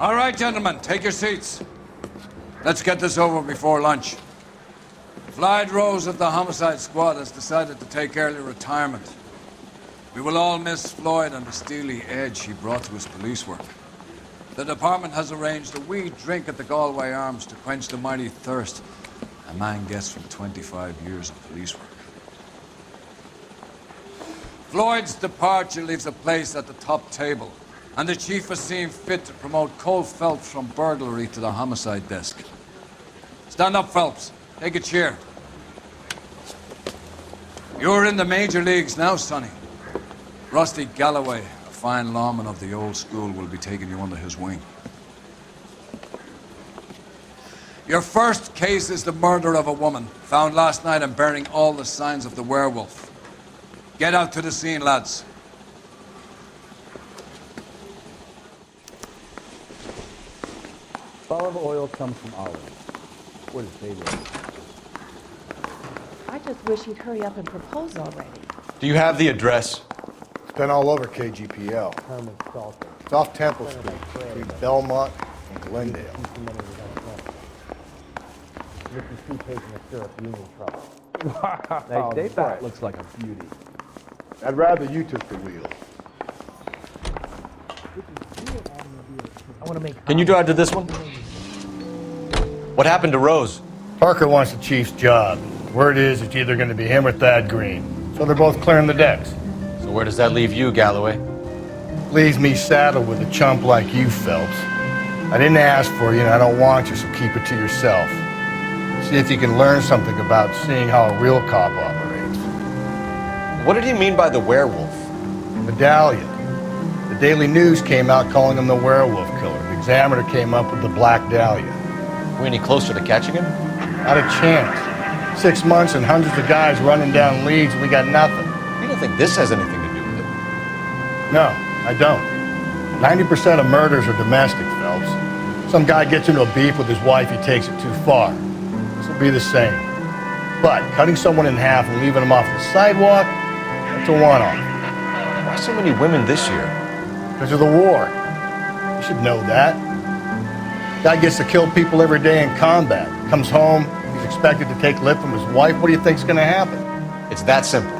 All right, gentlemen, take your seats. Let's get this over before lunch. Floyd Rose of the Homicide Squad has decided to take early retirement. We will all miss Floyd and the steely edge he brought to his police work. The department has arranged a wee drink at the Galway Arms to quench the mighty thirst a man gets from 25 years of police work. Floyd's departure leaves a place at the top table, and the chief has seen fit to promote Cole Phelps from burglary to the homicide desk. Stand up, Phelps. Take a chair. You're in the major leagues now, Sonny. Rusty Galloway, a fine lawman of the old school, will be taking you under his wing. Your first case is the murder of a woman, found last night and bearing all the signs of the werewolf. Get out to the scene, lads. Olive oil comes from olives. What does they live? I just wish he'd hurry up and propose already. Do you have the address? It's been all over KGPL. Herman Salter. It's off Temple Street, between Belmont and Glendale. Mrs. Two taking a syrup, you in trouble. Wow, that looks like a beauty. I'd rather you took the wheel. I want to make. Can you drive to this one? What happened to Rose? Parker wants the chief's job. Word is it's either going to be him or Thad Green. So they're both clearing the decks. So where does that leave you, Galloway? Leaves me saddled with a chump like you, Phelps. I didn't ask for you and I don't want you, so keep it to yourself. See if you can learn something about seeing how a real cop operates. What did he mean by the werewolf? Medallion. The Daily News came out calling him the werewolf killer. The Examiner came up with the Black Dahlia. Are we any closer to catching him? Not a chance. 6 months and hundreds of guys running down leads and we got nothing. You don't think this has anything to do with it? No, I don't. 90% of murders are domestic, Phelps. Some guy gets into a beef with his wife, he takes it too far. This will be the same. But cutting someone in half and leaving them off the sidewalk, that's a one-off. Why so many women this year? Because of the war. You should know that. Guy gets to kill people every day in combat. Comes home, he's expected to take lip from his wife. What do you think's gonna happen? It's that simple.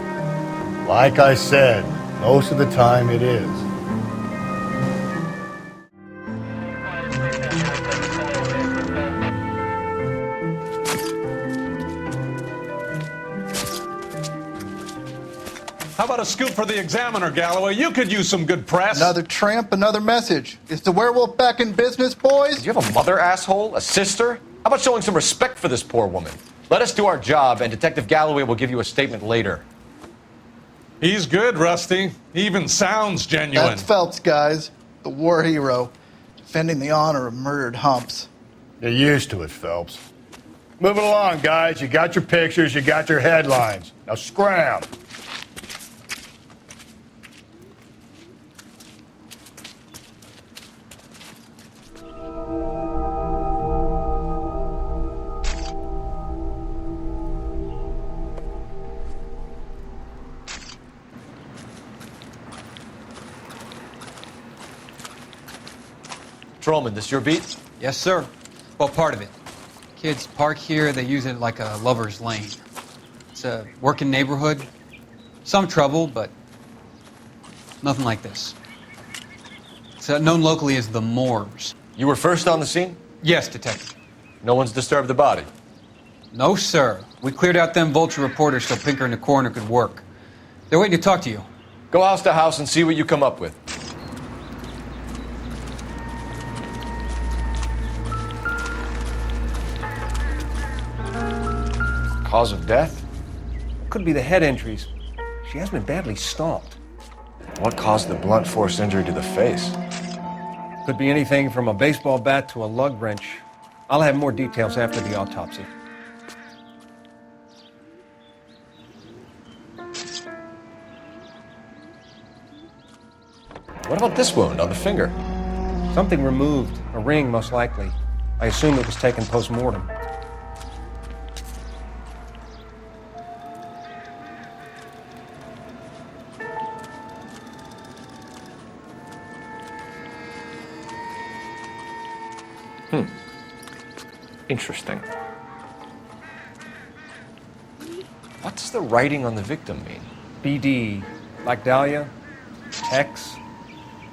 Like I said, most of the time it is. How about a scoop for the Examiner, Galloway? You could use some good press. Another tramp, another message. Is the werewolf back in business, boys? Do you have a mother, asshole? A sister? How about showing some respect for this poor woman? Let us do our job, and Detective Galloway will give you a statement later. He's good, Rusty. He even sounds genuine. That's Phelps, guys. The war hero. Defending the honor of murdered humps. You're used to it, Phelps. Move it along, guys. You got your pictures, you got your headlines. Now scram. Patrolman, this your beat? Yes, sir. Well, part of it. Kids park here, they use it like a lover's lane. It's a working neighborhood. Some trouble, but nothing like this. It's known locally as the Moors. You were first on the scene? Yes, detective. No one's disturbed the body? No, sir. We cleared out them vulture reporters so Pinker and the coroner could work. They're waiting to talk to you. Go house to house and see what you come up with. Cause of death? Could be the head injuries. She has been badly stomped. What caused the blunt force injury to the face? Could be anything from a baseball bat to a lug wrench. I'll have more details after the autopsy. What about this wound on the finger? Something removed, a ring most likely. I assume it was taken post-mortem. Interesting. What does the writing on the victim mean? BD, like Dahlia, X.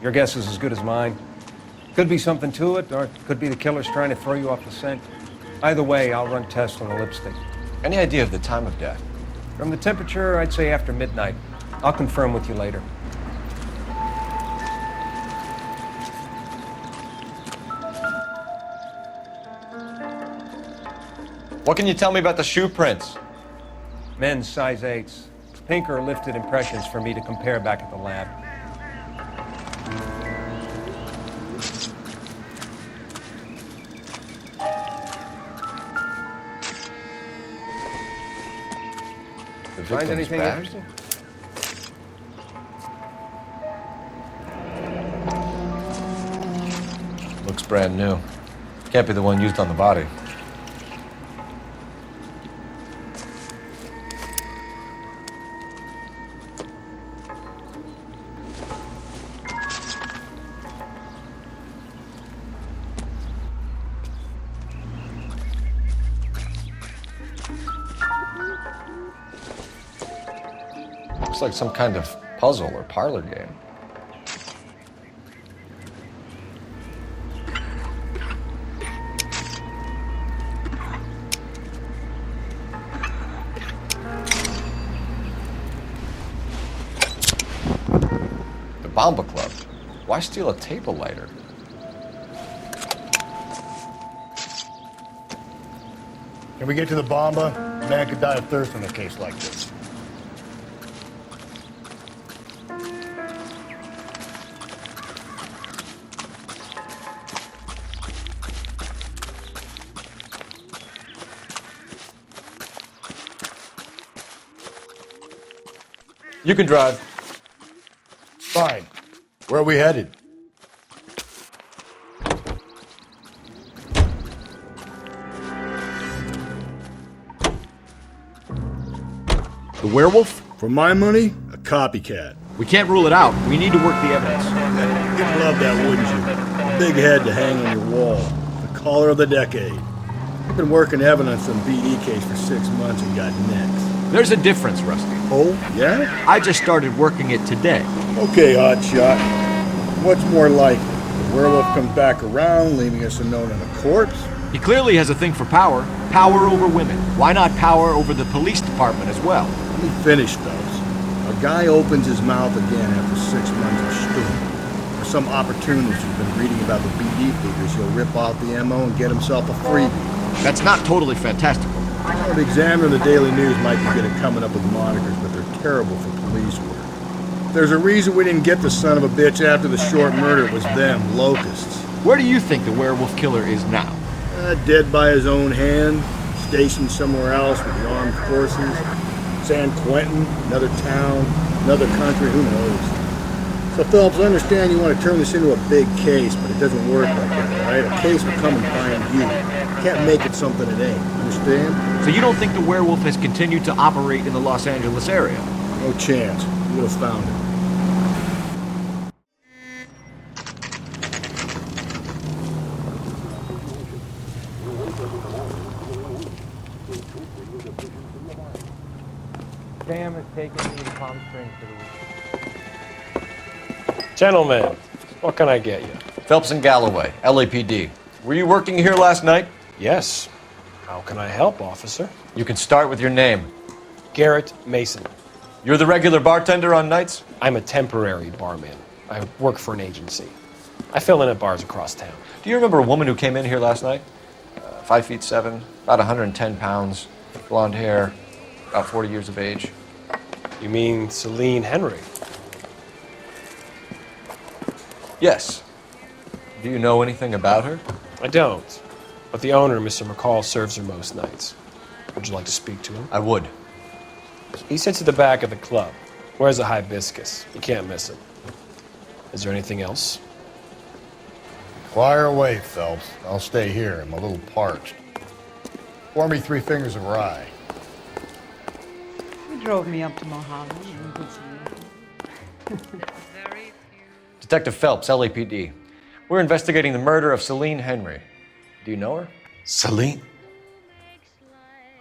Your guess is as good as mine. Could be something to it, or it could be the killer's trying to throw you off the scent. Either way, I'll run tests on the lipstick. Any idea of the time of death? From the temperature, I'd say after midnight. I'll confirm with you later. What can you tell me about the shoe prints? Men's size 8s. Pink or lifted impressions for me to compare back at the lab. The Find victim's anything bag? interesting? Looks brand new. Can't be the one used on the body. Looks like some kind of puzzle or parlor game. The Bomba Club. Why steal a table lighter? Can we get to the Bomba? A man could die of thirst in a case like this. You can drive. Fine. Where are we headed? The werewolf? For my money, a copycat. We can't rule it out. We need to work the evidence. You'd love that, wouldn't you? Big head to hang on your wall. The caller of the decade. I've been working evidence on BD case for 6 months and got next. There's a difference, Rusty. Oh, yeah? I just started working it today. Okay, hotshot. What's more likely? The werewolf comes back around, leaving us unknown in a corpse? He clearly has a thing for power. Power over women. Why not power over the police department as well? Let me finish, fellas. A guy opens his mouth again after 6 months of stewing. For some opportunist who's been reading about the BD figures, he'll rip off the MO and get himself a freebie. That's not totally fantastical. Well, the Examiner and the Daily News might be good at coming up with monikers, but they're terrible for police work. There's a reason we didn't get the son of a bitch after the short murder. It was them, locusts. Where do you think the werewolf killer is now? Dead by his own hand, stationed somewhere else with the armed forces. San Quentin, another town, another country, who knows? So, Phillips, I understand you want to turn this into a big case, but it doesn't work like that, all right? A case will come and find you. You can't make it something it ain't, understand? So you don't think the werewolf has continued to operate in the Los Angeles area? No chance. You would have found it. Sam has taken me to Palm Springs for the week. Gentlemen, what can I get you? Phelps and Galloway, LAPD. Were you working here last night? Yes. How can I help, officer? You can start with your name. Garrett Mason. You're the regular bartender on nights? I'm a temporary barman. I work for an agency. I fill in at bars across town. Do you remember a woman who came in here last night? 5'7", about 110 pounds, blonde hair, about 40 years of age. You mean Celine Henry? Yes. Do you know anything about her? I don't. But the owner, Mr. McCall, serves her most nights. Would you like to speak to him? I would. He sits at the back of the club. Wears a hibiscus. You can't miss him. Is there anything else? Fire away, Phelps. I'll stay here. I'm a little parched. Pour me 3 fingers of rye. You drove me up to Mojave. Detective Phelps, LAPD. We're investigating the murder of Celine Henry. Do you know her? Celine?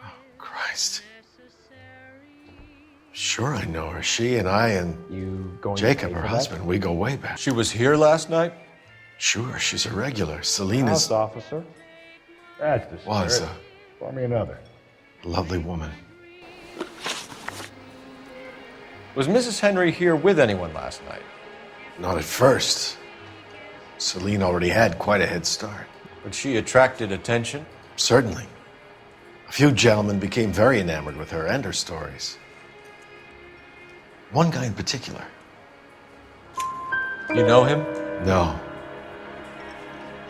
Oh, Christ. Sure I know her. She and I and Jacob, her husband, we go way back. She was here last night? Sure, she's a regular. Celine House is... officer. That's the Was spirit. Pour me another. lovely woman. Was Mrs. Henry here with anyone last night? Not at first. Celine already had quite a head start. But she attracted attention? Certainly. A few gentlemen became very enamored with her and her stories. One guy in particular. You know him? No.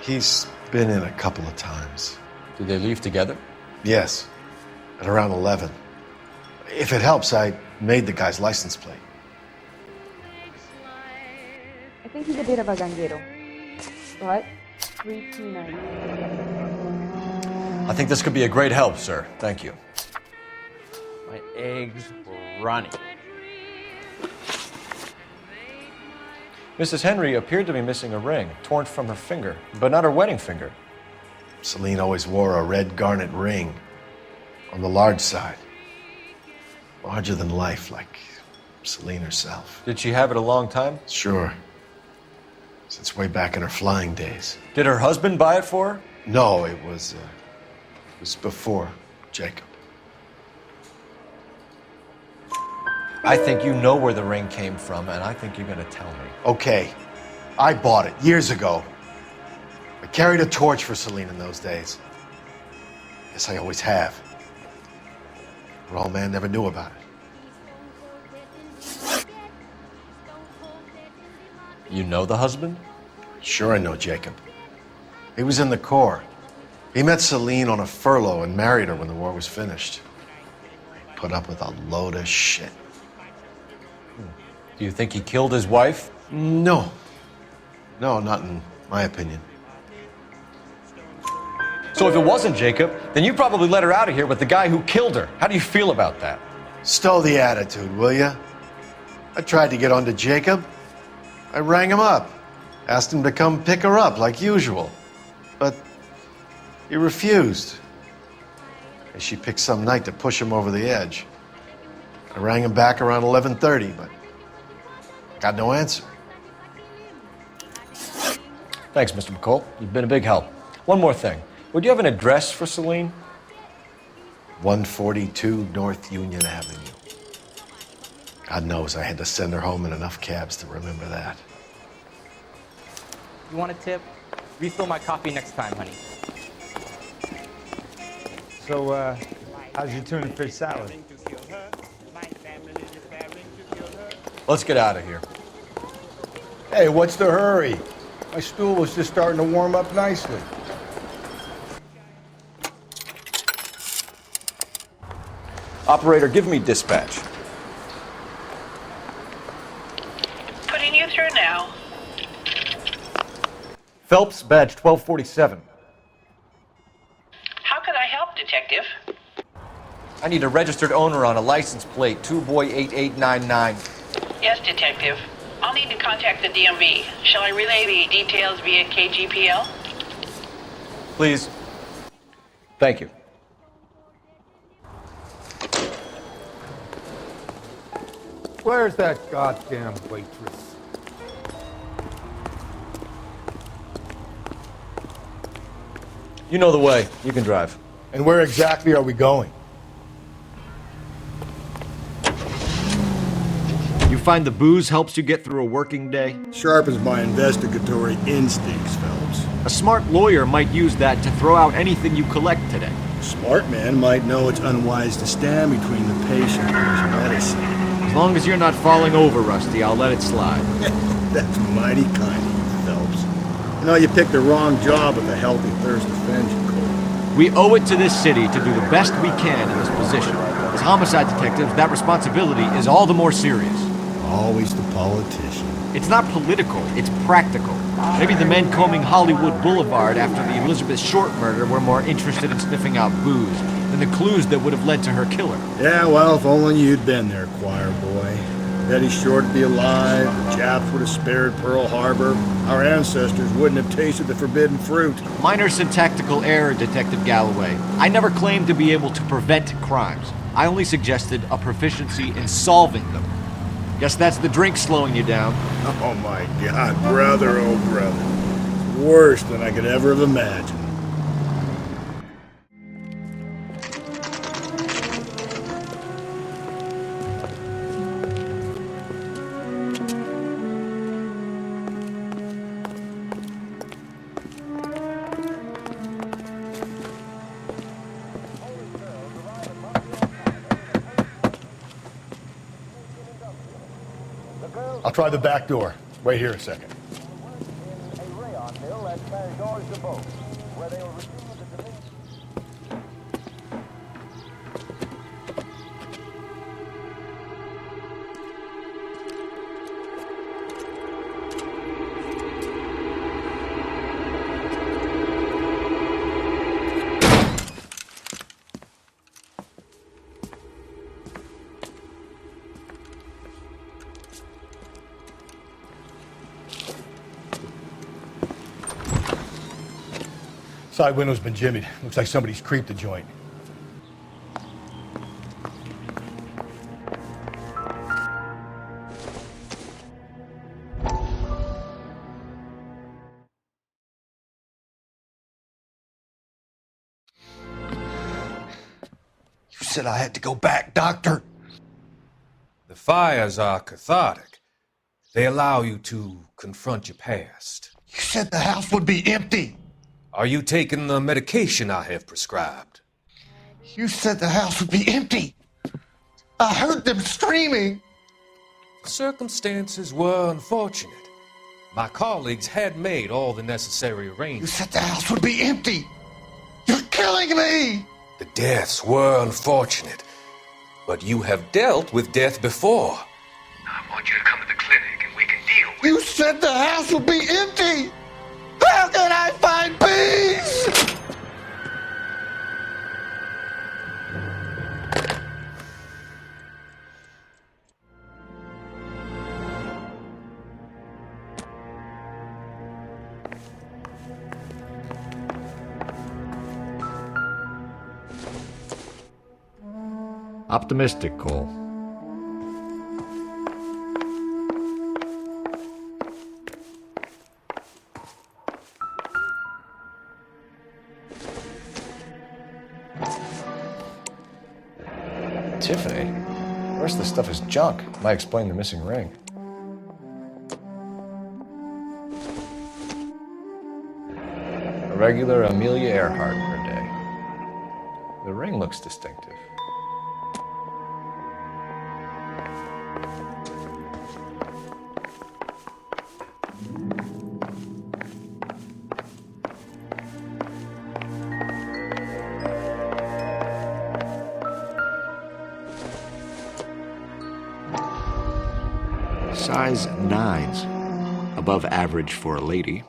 He's been in a couple of times. Did they leave together? Yes, at around 11. If it helps, I made the guy's license plate. I think he's a bit of a ganguero, but street too nice. I think this could be a great help, sir. Thank you. My eggs were running. Mrs. Henry appeared to be missing a ring, torn from her finger, but not her wedding finger. Celine always wore a red garnet ring on the large side. Larger than life, like Celine herself. Did she have it a long time? Sure. Since way back in her flying days. Did her husband buy it for her? No, it was before Jacob. I think you know where the ring came from, and I think you're going to tell me. Okay, I bought it years ago. I carried a torch for Celine in those days. Guess I always have. Her old man never knew about it. You know the husband? Sure I know Jacob. He was in the Corps. He met Celine on a furlough and married her when the war was finished. He put up with a load of shit. Do you think he killed his wife? No. No, not in my opinion. So if it wasn't Jacob, then you probably let her out of here with the guy who killed her. How do you feel about that? Stow the attitude, will ya? I tried to get onto Jacob. I rang him up. Asked him to come pick her up like usual. But he refused. And she picked some night to push him over the edge. I rang him back around 11:30, but got no answer. Thanks, Mr. McCall. You've been a big help. One more thing. Would you have an address for Celine? 142 North Union Avenue. God knows I had to send her home in enough cabs to remember that. You want a tip? Refill my coffee next time, honey. So, how's your tuna fish salad? Let's get out of here. Hey, what's the hurry? My stool was just starting to warm up nicely. Operator, give me dispatch. Putting you through now. Phelps, badge 1247. How can I help, Detective? I need a registered owner on a license plate, 2boy8899. Yes, Detective. I'll need to contact the DMV. Shall I relay the details via KGPL? Please. Thank you. Where's that goddamn waitress? You know the way. You can drive. And where exactly are we going? You find the booze helps you get through a working day? Sharpens my investigatory instincts, Phelps. A smart lawyer might use that to throw out anything you collect today. A smart man might know it's unwise to stand between the patient and his medicine. As long as you're not falling over, Rusty, I'll let it slide. That's mighty kind of you, Phelps. You know, you picked the wrong job with a healthy thirst to fend you, Cole. We owe it to this city to do the best we can in this position. As homicide detectives, that responsibility is all the more serious. Always the politician. It's not political, it's practical. Maybe the men combing Hollywood Boulevard after the Elizabeth Short murder were more interested in sniffing out booze than the clues that would have led to her killer. Yeah, well, if only you'd been there, choir boy. Betty Short to be alive, the Japs would have spared Pearl Harbor, our ancestors wouldn't have tasted the forbidden fruit. Minor syntactical error, Detective Galloway. I never claimed to be able to prevent crimes. I only suggested a proficiency in solving them. Guess that's the drink slowing you down. Oh my God, brother, oh brother. It's worse than I could ever have imagined. I'll try the back door. Wait here a second. Side window's been jimmied. Looks like somebody's creeped the joint. You said I had to go back, Doctor. The fires are cathartic. They allow you to confront your past. You said the house would be empty. Are you taking the medication I have prescribed? You said the house would be empty. I heard them screaming. Circumstances were unfortunate. My colleagues had made all the necessary You arrangements. said the house would be empty. You're killing me. The deaths were unfortunate, but you have dealt with death before. I want you to come to the clinic and we can deal with it. You said the house would be empty. How can I find peace? Optimistic, Cole. Tiffany? The rest of the stuff is junk. Might explain the missing ring. A regular Amelia Earhart per day. The ring looks distinctive. Size 9s. Above average for a lady.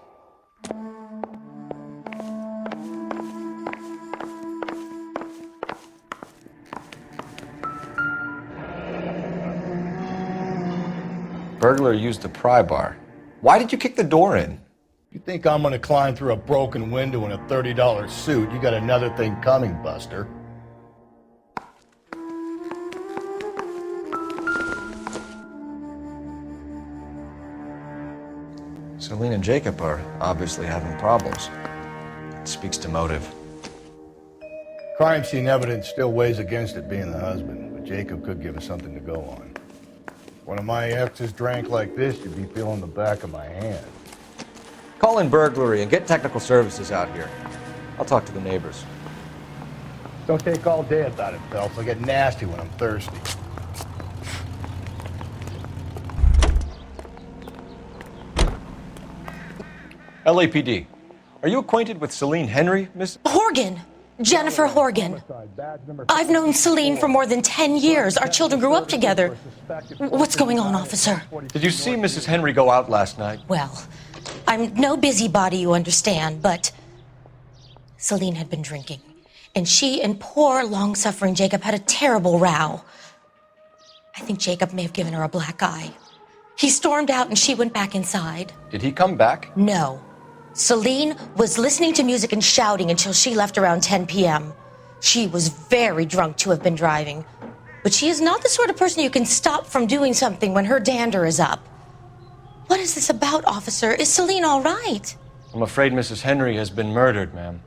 Burglar used a pry bar. Why did you kick the door in? You think I'm gonna climb through a broken window in a $30 suit? You got another thing coming, Buster. Celine and Jacob are obviously having problems. It speaks to motive. Crime scene evidence still weighs against it being the husband, but Jacob could give us something to go on. If one of my exes drank like this, you'd be feeling the back of my hand. Call in burglary and get technical services out here. I'll talk to the neighbors. Don't take all day about it, Phelps. I get nasty when I'm thirsty. LAPD. Are you acquainted with Celine Henry, Miss? Horgan. Jennifer Horgan. I've known Celine for more than 10 years. Our children grew up together. What's going on, officer? Did you see Mrs. Henry go out last night? Well, I'm no busybody, you understand, but Celine had been drinking, and she and poor, long-suffering Jacob had a terrible row. I think Jacob may have given her a black eye. He stormed out and she went back inside. Did he come back? No. Celine was listening to music and shouting until she left around 10 p.m. She was very drunk to have been driving. But she is not the sort of person you can stop from doing something when her dander is up. What is this about, officer? Is Celine all right? I'm afraid Mrs. Henry has been murdered, ma'am.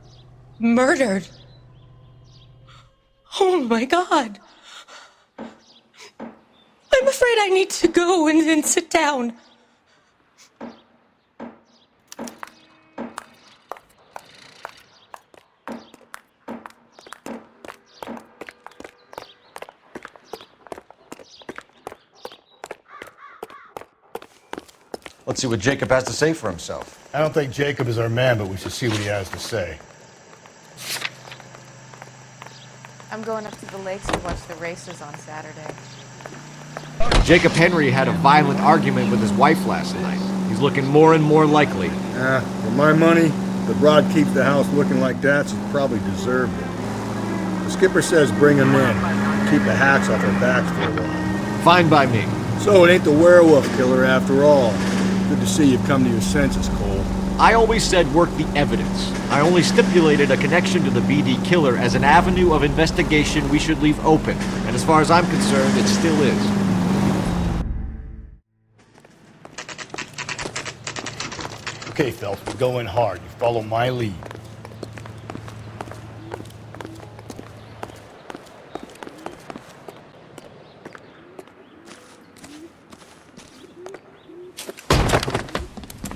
Murdered? Oh, my God. I'm afraid I need to go and sit down. Let's see what Jacob has to say for himself. I don't think Jacob is our man, but we should see what he has to say. I'm going up to the lakes to watch the racers on Saturday. Jacob Henry had a violent argument with his wife last night. He's looking more and more likely. For my money, if the broad keeps the house looking like that, she's probably deserved it. The skipper says bring him in. Keep the hats off our backs for a while. Fine by me. So it ain't the werewolf killer after all. Good to see you've come to your senses, Cole. I always said work the evidence. I only stipulated a connection to the BD killer as an avenue of investigation we should leave open. And as far as I'm concerned, it still is. Okay, Phelps, we're going hard. You follow my lead.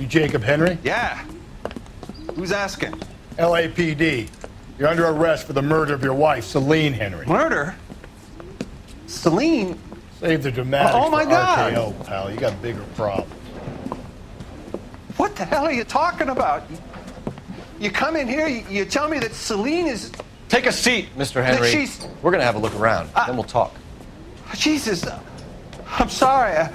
You Jacob Henry? Yeah. Who's asking? LAPD. You're under arrest for the murder of your wife, Celine Henry. Murder? Celine? Save the dramatics Oh, my for God. RKO, pal. You got bigger problems. What the hell are you talking about? You come in here, you tell me that Celine is... Take a seat, Mr. Henry. She's... We're gonna have a look around, then we'll talk. Jesus. I'm sorry.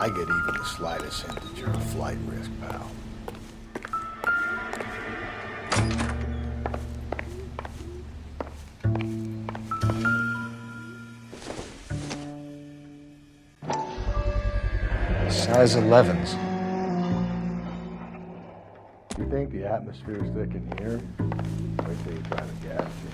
I get even the slightest hint that you're a flight risk, pal. Size 11s. You think the atmosphere's thick in here? Wait till you try to gas you.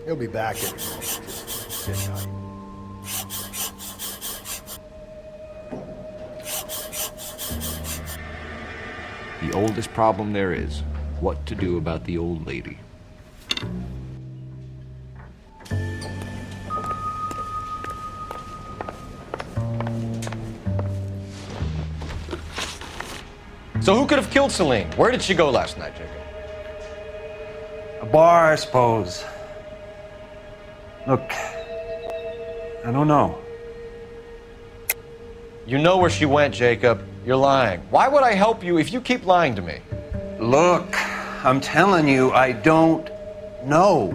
He'll be back in a minute. Just sit tight. The oldest problem there is, what to do about the old lady. So who could have killed Celine? Where did she go last night, Jacob? A bar, I suppose. Look, I don't know. You know where she went, Jacob. You're lying. Why would I help you if you keep lying to me? Look, I'm telling you, I don't know.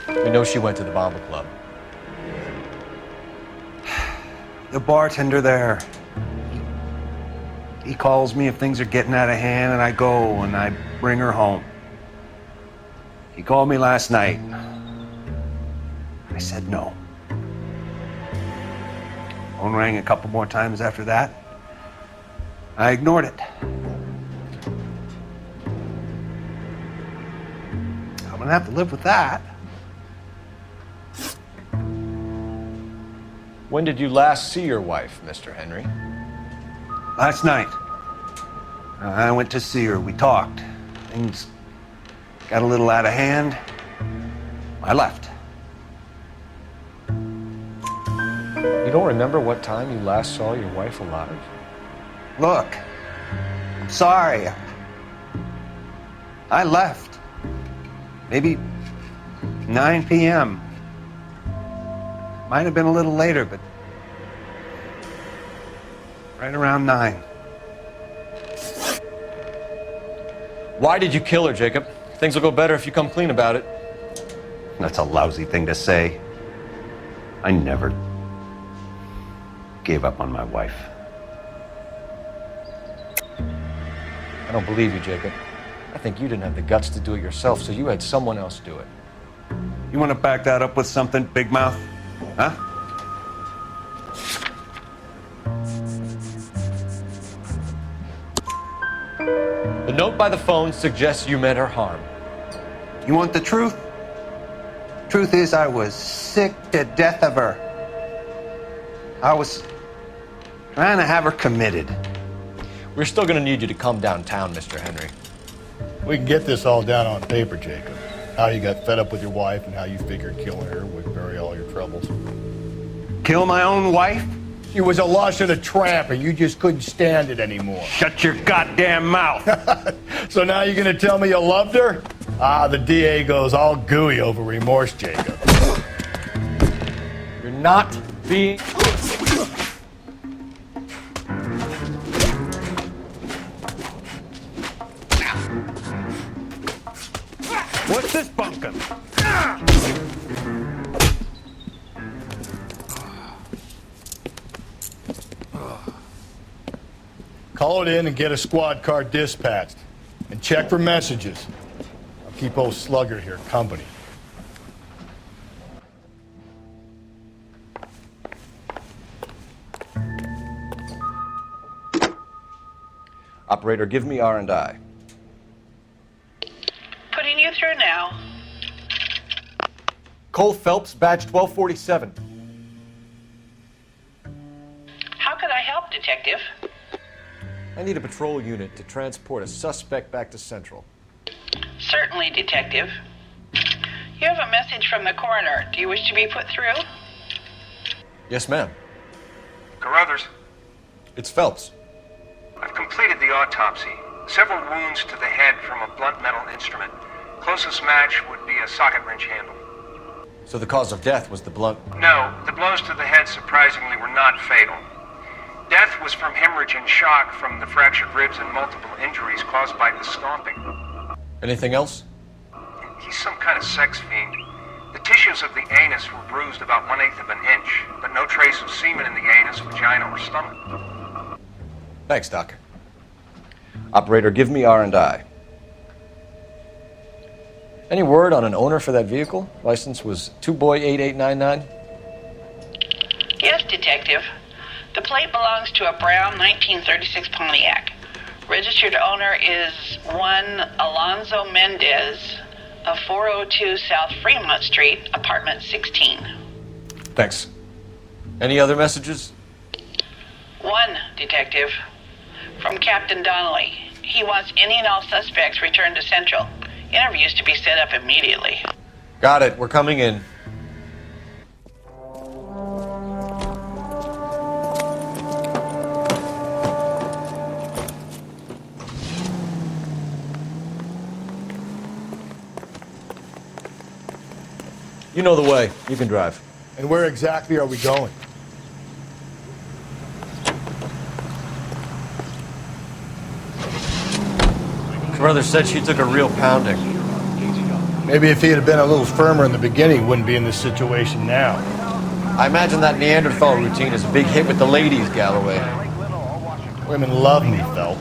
We know she went to the Bomber Club. The bartender there. He calls me if things are getting out of hand, and I go and I bring her home. He called me last night. I said no. Phone rang a couple more times after that. I ignored it. I'm gonna have to live with that. When did you last see your wife, Mr. Henry? Last night. I went to see her. We talked. Things got a little out of hand. I left. You don't remember what time you last saw your wife alive? Look, I'm sorry. I left. Maybe 9 p.m. Might have been a little later, but Right around 9. Why did you kill her, Jacob? Things will go better if you come clean about it. That's a lousy thing to say. I never gave up on my wife. I don't believe you, Jacob. I think you didn't have the guts to do it yourself, so you had someone else do it. You want to back that up with something, Big Mouth? Huh? The note by the phone suggests you meant her harm. You want the truth? Truth is, I was sick to death of her. I was trying to have her committed. We're still gonna need you to come downtown, Mr. Henry. We can get this all down on paper, Jacob. How you got fed up with your wife and how you figured killing her would bury all your troubles. Kill my own wife? She was a lush and a tramp, and you just couldn't stand it anymore. Shut your goddamn mouth. So now you're gonna tell me you loved her? Ah, the DA goes all gooey over remorse, Jacob. You're not being... What's this bunkum? Call it in and get a squad car dispatched. And check for messages. I'll keep old Slugger here company. Operator, give me R&I. Putting you through now. Cole Phelps, badge 1247. How could I help, Detective? I need a patrol unit to transport a suspect back to Central. Certainly, Detective. You have a message from the coroner. Do you wish to be put through? Yes, ma'am. Carruthers, It's Phelps. I've completed the autopsy. Several wounds to the head from a blunt metal instrument. Closest match would be a socket wrench handle. So the cause of death was the blunt... No, the blows to the head surprisingly were not fatal. Death was from hemorrhage and shock from the fractured ribs and multiple injuries caused by the stomping. Anything else? He's some kind of sex fiend. The tissues of the anus were bruised about 1/8 of an inch, but no trace of semen in the anus, vagina, or stomach. Thanks, Doc. Operator, give me R&I. Any word on an owner for that vehicle? License was 2boy8899. Yes, Detective. The plate belongs to a brown 1936 Pontiac. Registered owner is one Alonzo Mendez of 402 South Fremont Street, apartment 16. Thanks. Any other messages? One, Detective. From Captain Donnelly. He wants any and all suspects returned to Central. Interviews to be set up immediately. Got it. We're coming in. You know the way. You can drive. And where exactly are we going? Carruthers said she took a real pounding. Maybe if he had been a little firmer in the beginning, wouldn't be in this situation now. I imagine that Neanderthal routine is a big hit with the ladies, Galloway. Women love me, Phelps.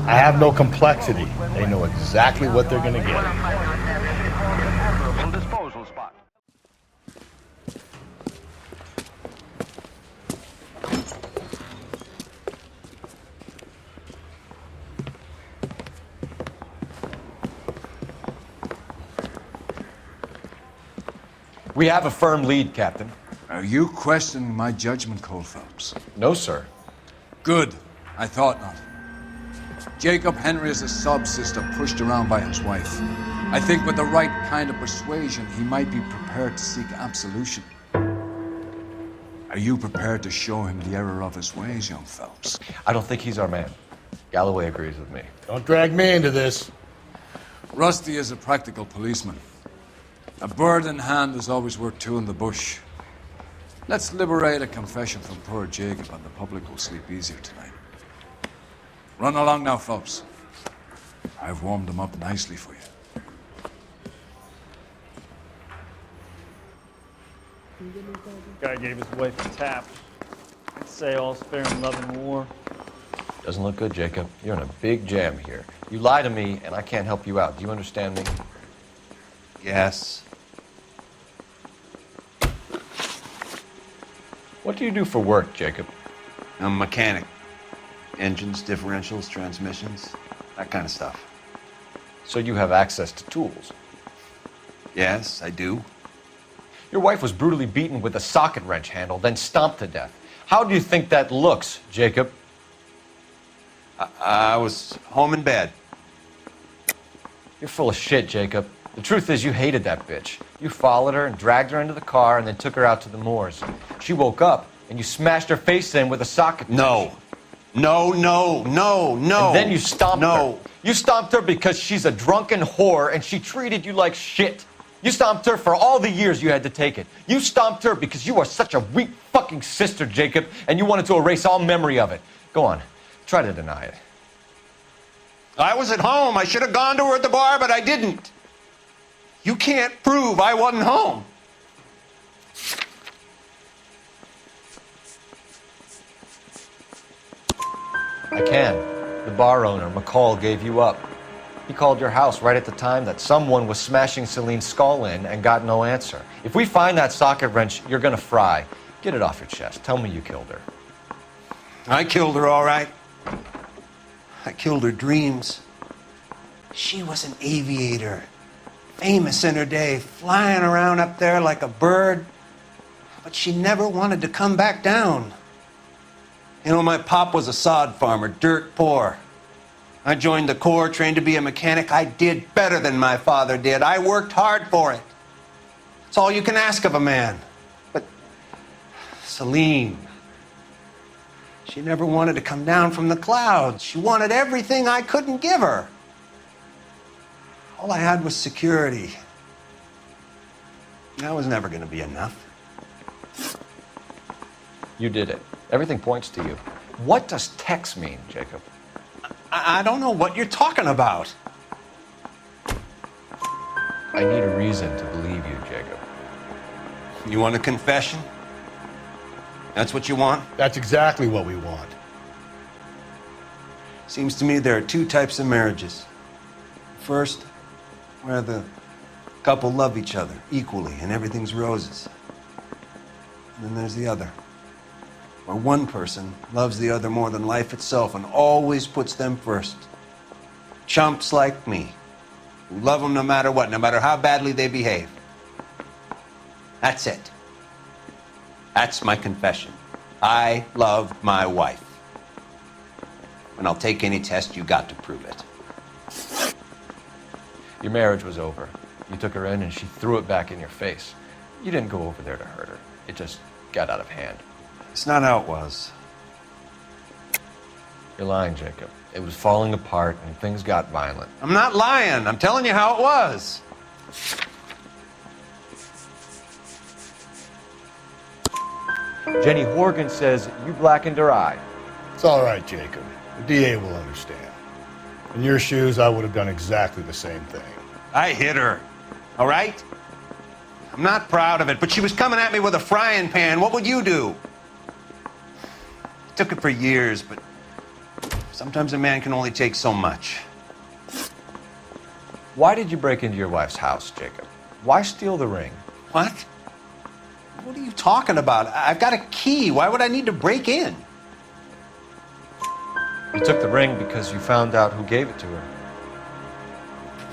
I have no complexity. They know exactly what they're gonna get. We have a firm lead, Captain. Are you questioning my judgment, Cole Phelps? No, sir. Good. I thought not. Jacob Henry is a sub-sister pushed around by his wife. I think with the right kind of persuasion, he might be prepared to seek absolution. Are you prepared to show him the error of his ways, young Phelps? I don't think he's our man. Galloway agrees with me. Don't drag me into this. Rusty is a practical policeman. A bird in hand is always worth two in the bush. Let's liberate a confession from poor Jacob, and the public will sleep easier tonight. Run along now, folks. I've warmed them up nicely for you. Guy gave his wife a tap. I'd say all's fair in love and war. Doesn't look good, Jacob. You're in a big jam here. You lie to me, and I can't help you out. Do you understand me? Yes. What do you do for work, Jacob? I'm a mechanic. Engines, differentials, transmissions, that kind of stuff. So you have access to tools? Yes, I do. Your wife was brutally beaten with a socket wrench handle, then stomped to death. How do you think that looks, Jacob? I was home in bed. You're full of shit, Jacob. The truth is you hated that bitch. You followed her and dragged her into the car and then took her out to the moors. She woke up and you smashed her face in with a socket wrench. No. And then you stomped her. You stomped her because she's a drunken whore and she treated you like shit. You stomped her for all the years you had to take it. You stomped her because you are such a weak fucking sister, Jacob, and you wanted to erase all memory of it. Go on. Try to deny it. I was at home. I should have gone to her at the bar, but I didn't. You can't prove I wasn't home. I can. The bar owner, McCall, gave you up. He called your house right at the time that someone was smashing Celine's skull in and got no answer. If we find that socket wrench, you're gonna fry. Get it off your chest. Tell me you killed her. I killed her, all right. I killed her dreams. She was an aviator. Famous in her day, flying around up there like a bird. But she never wanted to come back down. You know, my pop was a sod farmer, dirt poor. I joined the Corps, trained to be a mechanic. I did better than my father did. I worked hard for it. It's all you can ask of a man. But Celine, she never wanted to come down from the clouds. She wanted everything I couldn't give her. All I had was security. That was never going to be enough. You did it. Everything points to you. What does Tex mean, Jacob? I don't know what you're talking about. I need a reason to believe you, Jacob. You want a confession? That's what you want? That's exactly what we want. Seems to me there are two types of marriages. First, where the couple love each other equally and everything's roses. And then there's the other, where one person loves the other more than life itself and always puts them first. Chumps like me, who love them no matter what, no matter how badly they behave. That's it. That's my confession. I love my wife. And I'll take any test you got to prove it. Your marriage was over. You took her in and she threw it back in your face. You didn't go over there to hurt her. It just got out of hand. It's not how it was. You're lying, Jacob. It was falling apart and things got violent. I'm not lying. I'm telling you how it was. Jenny Horgan says you blackened her eye. It's all right, Jacob. The DA will understand. In your shoes, I would have done exactly the same thing. I hit her, all right? I'm not proud of it, but she was coming at me with a frying pan. What would you do? I took it for years, but sometimes a man can only take so much. Why did you break into your wife's house, Jacob? Why steal the ring? What? What are you talking about? I've got a key. Why would I need to break in? You took the ring because you found out who gave it to her.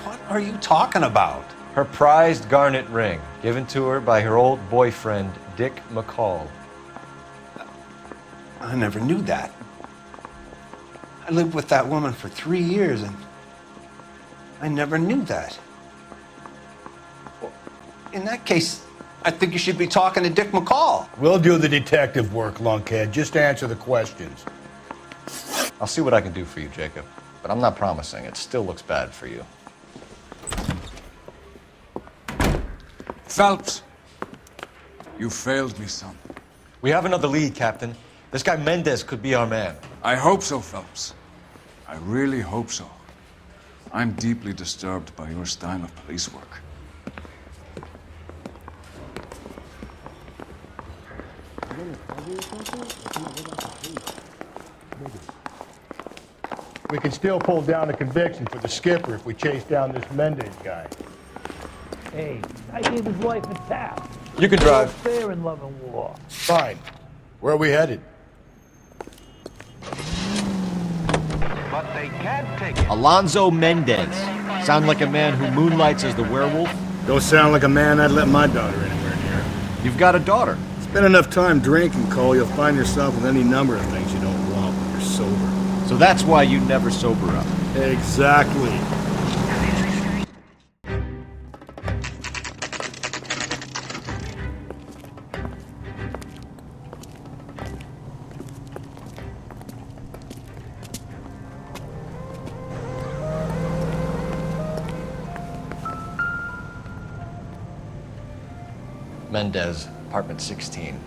What are you talking about? Her prized garnet ring, given to her by her old boyfriend, Dick McCall. I never knew that. I lived with that woman for 3 years, and I never knew that. Well, in that case, I think you should be talking to Dick McCall. We'll do the detective work, lunkhead. Just answer the questions. I'll see what I can do for you, Jacob. But I'm not promising. It still looks bad for you. Phelps, you failed me, son. We have another lead, Captain. This guy Mendez could be our man. I hope so, Phelps. I really hope so. I'm deeply disturbed by your style of police work. We can still pull down a conviction for the skipper if we chase down this Mendez guy. Hey, I gave his wife a tap. You can drive. Fair in love and war. Fine. Where are we headed? But they can't take it. Alonzo Mendez. Sound like a man who moonlights as the werewolf? Don't sound like a man I'd let my daughter anywhere near. You've got a daughter. Spend enough time drinking, Cole, you'll find yourself with any number of things you don't want when you're sober. So that's why you never sober up. Exactly. Mendez, apartment 16.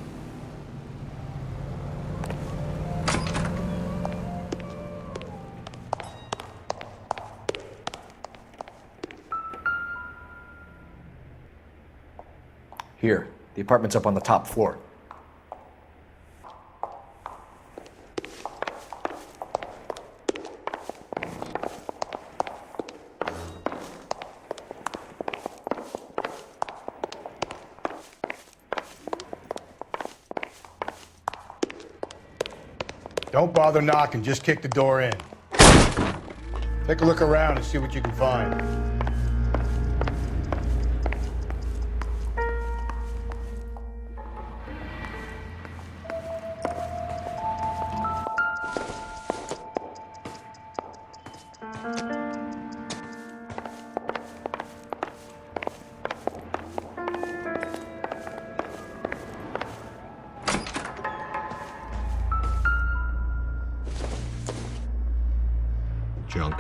Here, the apartment's up on the top floor. Don't bother knocking, just kick the door in. Take a look around and see what you can find. Junk.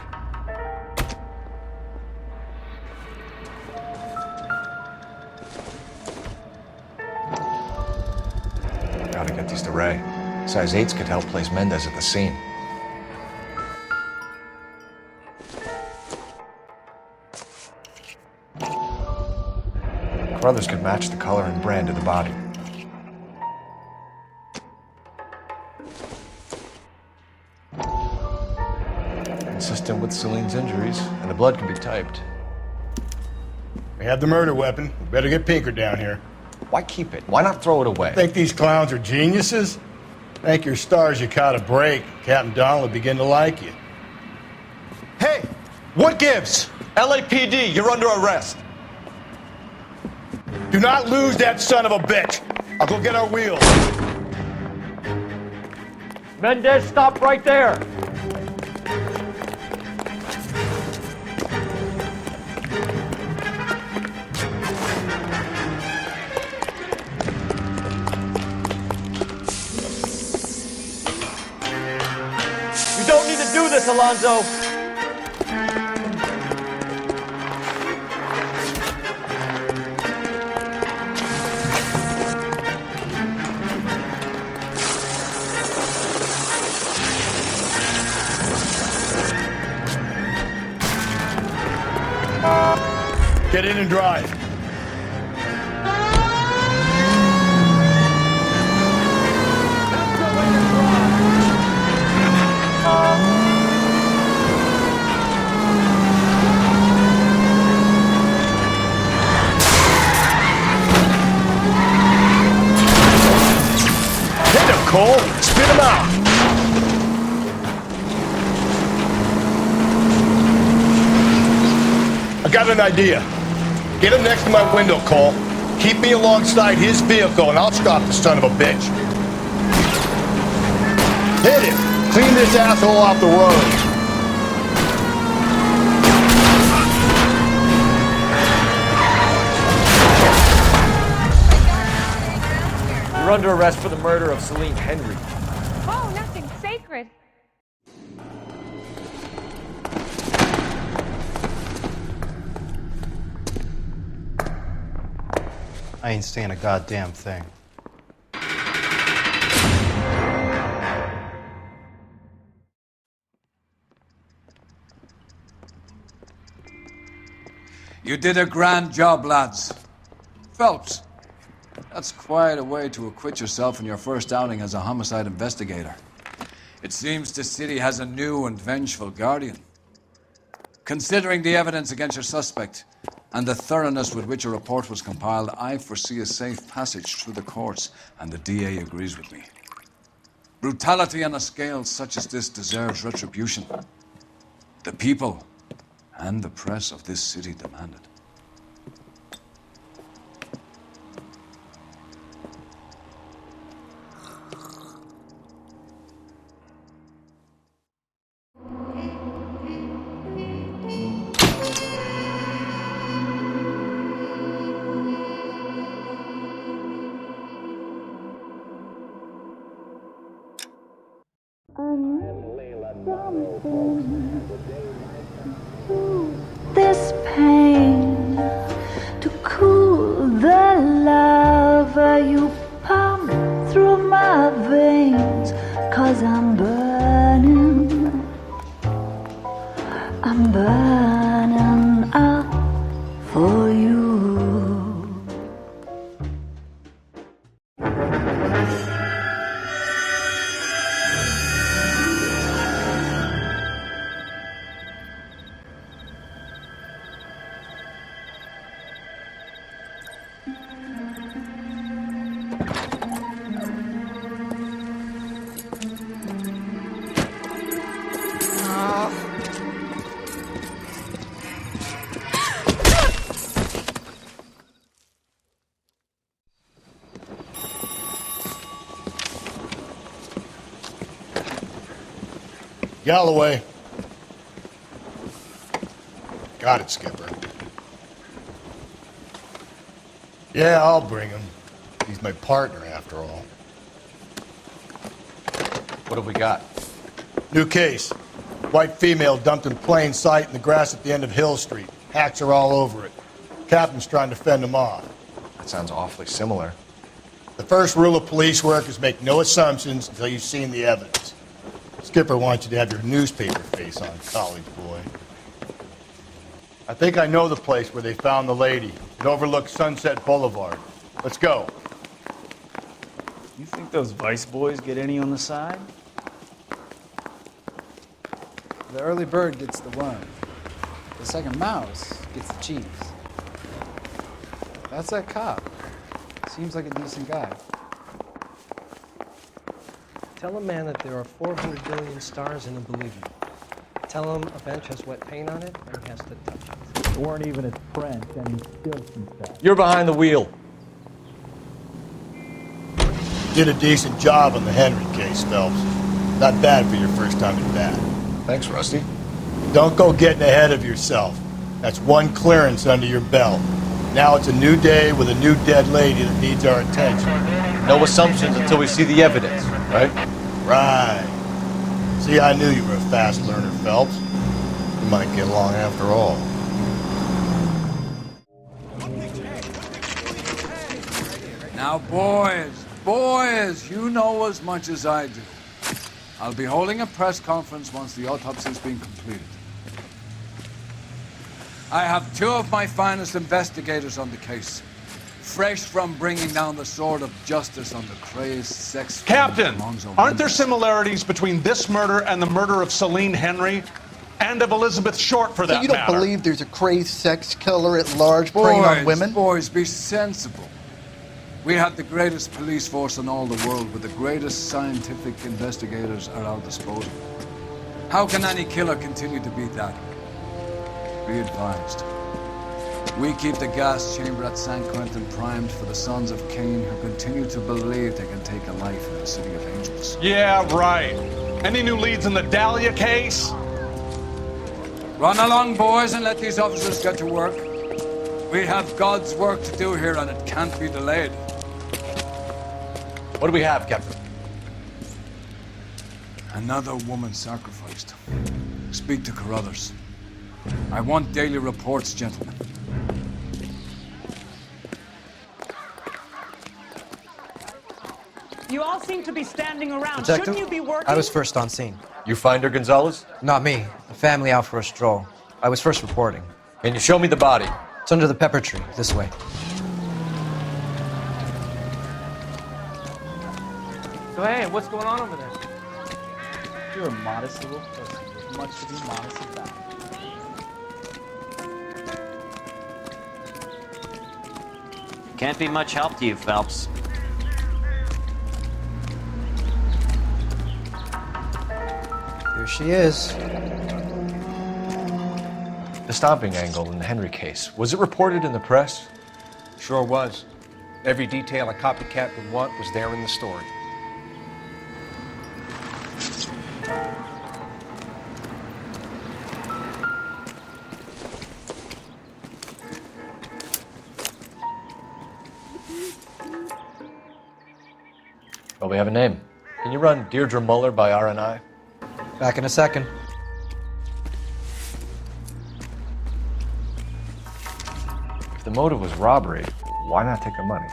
Gotta get these to Ray. Size 8s could help place Mendez at the scene. Brothers could match the color and brand of the body. Consistent with Celine's injuries, and the blood can be typed. We have the murder weapon. We better get Pinker down here. Why keep it? Why not throw it away? Think these clowns are geniuses? Thank your stars you caught a break. Captain Donald will begin to like you. Hey! What gives? LAPD, you're under arrest. Do not lose that son of a bitch. I'll go get our wheels. Mendez, stop right there. You don't need to do this, Alonzo. Get in and drive. Hit him, Cole. Spit him out. I got an idea. Get him next to my window, Cole. Keep me alongside his vehicle, and I'll stop the son of a bitch. Hit him. Clean this asshole off the road. You're under arrest for the murder of Celine Henry. Oh, nothing sacred. I ain't saying a goddamn thing. You did a grand job, lads. Phelps, that's quite a way to acquit yourself in your first outing as a homicide investigator. It seems the city has a new and vengeful guardian. Considering the evidence against your suspect and the thoroughness with which a report was compiled, I foresee a safe passage through the courts, and the DA agrees with me. Brutality on a scale such as this deserves retribution. The people and the press of this city demand it. This pain to cool the lava you pump through my veins, 'cause I'm burning up for you. Galloway. Got it, Skipper. Yeah, I'll bring him. He's my partner, after all. What have we got? New case. White female dumped in plain sight in the grass at the end of Hill Street. Hacks are all over it. Captain's trying to fend him off. That sounds awfully similar. The first rule of police work is make no assumptions until you've seen the evidence. Skipper wants you to have your newspaper face on, college boy. I think I know the place where they found the lady. It overlooks Sunset Boulevard. Let's go. You think those Vice boys get any on the side? The early bird gets the worm. The second mouse gets the cheese. That's that cop. Seems like a decent guy. Tell a man that there are 400 billion stars and he'll believe you. Tell him a bench has wet paint on it and he has to touch it. You weren't even his friend, and he still confessed. You're behind the wheel. Did a decent job on the Henry case, Phelps. Not bad for your first time at bat. Thanks, Rusty. Don't go getting ahead of yourself. That's one clearance under your belt. Now it's a new day with a new dead lady that needs our attention. No assumptions until we see the evidence, right? Right. See, I knew you were a fast learner, Phelps. We might get along after all. Now, boys, you know as much as I do. I'll be holding a press conference once the autopsy's been completed. I have two of my finest investigators on the case, fresh from bringing down the sword of justice on the crazed sex... Captain, aren't there similarities between this murder and the murder of Celine Henry? And of Elizabeth Short, for that So you don't matter? believe there's a crazed sex killer at large preying on women? Boys, be sensible. We have the greatest police force in all the world, with the greatest scientific investigators at our disposal. How can any killer continue to be that? Be advised. We keep the gas chamber at San Quentin primed for the sons of Cain who continue to believe they can take a life in the City of Angels. Yeah, right. Any new leads in the Dahlia case? Run along, boys, and let these officers get to work. We have God's work to do here, and it can't be delayed. What do we have, Captain? Another woman sacrificed. Speak to Carruthers. I want daily reports, gentlemen. You all seem to be standing around. Detective, Shouldn't you be working? I was first on scene. You find her, Gonzalez? Not me. The family out for a stroll. I was first reporting. Can you show me the body? It's under the pepper tree, this way. So hey, what's going on over there? You're a modest little person with much to be modest about. Can't be much help to you, Phelps. Here she is. The stomping angle in the Henry case, was it reported in the press? Sure was. Every detail a copycat would want was there in the story. Well, we have a name. Can you run Deirdre Muller by RNI? Back in a second. If the motive was robbery, why not take her money?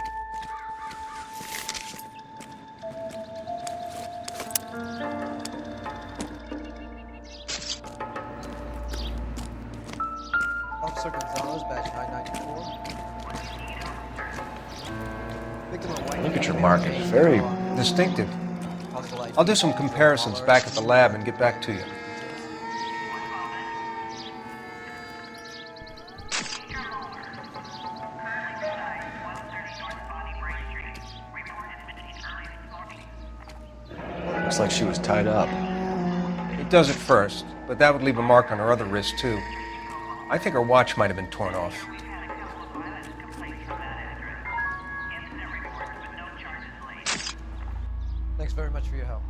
Officer Gonzalez, badge 994. Look at your marking. Very distinctive. I'll do some comparisons back at the lab and get back to you. Looks like she was tied up. It does at first, but that would leave a mark on her other wrist, too. I think her watch might have been torn off. Thanks very much for your help.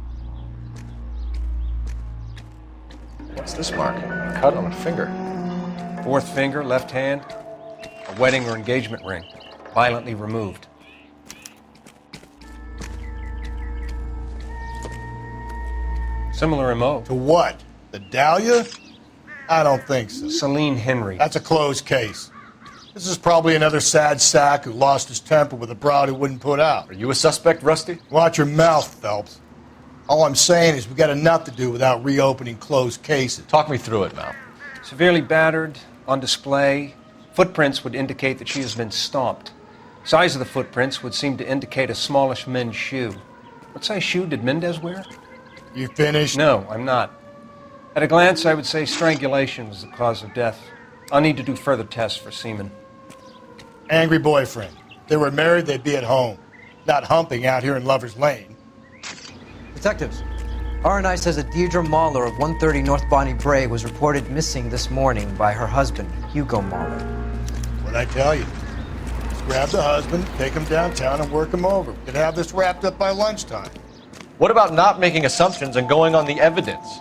What's this mark? A cut on a finger. Fourth finger, left hand, a wedding or engagement ring, violently removed. Similar MO. To what? The Dahlia? I don't think so. Celine Henry. That's a closed case. This is probably another sad sack who lost his temper with a broad he wouldn't put out. Are you a suspect, Rusty? Watch your mouth, Phelps. All I'm saying is we got enough to do without reopening closed cases. Talk me through it, Mal. Severely battered, on display. Footprints would indicate that she has been stomped. Size of the footprints would seem to indicate a smallish men's shoe. What size shoe did Mendez wear? You finished? No, I'm not. At a glance, I would say strangulation was the cause of death. I'll need to do further tests for semen. Angry boyfriend. If they were married, they'd be at home, not humping out here in Lover's Lane. Detectives, RNI says that Deirdre Mahler of 130 North Bonnie Bray was reported missing this morning by her husband, Hugo Mahler. What'd I tell you? Just grab the husband, take him downtown, and work him over. We could have this wrapped up by lunchtime. What about not making assumptions and going on the evidence?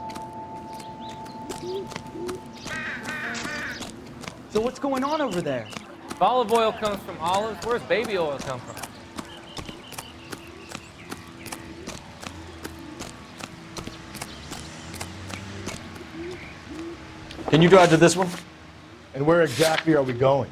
So what's going on over there? If olive oil comes from olives, where's baby oil come from? Can you drive to this one? And where exactly are we going?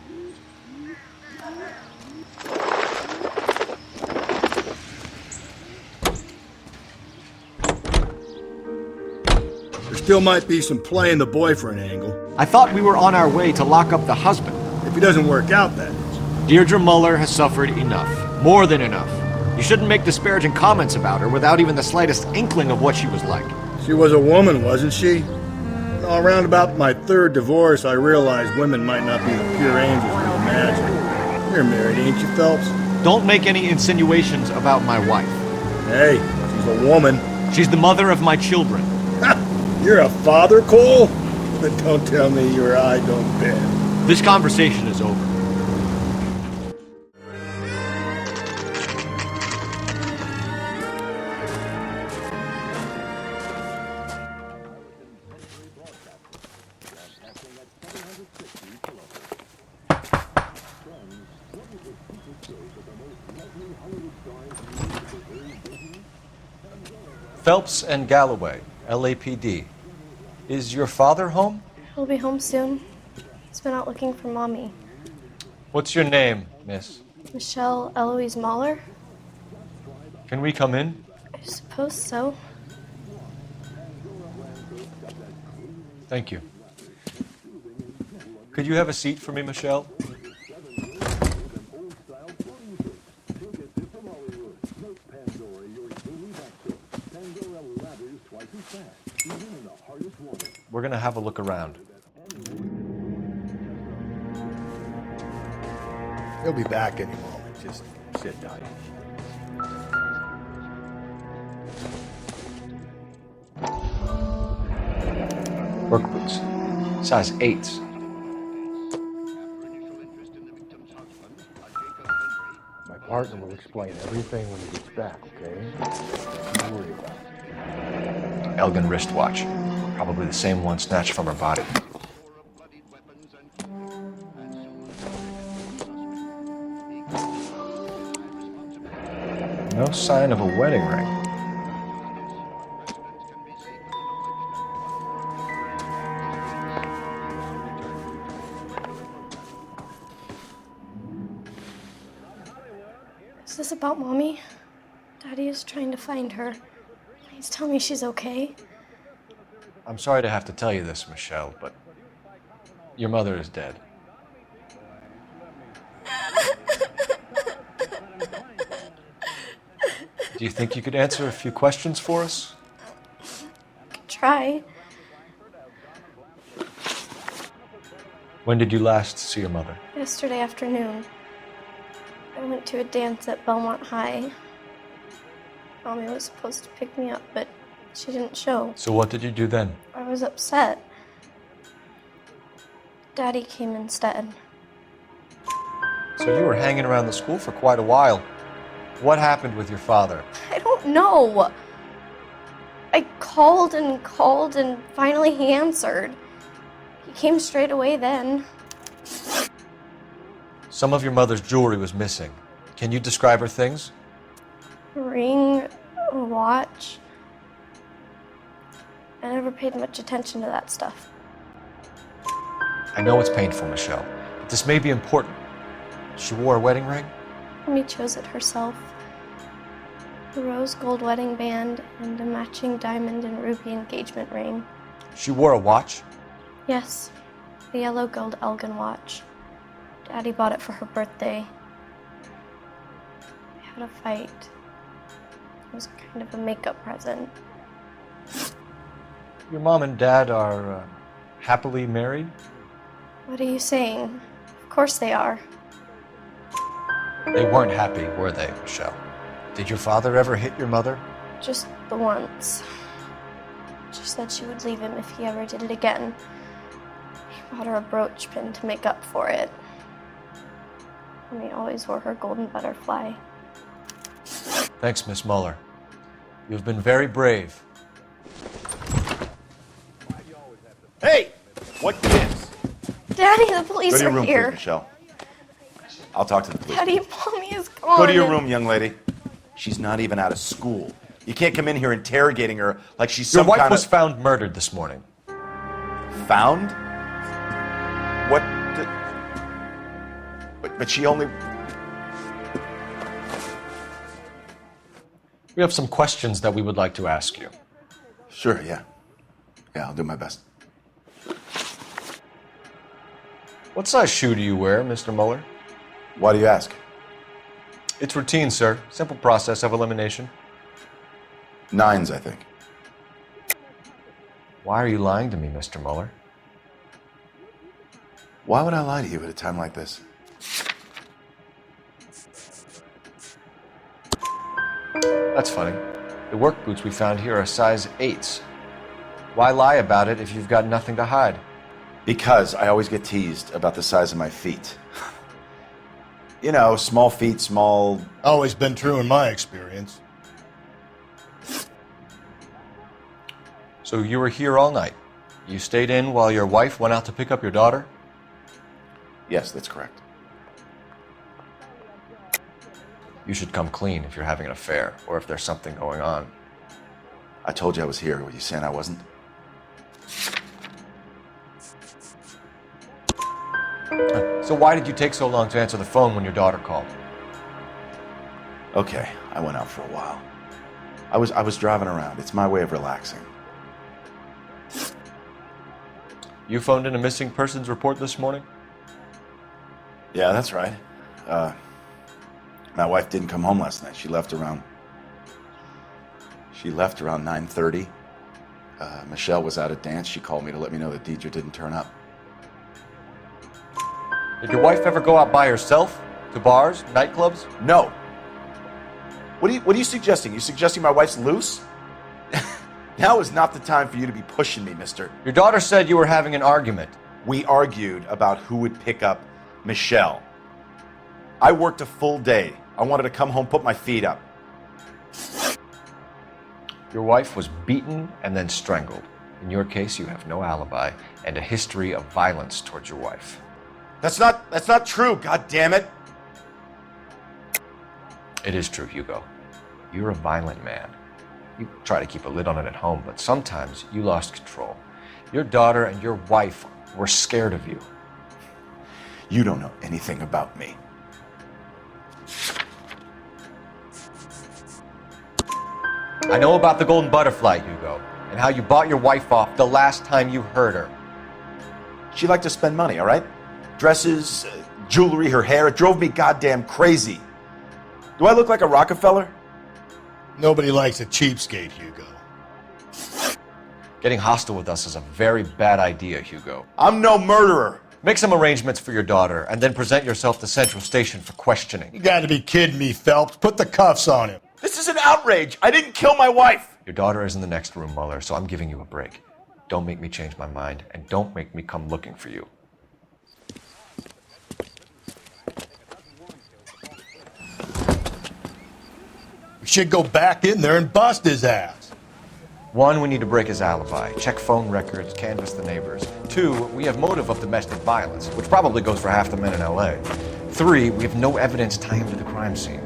There still might be some play in the boyfriend angle. I thought we were on our way to lock up the husband. If he doesn't work out, that is. Deirdre Muller has suffered enough. More than enough. You shouldn't make disparaging comments about her without even the slightest inkling of what she was like. She was a woman, wasn't she? Around about my third divorce, I realized women might not be the pure angels we imagine. You're married, ain't you, Phelps? Don't make any insinuations about my wife. Hey, she's a woman. She's the mother of my children. You're a father, Cole? Then don't tell me your eye don't bend. This conversation is over. Phelps and Galloway, LAPD. Is your father home? He'll be home soon. He's been out looking for Mommy. What's your name, miss? Michelle Eloise Mahler? Can we come in? I suppose so. Thank you. Could you have a seat for me, Michelle? We're gonna have a look around. He'll be back any moment. Just sit down. Work boots. Size 8s. My partner will explain everything when he gets back, okay? Don't worry about it. Elgin wristwatch. Probably the same one snatched from her body. No sign of a wedding ring. Is this about Mommy? Daddy is trying to find her. Please tell me she's okay. I'm sorry to have to tell you this, Michelle, but your mother is dead. Do you think you could answer a few questions for us? Try. When did you last see your mother? Yesterday afternoon. I went to a dance at Belmont High. Mommy was supposed to pick me up, but she didn't show. So what did you do then? I was upset. Daddy came instead. So you were hanging around the school for quite a while. What happened with your father? I don't know. I called and finally he answered. He came straight away then. Some of your mother's jewelry was missing. Can you describe her things? A ring, a watch. I never paid much attention to that stuff. I know it's painful, Michelle, but this may be important. She wore a wedding ring? Mommy chose it herself. A rose gold wedding band and a matching diamond and ruby engagement ring. She wore a watch? Yes, a yellow gold Elgin watch. Daddy bought it for her birthday. We had a fight. It was kind of a makeup present. Your mom and dad are happily married? What are you saying? Of course they are. They weren't happy, were they, Michelle? Did your father ever hit your mother? Just the once. She said she would leave him if he ever did it again. He bought her a brooch pin to make up for it. And he always wore her golden butterfly. Thanks, Miss Muller. You've been very brave. Hey! What gives? Daddy, the police Go to your are room, here. please, Michelle. I'll talk to the police. Daddy, Mommy is gone. Go to your room, young lady. She's not even out of school. You can't come in here interrogating her like she's Your some wife kind was of... found murdered this morning. Found? What? But she only... We have some questions that we would like to ask you. Sure, yeah. Yeah, I'll do my best. What size shoe do you wear, Mr. Muller? Why do you ask? It's routine, sir. Simple process of elimination. 9s, I think. Why are you lying to me, Mr. Muller? Why would I lie to you at a time like this? That's funny. The work boots we found here are size 8s. Why lie about it if you've got nothing to hide? Because I always get teased about the size of my feet. You know, small feet, small... Always been true in my experience. So you were here all night. You stayed in while your wife went out to pick up your daughter? Yes, that's correct. You should come clean if you're having an affair, or if there's something going on. I told you I was here. Were you saying I wasn't? So why did you take so long to answer the phone when your daughter called? Okay, I went out for a while. I was driving around. It's my way of relaxing. You phoned in a missing persons report this morning? Yeah, that's right. My wife didn't come home last night. She left around 9:30. Michelle was out at dance. She called me to let me know that Deidre didn't turn up. Did your wife ever go out by herself? To bars, nightclubs? No. What are you suggesting? You suggesting my wife's loose? Now is not the time for you to be pushing me, mister. Your daughter said you were having an argument. We argued about who would pick up Michelle. I worked a full day. I wanted to come home, put my feet up. Your wife was beaten and then strangled. In your case, you have no alibi and a history of violence towards your wife. That's not true, god damn it. It is true, Hugo. You're a violent man. You try to keep a lid on it at home, but sometimes you lost control. Your daughter and your wife were scared of you. You don't know anything about me. I know about the golden butterfly, Hugo, and how you bought your wife off the last time you heard her. She liked to spend money, all right? Dresses, jewelry, her hair. It drove me goddamn crazy. Do I look like a Rockefeller? Nobody likes a cheapskate, Hugo. Getting hostile with us is a very bad idea, Hugo. I'm no murderer. Make some arrangements for your daughter, and then present yourself to Central Station for questioning. You gotta be kidding me, Phelps. Put the cuffs on him. This is an outrage. I didn't kill my wife. Your daughter is in the next room, Mueller, so I'm giving you a break. Don't make me change my mind, and don't make me come looking for you. We should go back in there and bust his ass. 1, we need to break his alibi. Check phone records, canvass the neighbors. 2, we have motive of domestic violence, which probably goes for half the men in LA. 3, we have no evidence tying him to the crime scene.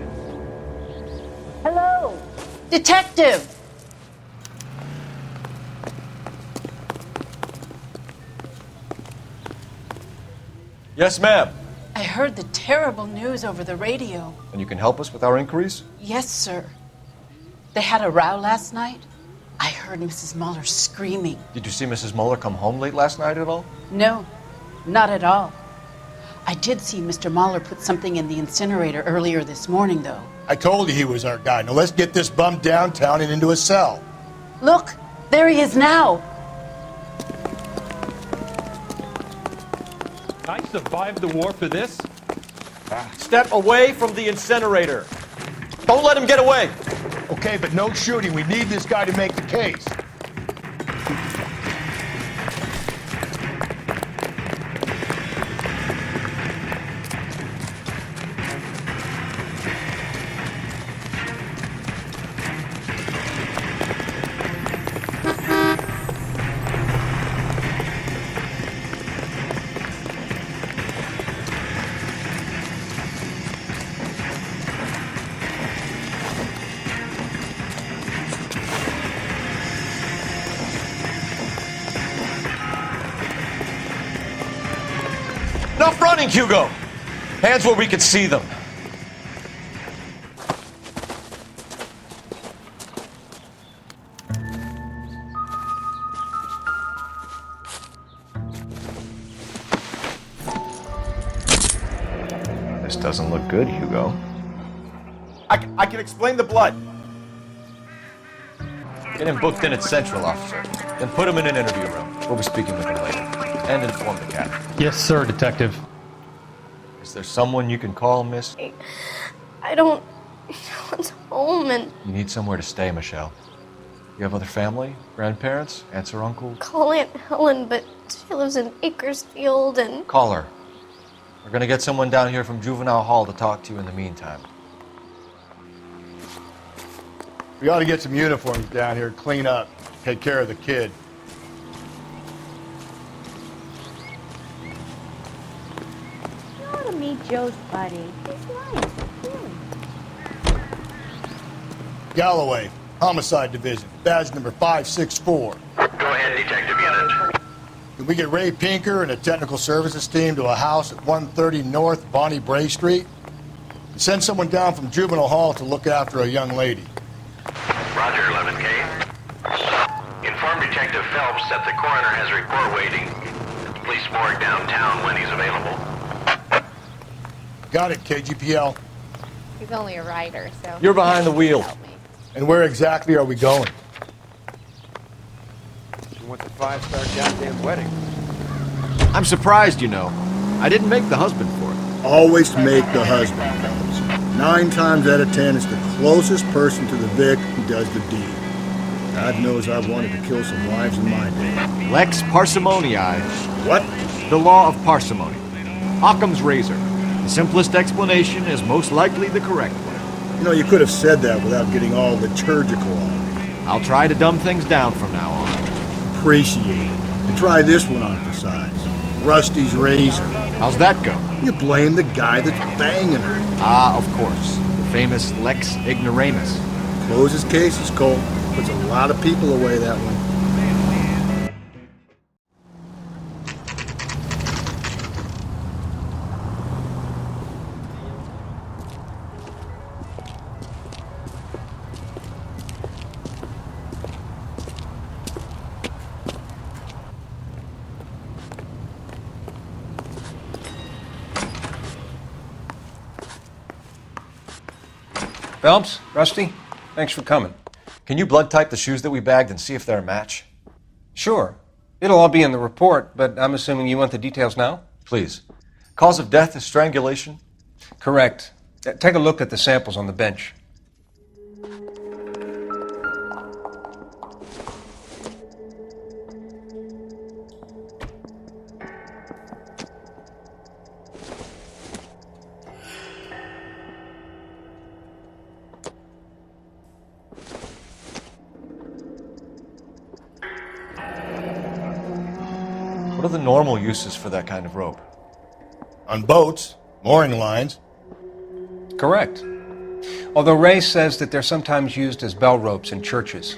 Hello, detective. Yes, ma'am. I heard the terrible news over the radio. And you can help us with our inquiries? Yes, sir. They had a row last night. I heard Mrs. Mueller screaming. Did you see Mrs. Mueller come home late last night at all? No, not at all. I did see Mr. Mueller put something in the incinerator earlier this morning, though. I told you he was our guy. Now let's get this bum downtown and into a cell. Look, there he is now. I survived the war for this? Step away from the incinerator. Don't let him get away. Okay, but no shooting. We need this guy to make the case. Enough running, Hugo! Hands where we can see them. This doesn't look good, Hugo. I can explain the blood. Get him booked in at Central, officer. Then put him in an interview room. We'll be speaking with him later. And inform the captain. Yes, sir, detective. Is there someone you can call, miss? I don't want home and You need somewhere to stay, Michelle. You have other family? Grandparents? Aunts or uncles? call Aunt Helen, but she lives in Bakersfield and Call her. We're gonna get someone down here from Juvenile Hall to talk to you in the meantime. We ought to get some uniforms down here, clean up, take care of the kid. You ought to meet Joe's buddy. He's nice, really. Galloway, Homicide Division, badge number 564. Go ahead, Detective Unit. Can we get Ray Pinker and a technical services team to a house at 130 North Bonnie Bray Street? And send someone down from Juvenile Hall to look after a young lady. Roger, 11K. Inform Detective Phelps that the coroner has a report waiting at the police morgue downtown when he's available. Got it, KGPL. He's only a writer, so... You're behind the wheel. And where exactly are we going? 5-star goddamn wedding. I'm surprised, you know. I didn't make the husband for it. Always make the husband, fellas. 9 times out of 10, it's the closest person to the Vic who does the deed. God knows I've wanted to kill some wives in my day. Lex parsimoniae. What? The law of parsimony. Occam's razor. The simplest explanation is most likely the correct one. You know, you could have said that without getting all liturgical on me. I'll try to dumb things down from now on. Appreciate it. And try this one on for size. Rusty's razor. How's that go? You blame the guy that's banging her. Ah, of course. The famous Lex ignoramus. Closes cases, Cole. Puts a lot of people away that one. Phelps, Rusty, thanks for coming. Can you blood type the shoes that we bagged and see if they're a match? Sure. It'll all be in the report, but I'm assuming you want the details now? Please. Cause of death is strangulation? Correct. Take a look at the samples on the bench. What are the normal uses for that kind of rope? On boats, mooring lines. Correct. Although Ray says that they're sometimes used as bell ropes in churches.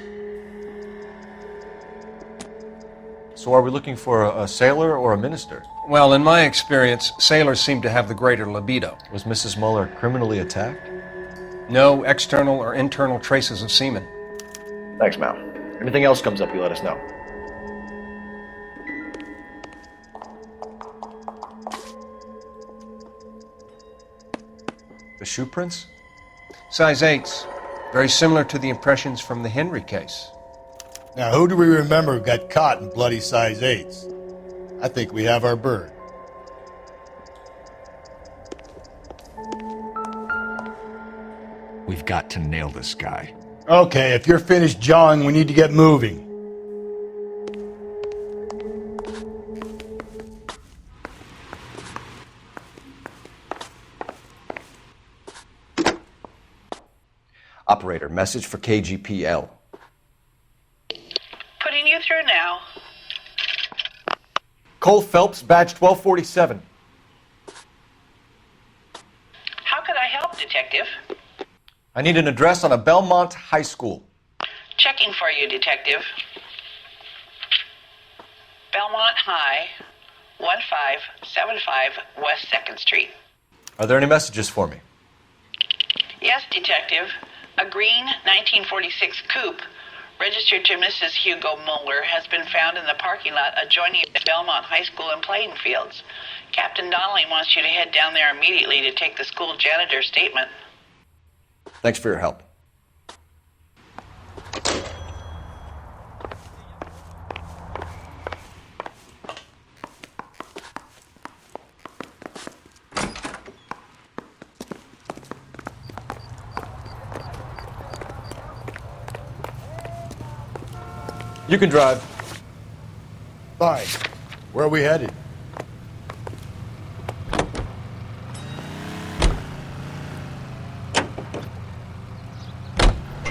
So are we looking for a sailor or a minister? Well, in my experience, sailors seem to have the greater libido. Was Mrs. Muller criminally attacked? No external or internal traces of semen. Thanks, Mal. Anything else comes up, you let us know. The shoe prints? Size 8s. Very similar to the impressions from the Henry case. Now, who do we remember who got caught in bloody size 8s? I think we have our bird. We've got to nail this guy. Okay, if you're finished jawing, we need to get moving. Operator, message for KGPL. Putting you through now. Cole Phelps, badge 1247. How could I help, Detective? I need an address on a Belmont high school. Checking for you, Detective. Belmont High, 1575 West 2nd Street. Are there any messages for me? Yes, Detective. A green 1946 coupe registered to Mrs. Hugo Muller has been found in the parking lot adjoining the Belmont High School and playing fields. Captain Donnelly wants you to head down there immediately to take the school janitor's statement. Thanks for your help. You can drive. Fine. Where are we headed?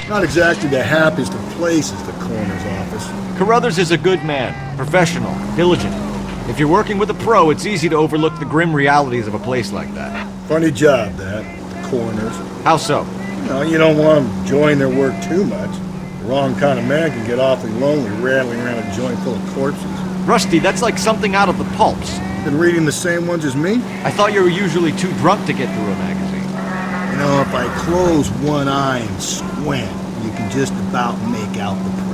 Not exactly the happiest of places, the coroner's office. Carruthers is a good man, professional, diligent. If you're working with a pro, it's easy to overlook the grim realities of a place like that. Funny job, that. The coroner's. How so? No, you don't want them enjoying their work too much. The wrong kind of man can get awfully lonely rattling around a joint full of corpses. Rusty, that's like something out of the pulps. Been reading the same ones as me? I thought you were usually too drunk to get through a magazine. You know, if I close one eye and squint, you can just about make out the print.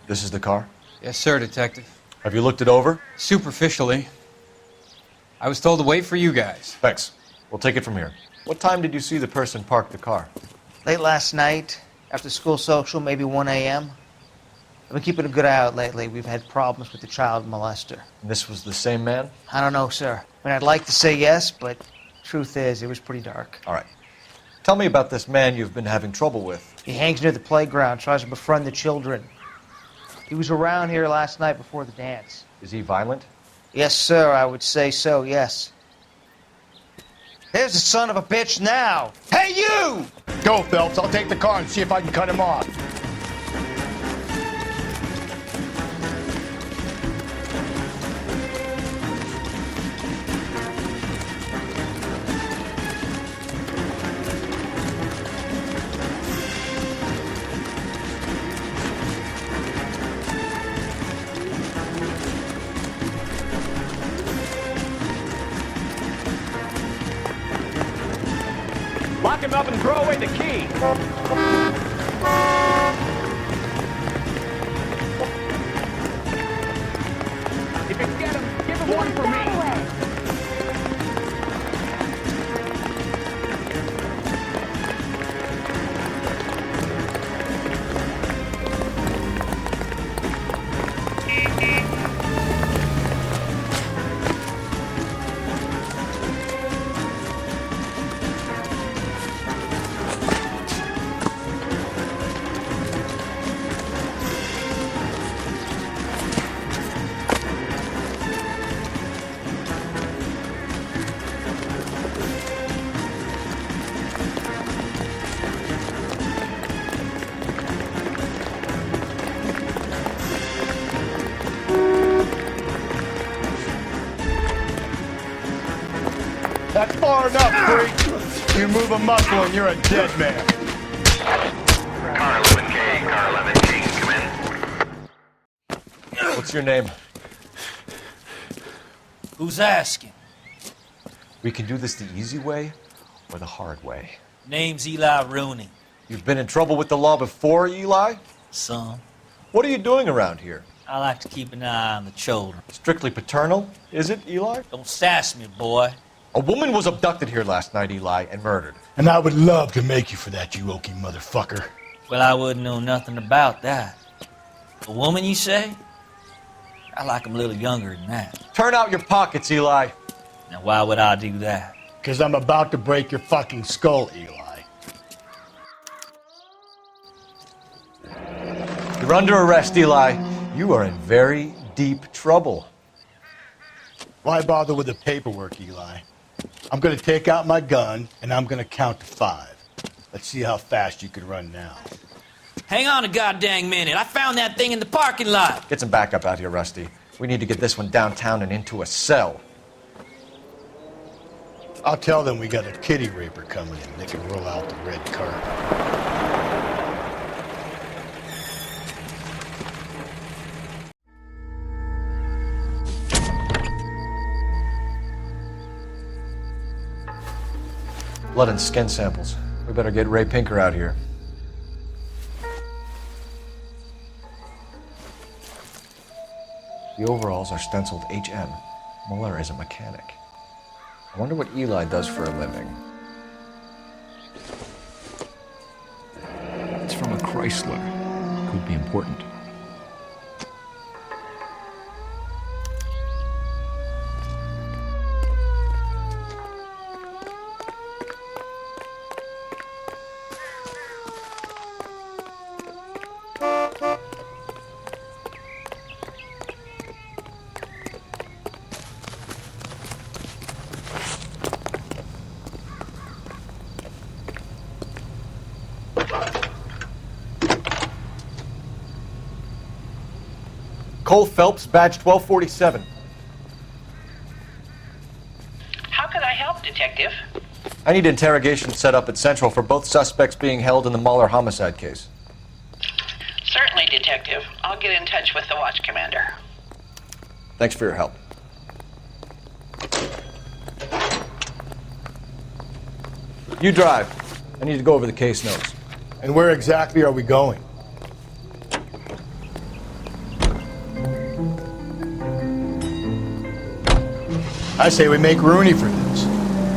This is the car? Yes, sir, Detective. Have you looked it over? Superficially. I was told to wait for you guys. Thanks. We'll take it from here. What time did you see the person park the car? Late last night, after school social, maybe 1 a.m. I've been keeping a good eye out lately. We've had problems with the child molester. And this was the same man? I don't know, sir. I mean, I'd like to say yes, but truth is, it was pretty dark. All right. Tell me about this man you've been having trouble with. He hangs near the playground, tries to befriend the children. He was around here last night before the dance. Is he violent? Yes, sir, I would say so, yes. There's the son of a bitch now! Hey, you! Go, Phelps. I'll take the car and see if I can cut him off. Lock him up and throw away the key. If you get him, give him one for me. That's far enough, freak. You move a muscle and you're a dead man. Car 11K, car 11K, come in. What's your name? Who's asking? We can do this the easy way or the hard way. Name's Eli Rooney. You've been in trouble with the law before, Eli? Son, What are you doing around here? I like to keep an eye on the children. Strictly paternal, is it, Eli? Don't sass me, boy. A woman was abducted here last night, Eli, and murdered. And I would love to make you for that, you oaky motherfucker. Well, I wouldn't know nothing about that. A woman, you say? I like 'em a little younger than that. Turn out your pockets, Eli. Now, why would I do that? Because I'm about to break your fucking skull, Eli. You're under arrest, Eli. You are in very deep trouble. Why bother with the paperwork, Eli? I'm going to take out my gun, and I'm going to count to 5. Let's see how fast you can run now. Hang on a goddamn minute. I found that thing in the parking lot. Get some backup out here, Rusty. We need to get this one downtown and into a cell. I'll tell them we got a kitty raper coming in. They can roll out the red carpet. Blood and skin samples. We better get Ray Pinker out here. The overalls are stenciled HM. Muller is a mechanic. I wonder what Eli does for a living. It's from a Chrysler. Could be important. Cole Phelps, badge 1247. How could I help, Detective? I need interrogation set up at Central for both suspects being held in the Muller homicide case. Certainly, Detective. I'll get in touch with the watch commander. Thanks for your help. You drive. I need to go over the case notes. And where exactly are we going? I say we make Rooney for this.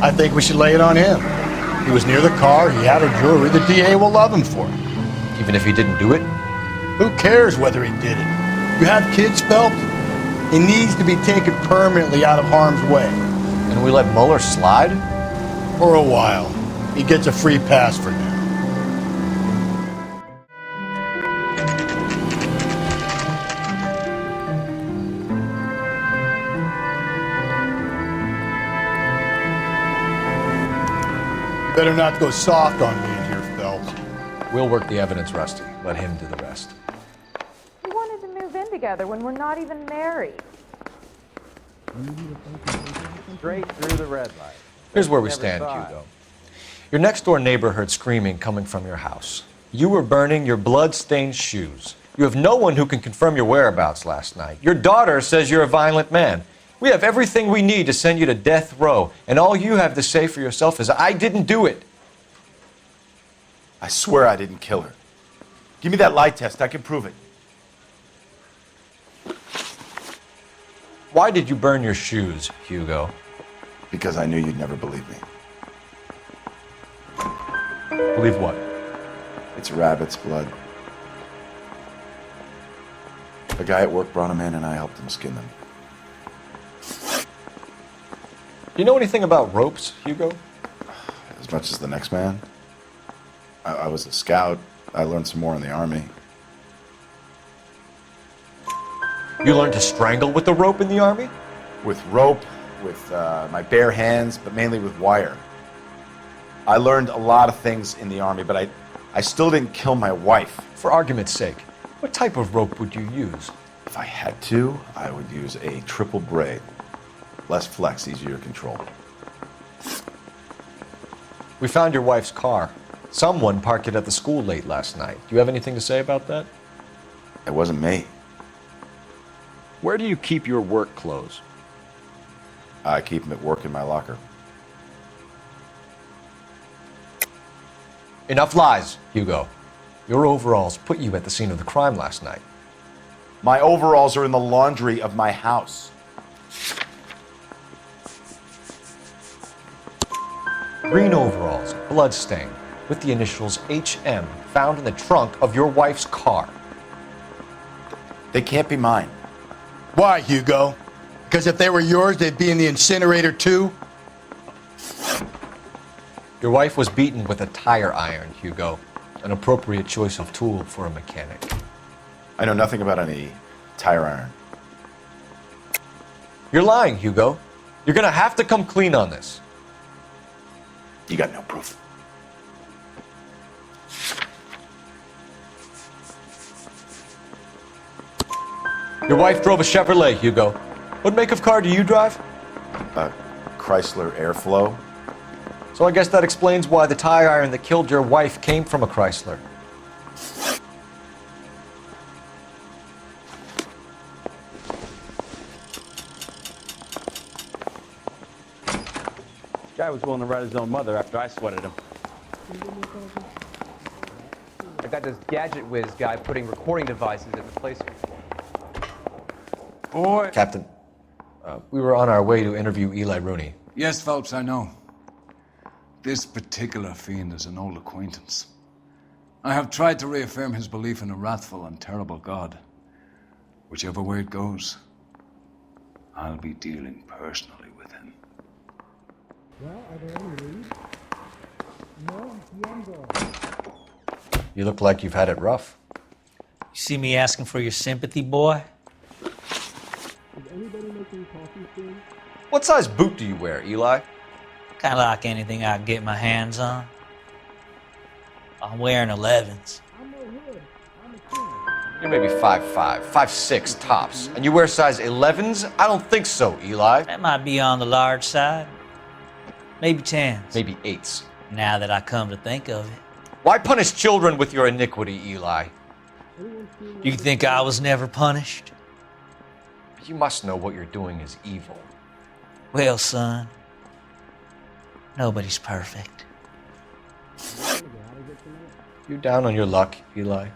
I think we should lay it on him. He was near the car, he had her jewelry, the DA will love him for it. Even if he didn't do it? Who cares whether he did it? You have kids, Phelps? He needs to be taken permanently out of harm's way. And we let Mueller slide? For a while. He gets a free pass for now. You better not go soft on me in here, Phelps. We'll work the evidence, Rusty. Let him do the rest. We wanted to move in together when we're not even married. Straight through the red light. Here's where we Never stand, saw it. Hugo. Your next-door neighbor heard screaming coming from your house. You were burning your blood-stained shoes. You have no one who can confirm your whereabouts last night. Your daughter says you're a violent man. We have everything we need to send you to death row, and all you have to say for yourself is, I didn't do it. I swear I didn't kill her. Give me that lie test. I can prove it. Why did you burn your shoes, Hugo? Because I knew you'd never believe me. Believe what? It's rabbit's blood. A guy at work brought him in and I helped him skin them. Do you know anything about ropes, Hugo? As much as the next man. I was a scout. I learned some more in the army. You learned to strangle with the rope in the army? With rope, with my bare hands, but mainly with wire. I learned a lot of things in the army, but I still didn't kill my wife. For argument's sake, what type of rope would you use? If I had to, I would use a triple braid. Less flex, easier to control. We found your wife's car. Someone parked it at the school late last night. Do you have anything to say about that? It wasn't me. Where do you keep your work clothes? I keep them at work in my locker. Enough lies, Hugo. Your overalls put you at the scene of the crime last night. My overalls are in the laundry of my house. Green overalls, bloodstained, with the initials HM, found in the trunk of your wife's car. They can't be mine. Why, Hugo? Because if they were yours, they'd be in the incinerator too? Your wife was beaten with a tire iron, Hugo. An appropriate choice of tool for a mechanic. I know nothing about any tire iron. You're lying, Hugo. You're gonna have to come clean on this. You got no proof. Your wife drove a Chevrolet, Hugo. What make of car do you drive? A Chrysler Airflow. So I guess that explains why the tire iron that killed your wife came from a Chrysler. Guy was willing to write his own mother after I sweated him. I got this gadget whiz guy putting recording devices in the place. Boy. Captain, we were on our way to interview Eli Rooney. Yes, Phelps, I know. This particular fiend is an old acquaintance. I have tried to reaffirm his belief in a wrathful and terrible God. Whichever way it goes, I'll be dealing personally with him. Well, are there any leads? No, younger. You look like you've had it rough. You see me asking for your sympathy, boy? Is anybody making coffee soon? What size boot do you wear, Eli? Kind of like anything I can get my hands on. I'm wearing 11s. I'm no hood. I'm a king. You're maybe 5'5", 5'6", tops. And you wear size 11s? I don't think so, Eli. That might be on the large side. Maybe 10s. Maybe 8s. Now that I come to think of it. Why punish children with your iniquity, Eli? You think I was never punished? You must know what you're doing is evil. Well, son, nobody's perfect. You down on your luck, Eli?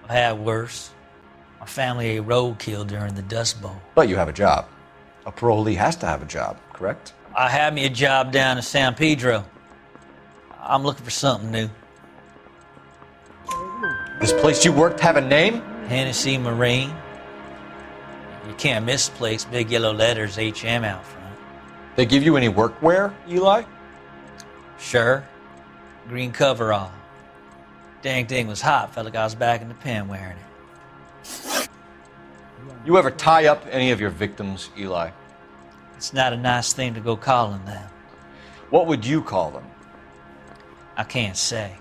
I've had worse. My family ate roadkill during the Dust Bowl. But you have a job. A parolee has to have a job, correct? I had me a job down in San Pedro. I'm looking for something new. This place you worked have a name? Hennessy Marine. You can't miss the place. Big yellow letters, HM out front. They give you any workwear, Eli? Sure. Green coverall. Dang thing was hot. Felt like I was back in the pen wearing it. You ever tie up any of your victims, Eli? It's not a nice thing to go calling them. What would you call them? I can't say.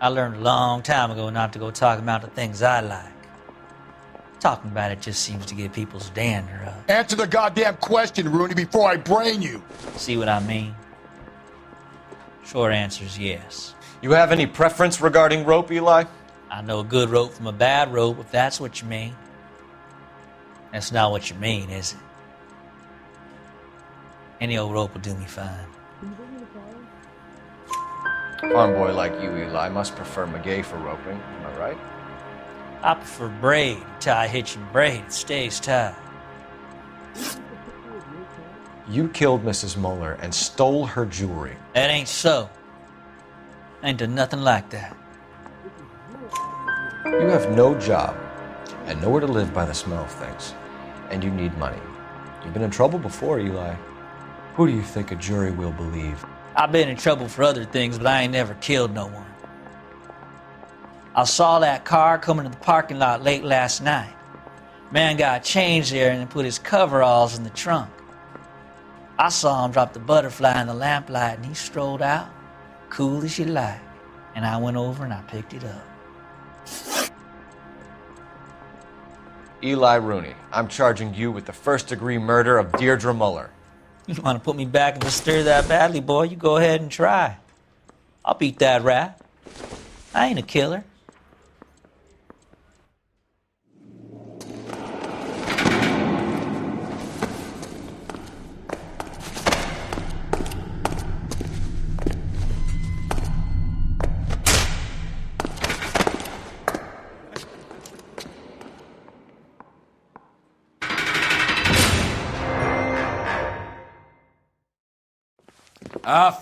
I learned a long time ago not to go talking about the things I like. Talking about it just seems to get people's dander up. Answer the goddamn question, Rooney, before I brain you. See what I mean? Short answer is yes. You have any preference regarding rope, Eli? I know a good rope from a bad rope, if that's what you mean. That's not what you mean, is it? Any old rope will do me fine. Farm boy like you, Eli, must prefer McGay for roping. Am I right? I prefer braid. You tie a hitch and braid, it stays tied. You killed Mrs. Muller and stole her jewelry. That ain't so. I ain't done nothing like that. You have no job and nowhere to live by the smell of things. And you need money. You've been in trouble before, Eli. Who do you think a jury will believe? I've been in trouble for other things, but I ain't never killed no one. I saw that car coming to the parking lot late last night. Man got changed there and then put his coveralls in the trunk. I saw him drop the butterfly in the lamplight and he strolled out, cool as you like. And I went over and I picked it up. Eli Rooney, I'm charging you with the first-degree murder of Deirdre Muller. You want to put me back in the stir that badly, boy? You go ahead and try. I'll beat that rap. I ain't a killer.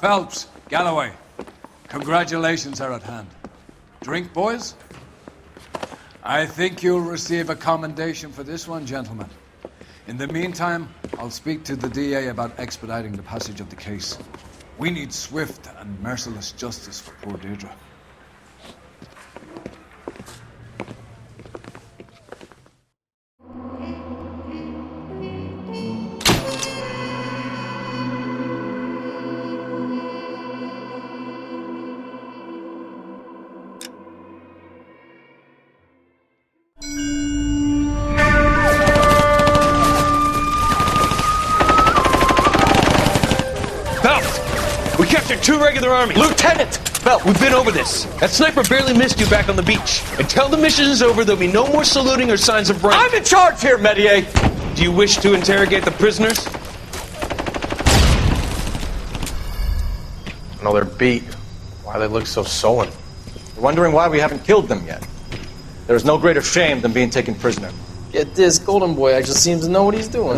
Phelps, Galloway, congratulations are at hand. Drink, boys? I think you'll receive a commendation for this one, gentlemen. In the meantime, I'll speak to the DA about expediting the passage of the case. We need swift and merciless justice for poor Deirdre. Two regular army. Lieutenant! Phelps, we've been over this. That sniper barely missed you back on the beach. Until the mission is over, there'll be no more saluting or signs of rank. I'm in charge here, Medier! Do you wish to interrogate the prisoners? No, they're beat. Why they look so sullen? You're wondering why we haven't killed them yet. There's no greater shame than being taken prisoner. Get this, Golden Boy actually seems to know what he's doing.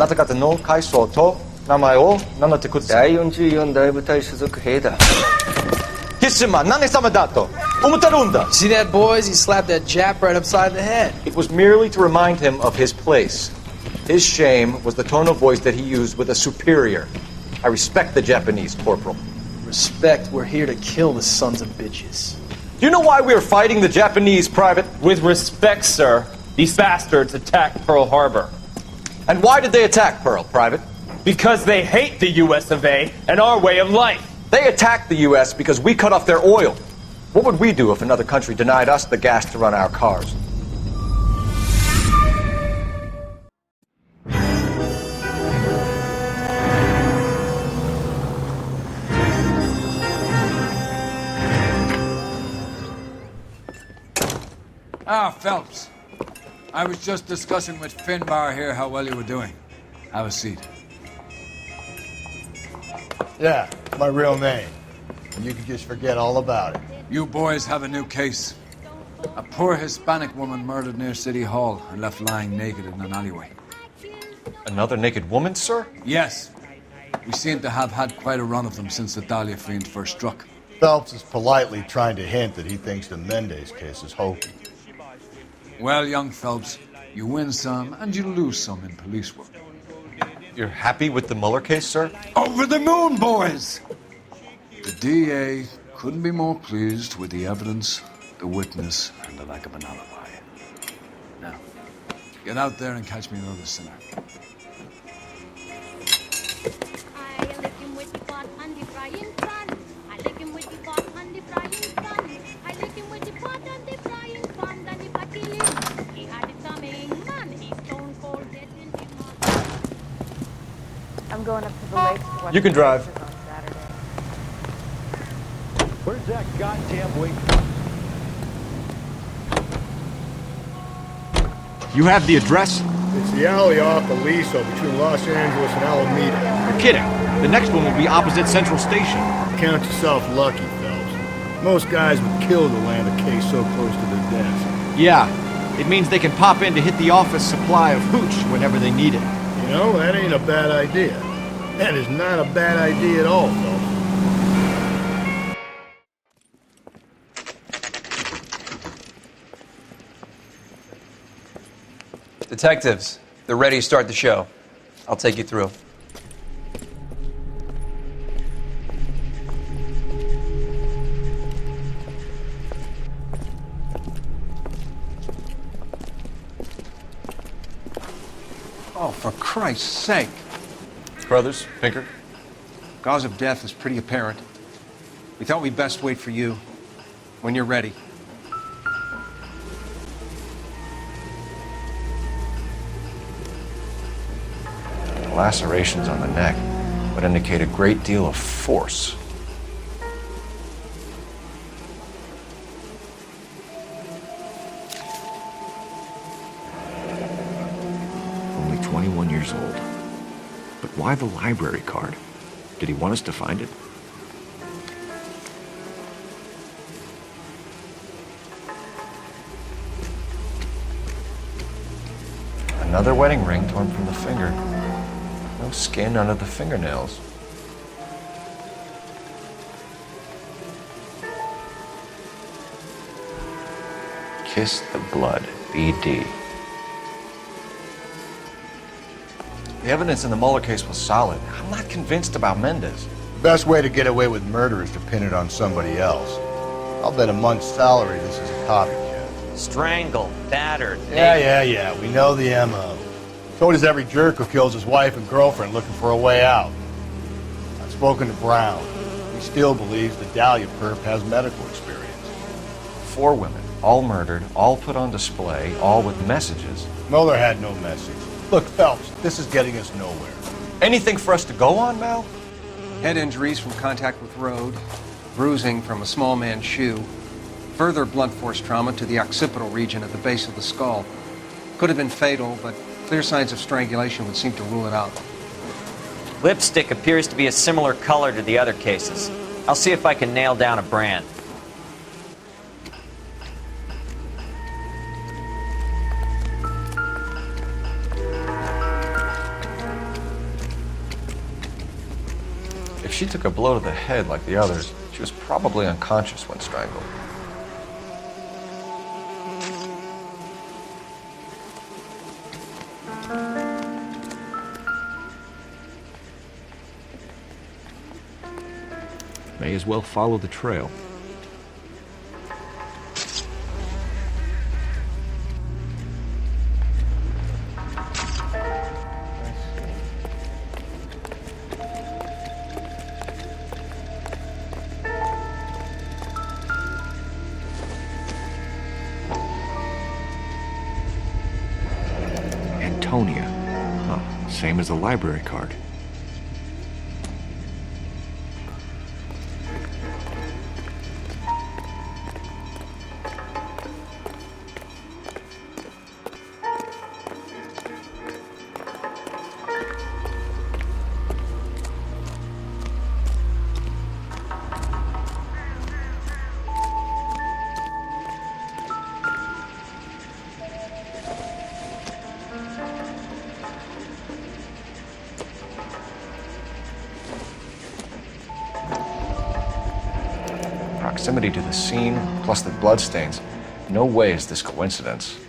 See that, boys? He slapped that Jap right upside the head. It was merely to remind him of his place. His shame was the tone of voice that he used with a superior. I respect the Japanese, Corporal. Respect, we're here to kill the sons of bitches. Do you know why we are fighting the Japanese, Private? With respect, sir, these bastards attacked Pearl Harbor. And why did they attack Pearl, Private? Because they hate the US of A and our way of life. They attacked the US because we cut off their oil. What would we do if another country denied us the gas to run our cars? Phelps. I was just discussing with Finbar here how well you were doing. Have a seat. Yeah, my real name. And you can just forget all about it. You boys have a new case. A poor Hispanic woman murdered near City Hall and left lying naked in an alleyway. Another naked woman, sir? Yes. We seem to have had quite a run of them since the Dahlia fiend first struck. Phelps is politely trying to hint that he thinks the Mendez case is hokey. Well, young Phelps, you win some and you lose some in police work. You're happy with the Mueller case, sir? Over the moon, boys! The DA couldn't be more pleased with the evidence, the witness, and the lack of an alibi. Now, get out there and catch me another sinner. I'm going up to the lake to watch You can the drive. races on Saturday. Where's that goddamn weight? You have the address? It's the alley off Aliso between Los Angeles and Alameda. You're kidding. The next one will be opposite Central Station. Count yourself lucky, Phelps. Most guys would kill to land a case so close to their desk. Yeah, it means they can pop in to hit the office supply of hooch whenever they need it. You know, that ain't a bad idea. That is not a bad idea at all, Phelps. Detectives, they're ready to start the show. I'll take you through. Oh, for Christ's sake. Brothers, Pinker? Cause of death is pretty apparent. We thought we'd best wait for you. When you're ready. Lacerations on the neck would indicate a great deal of force. Only 21 years old. But why the library card? Did he want us to find it? Another wedding ring torn from the finger. No skin under the fingernails. Kiss the blood, BD. The evidence in the Mueller case was solid. I'm not convinced about Mendez. The best way to get away with murder is to pin it on somebody else. I'll bet a month's salary this is a copycat. Strangled, battered. Yeah. We know the M.O. So does every jerk who kills his wife and girlfriend looking for a way out. I've spoken to Brown. He still believes the Dahlia perp has medical experience. 4 women, all murdered, all put on display, all with messages. Mueller had no message. Look, Phelps, this is getting us nowhere. Anything for us to go on, Mal? Head injuries from contact with road, bruising from a small man's shoe, further blunt force trauma to the occipital region at the base of the skull. Could have been fatal, but clear signs of strangulation would seem to rule it out. Lipstick appears to be a similar color to the other cases. I'll see if I can nail down a brand. If she took a blow to the head like the others, she was probably unconscious when strangled. May as well follow the trail. Antonia. Huh, same as the library card. proximity to the scene, plus the bloodstains, no way is this coincidence.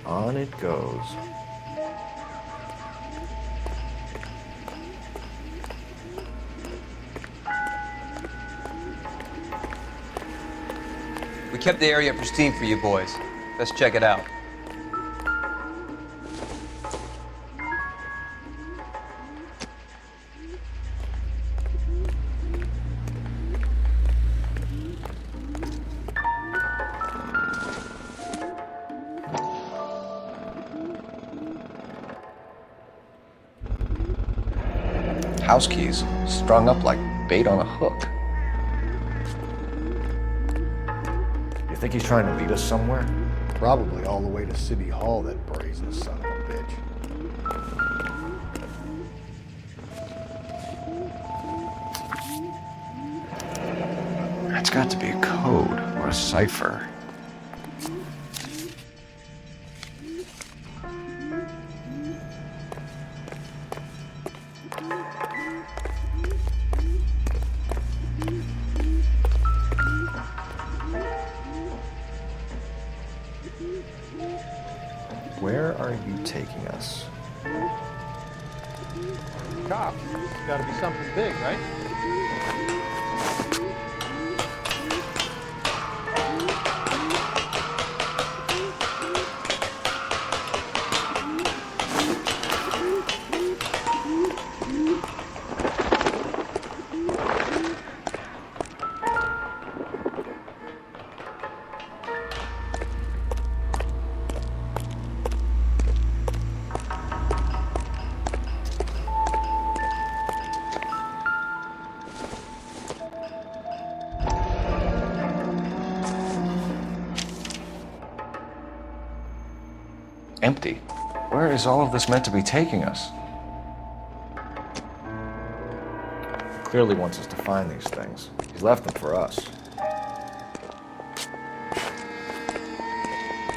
On it goes. We kept the area pristine for you boys. Let's check it out. House keys, strung up like bait on a hook. You think he's trying to lead us somewhere? Probably all the way to City Hall, that brazen son of a bitch. That's got to be a code or a cipher. Where are you taking us? Cops. It's gotta be something big, right? Empty. Where is all of this meant to be taking us? Clearly wants us to find these things. He's left them for us.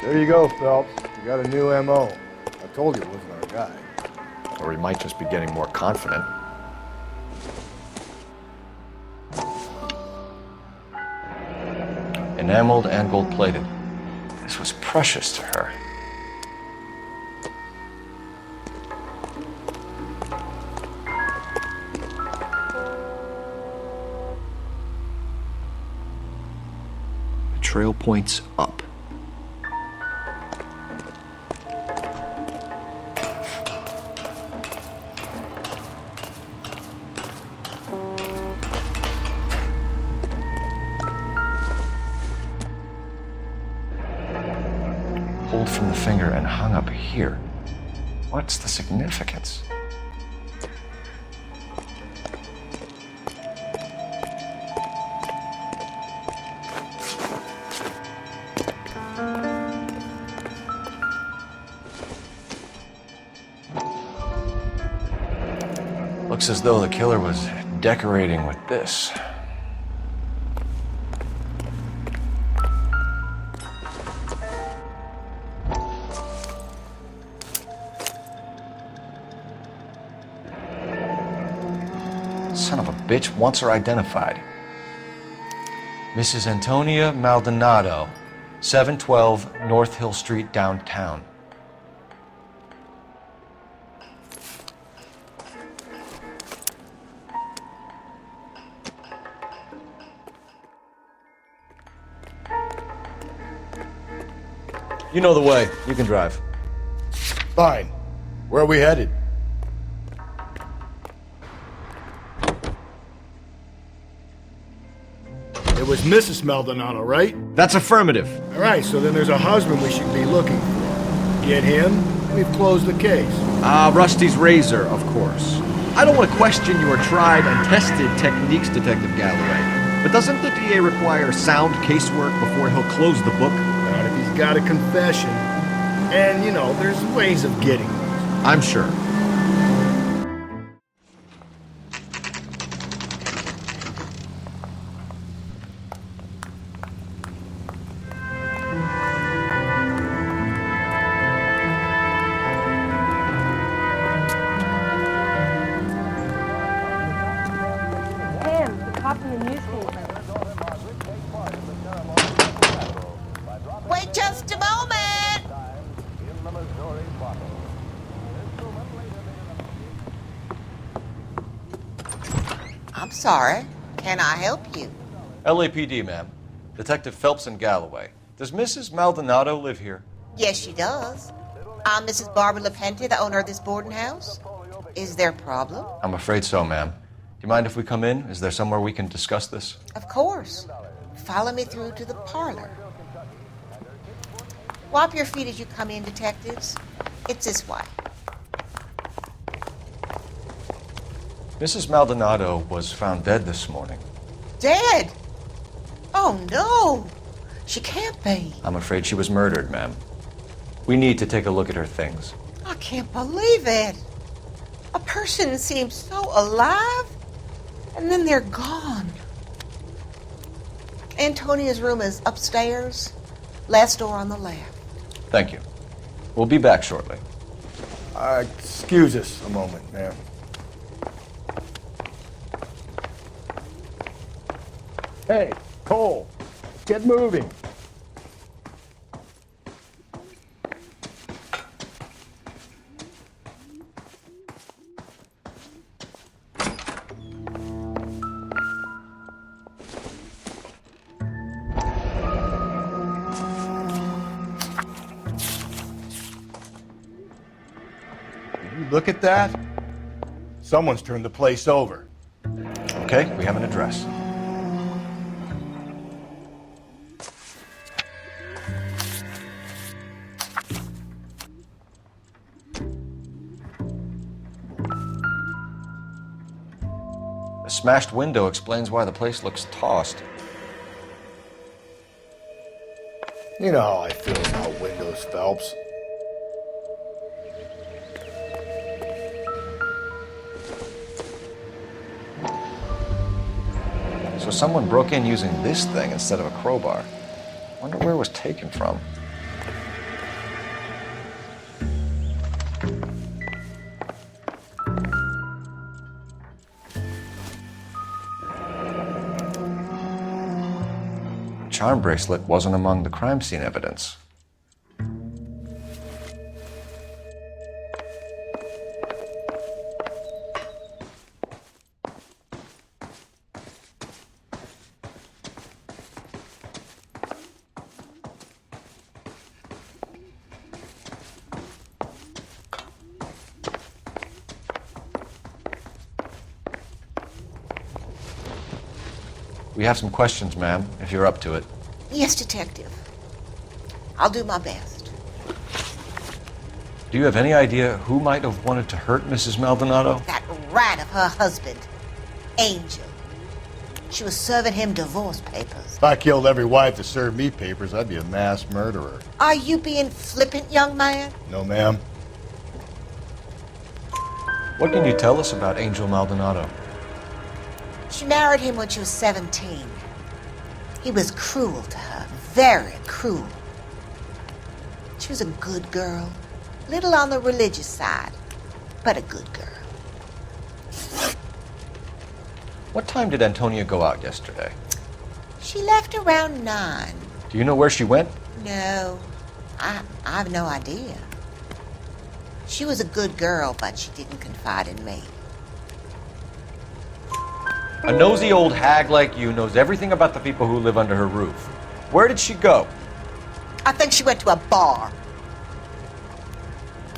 There you go, Phelps. You got a new M.O. I told you it wasn't our guy. Or he might just be getting more confident. Enameled and gold-plated. This was precious to her. The trail points up. Pulled from the finger and hung up here. What's the significance? Looks as though the killer was decorating with this. Son of a bitch wants her identified. Mrs. Antonia Maldonado, 712 North Hill Street, downtown. You know the way. You can drive. Fine. Where are we headed? It was Mrs. Maldonado, right? That's affirmative. All right, so then there's a husband we should be looking for. Get him, we've closed the case. Rusty's razor, of course. I don't want to question your tried and tested techniques, Detective Galloway. But doesn't the DA require sound casework before he'll close the book? Not if he's got a confession. And, you know, there's ways of getting those. I'm sure. up in the newspaper. Wait just a moment! I'm sorry. Can I help you? LAPD, ma'am. Detective Phelps and Galloway. Does Mrs. Maldonado live here? Yes, she does. I'm Mrs. Barbara LaPente, the owner of this boarding house. Is there a problem? I'm afraid so, ma'am. Do you mind if we come in? Is there somewhere we can discuss this? Of course. Follow me through to the parlor. Wipe your feet as you come in, detectives. It's this way. Mrs. Maldonado was found dead this morning. Dead? Oh, no. She can't be. I'm afraid she was murdered, ma'am. We need to take a look at her things. I can't believe it. A person seems so alive, and then they're gone. Antonia's room is upstairs, last door on the left. Thank you. We'll be back shortly. Excuse us a moment, ma'am. Hey, Cole, get moving. Look at that. Someone's turned the place over. Okay, we have an address. The smashed window explains why the place looks tossed. You know how I feel about windows, Phelps. So someone broke in using this thing instead of a crowbar. Wonder where it was taken from. The charm bracelet wasn't among the crime scene evidence. We have some questions, ma'am, if you're up to it. Yes, detective. I'll do my best. Do you have any idea who might have wanted to hurt Mrs. Maldonado? That rat of her husband, Angel. She was serving him divorce papers. If I killed every wife that served me papers, I'd be a mass murderer. Are you being flippant, young man? No, ma'am. What can you tell us about Angel Maldonado? She married him when she was 17. He was cruel to her, very cruel. She was a good girl, little on the religious side, but a good girl. What time did Antonia go out yesterday? She left around 9. Do you know where she went? No, I have no idea. She was a good girl, but she didn't confide in me. A nosy old hag like you knows everything about the people who live under her roof. Where did she go? I think she went to a bar.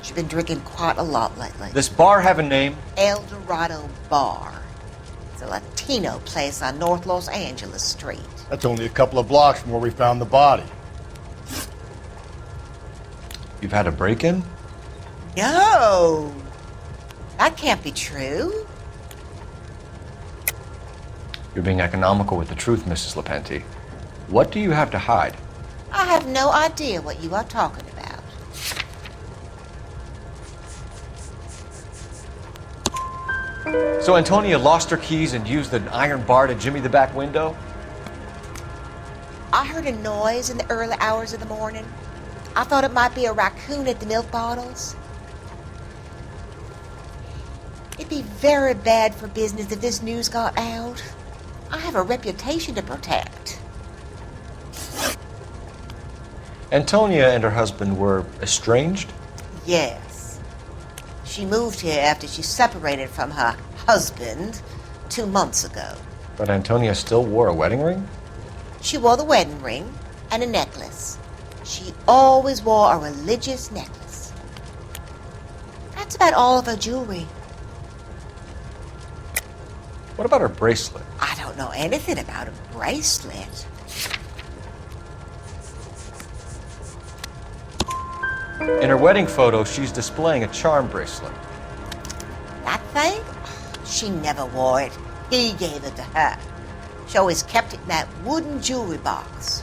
She's been drinking quite a lot lately. This bar have a name? El Dorado Bar. It's a Latino place on North Los Angeles Street. That's only a couple of blocks from where we found the body. You've had a break-in? No! That can't be true. You're being economical with the truth, Mrs. LaPente. What do you have to hide? I have no idea what you are talking about. So Antonia lost her keys and used an iron bar to jimmy the back window? I heard a noise in the early hours of the morning. I thought it might be a raccoon at the milk bottles. It'd be very bad for business if this news got out. I have a reputation to protect. Antonia and her husband were estranged? Yes. She moved here after she separated from her husband 2 months ago. But Antonia still wore a wedding ring? She wore the wedding ring and a necklace. She always wore a religious necklace. That's about all of her jewelry. What about her bracelet? I don't know anything about a bracelet. In her wedding photo, she's displaying a charm bracelet. That thing? She never wore it. He gave it to her. She always kept it in that wooden jewelry box.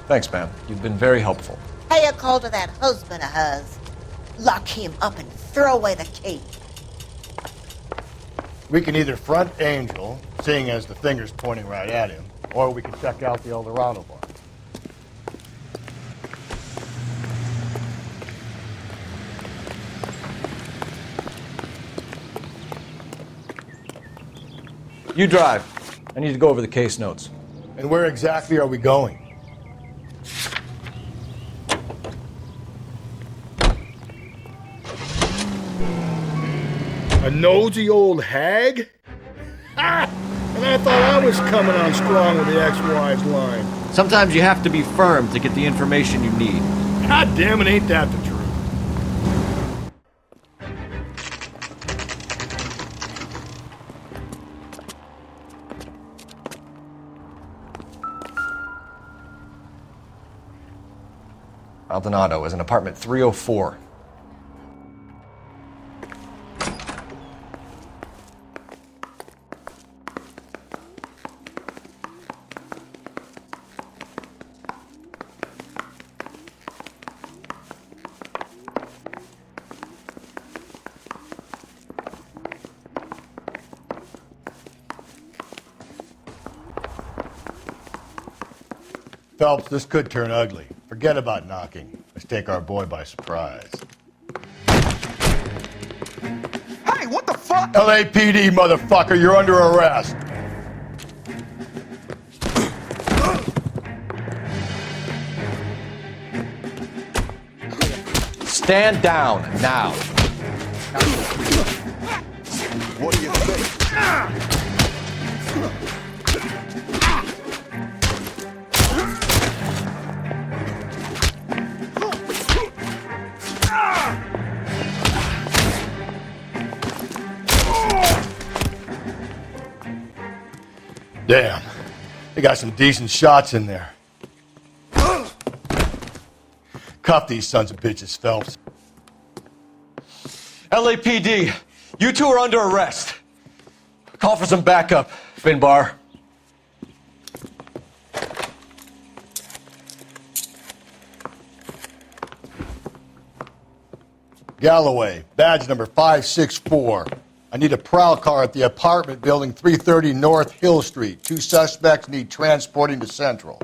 Thanks, ma'am. You've been very helpful. Pay a call to that husband of hers. Lock him up and throw away the key. We can either front Angel, seeing as the finger's pointing right at him, or we can check out the Eldorado bar. You drive. I need to go over the case notes. And where exactly are we going? A nosy old hag? Ha! And I thought I was coming on strong with the ex-wives line. Sometimes you have to be firm to get the information you need. God damn it, ain't that the truth? Maldonado is in apartment 304. Phelps, this could turn ugly. Forget about knocking. Let's take our boy by surprise. Hey, what the fuck? LAPD, motherfucker, you're under arrest. Stand down now. What do you think? Damn, they got some decent shots in there. Cuff these sons of bitches, Phelps. LAPD, you two are under arrest. Call for some backup, Finbar. Galloway, badge number 564. I need a prowl car at the apartment building 330 North Hill Street. 2 suspects need transporting to Central.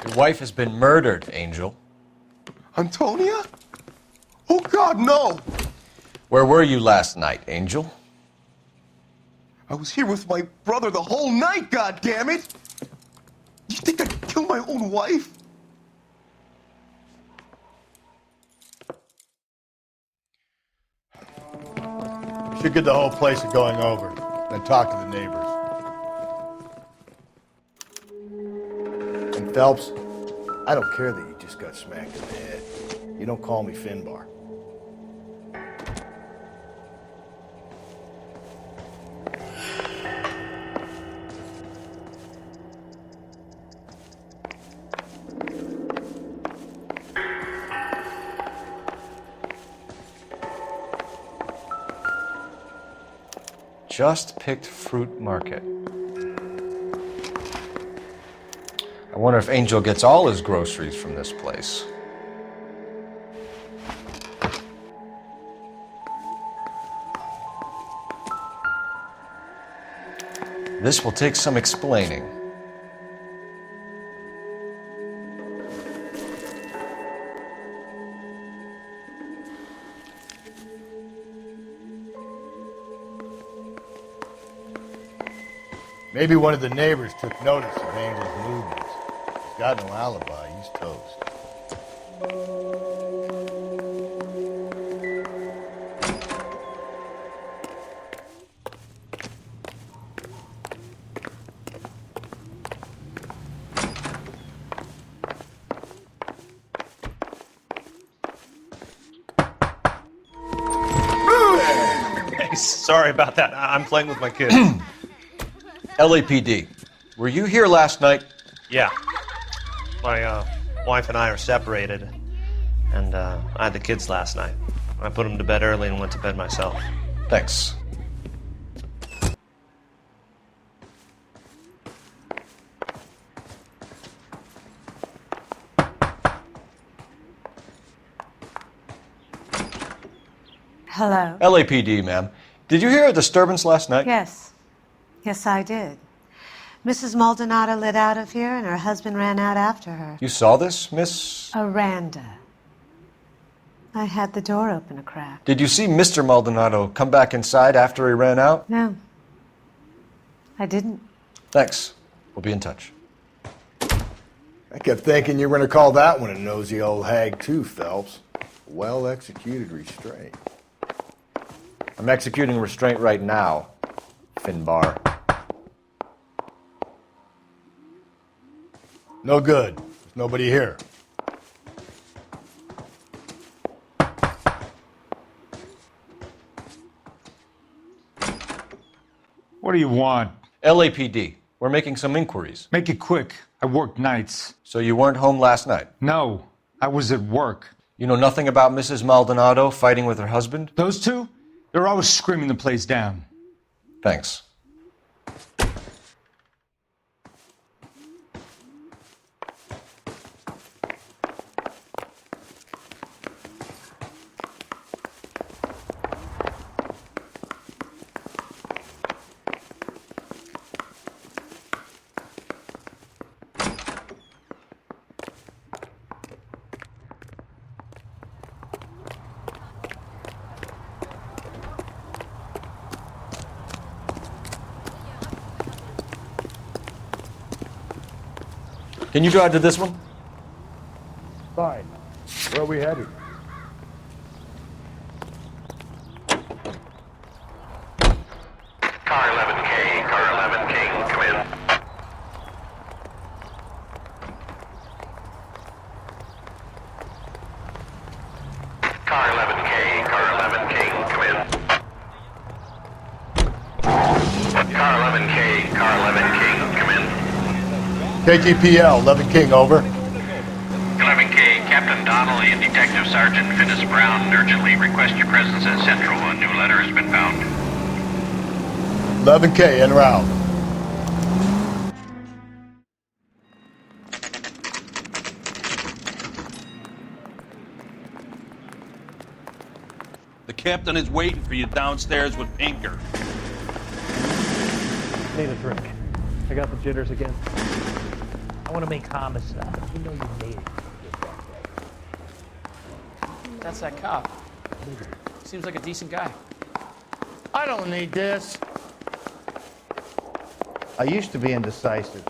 Your wife has been murdered, Angel. Antonia? Oh, God, no! Where were you last night, Angel? I was here with my brother the whole night, goddammit! You think I'd kill my own wife? Should get the whole place going over, then talk to the neighbors. And Phelps, I don't care that you just got smacked in the head. You don't call me Finbar. Just picked fruit market. I wonder if Angel gets all his groceries from this place. This will take some explaining. Maybe one of the neighbors took notice of Angel's movements. He's got no alibi. He's toast. Sorry about that. I'm playing with my kids. LAPD, were you here last night? Yeah. My wife and I are separated, and I had the kids last night. I put them to bed early and went to bed myself. Thanks. Hello. LAPD, ma'am. Did you hear a disturbance last night? Yes. Yes, I did. Mrs. Maldonado lit out of here, and her husband ran out after her. You saw this, Miss? Aranda. I had the door open a crack. Did you see Mr. Maldonado come back inside after he ran out? No. I didn't. Thanks. We'll be in touch. I kept thinking you were going to call that one a nosy old hag too, Phelps. Well-executed restraint. I'm executing restraint right now, Finbar. No good. There's nobody here. What do you want? LAPD. We're making some inquiries. Make it quick. I work nights. So you weren't home last night? No, I was at work. You know nothing about Mrs. Maldonado fighting with her husband? Those two? They're always screaming the place down. Thanks. Can you drive to this one? Fine. Where are we headed? Car 11K, car 11K, come in. Car 11K, car 11K, come in. Car 11K, car 11K, come in. KGPL, 11 King, over. 11K, Captain Donnelly and Detective Sergeant Finis Brown urgently request your presence at Central. A new letter has been found. 11K, en route. The captain is waiting for you downstairs with Pinker. Need a drink. I got the jitters again. I want to make homicide. You know you made it. That's that cop. Seems like a decent guy. I don't need this. I used to be indecisive.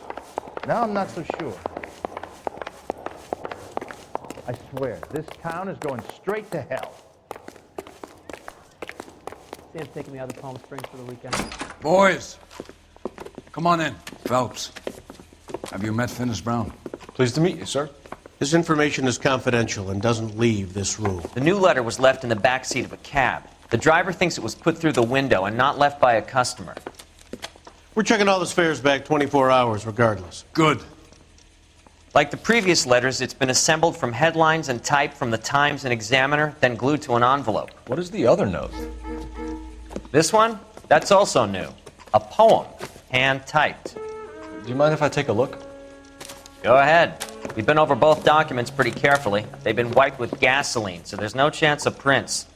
Now I'm not so sure. I swear, this town is going straight to hell. Sam's taking me out of Palm Springs for the weekend. Boys, come on in. Phelps, have you met Finis Brown? Pleased to meet you, sir. His information is confidential and doesn't leave this room. The new letter was left in the back seat of a cab. The driver thinks it was put through the window and not left by a customer. We're checking all his fares back 24 hours regardless. Good. Like the previous letters, it's been assembled from headlines and typed from the Times and Examiner, then glued to an envelope. What is the other note? This one? That's also new. A poem, hand-typed. Do you mind if I take a look? Go ahead. We've been over both documents pretty carefully. They've been wiped with gasoline, so there's no chance of prints.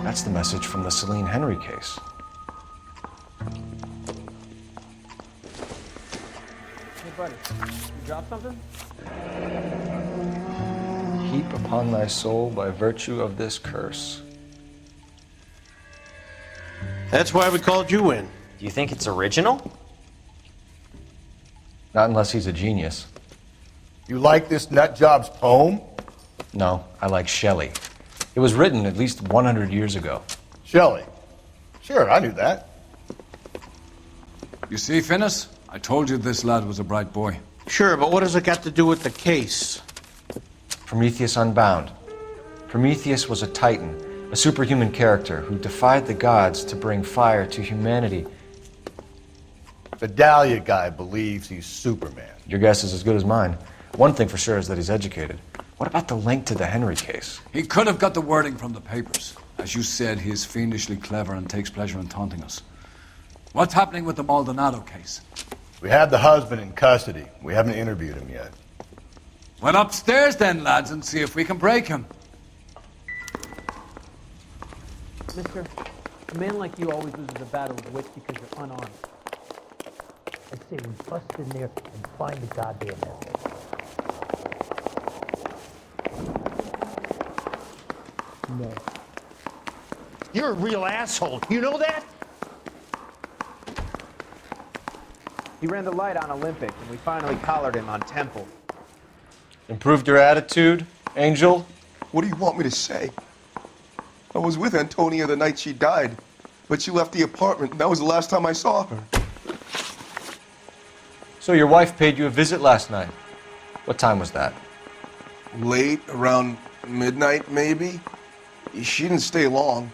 That's the message from the Celine Henry case. Hey, buddy. You dropped something? Heap upon thy soul by virtue of this curse. That's why we called you in. Do you think it's original? Not unless he's a genius. You like this nutjob's poem? No, I like Shelley. It was written at least 100 years ago. Shelley? Sure, I knew that. You see, Finnis? I told you this lad was a bright boy. Sure, but what has it got to do with the case? Prometheus Unbound. Prometheus was a titan, a superhuman character who defied the gods to bring fire to humanity. The Dahlia guy believes he's Superman. Your guess is as good as mine. One thing for sure is that he's educated. What about the link to the Henry case? He could have got the wording from the papers. As you said, he is fiendishly clever and takes pleasure in taunting us. What's happening with the Maldonado case? We have the husband in custody. We haven't interviewed him yet. Well, upstairs then, lads, and see if we can break him. Mister, a man like you always loses a battle of wits because you're unarmed. I say we bust in there and find the goddamn evidence. No. You're a real asshole. You know that? He ran the light on Olympic, and we finally collared him on Temple. Improved your attitude, Angel? What do you want me to say? I was with Antonia the night she died, but she left the apartment, and that was the last time I saw her. So your wife paid you a visit last night. What time was that? Late, around midnight, maybe? She didn't stay long.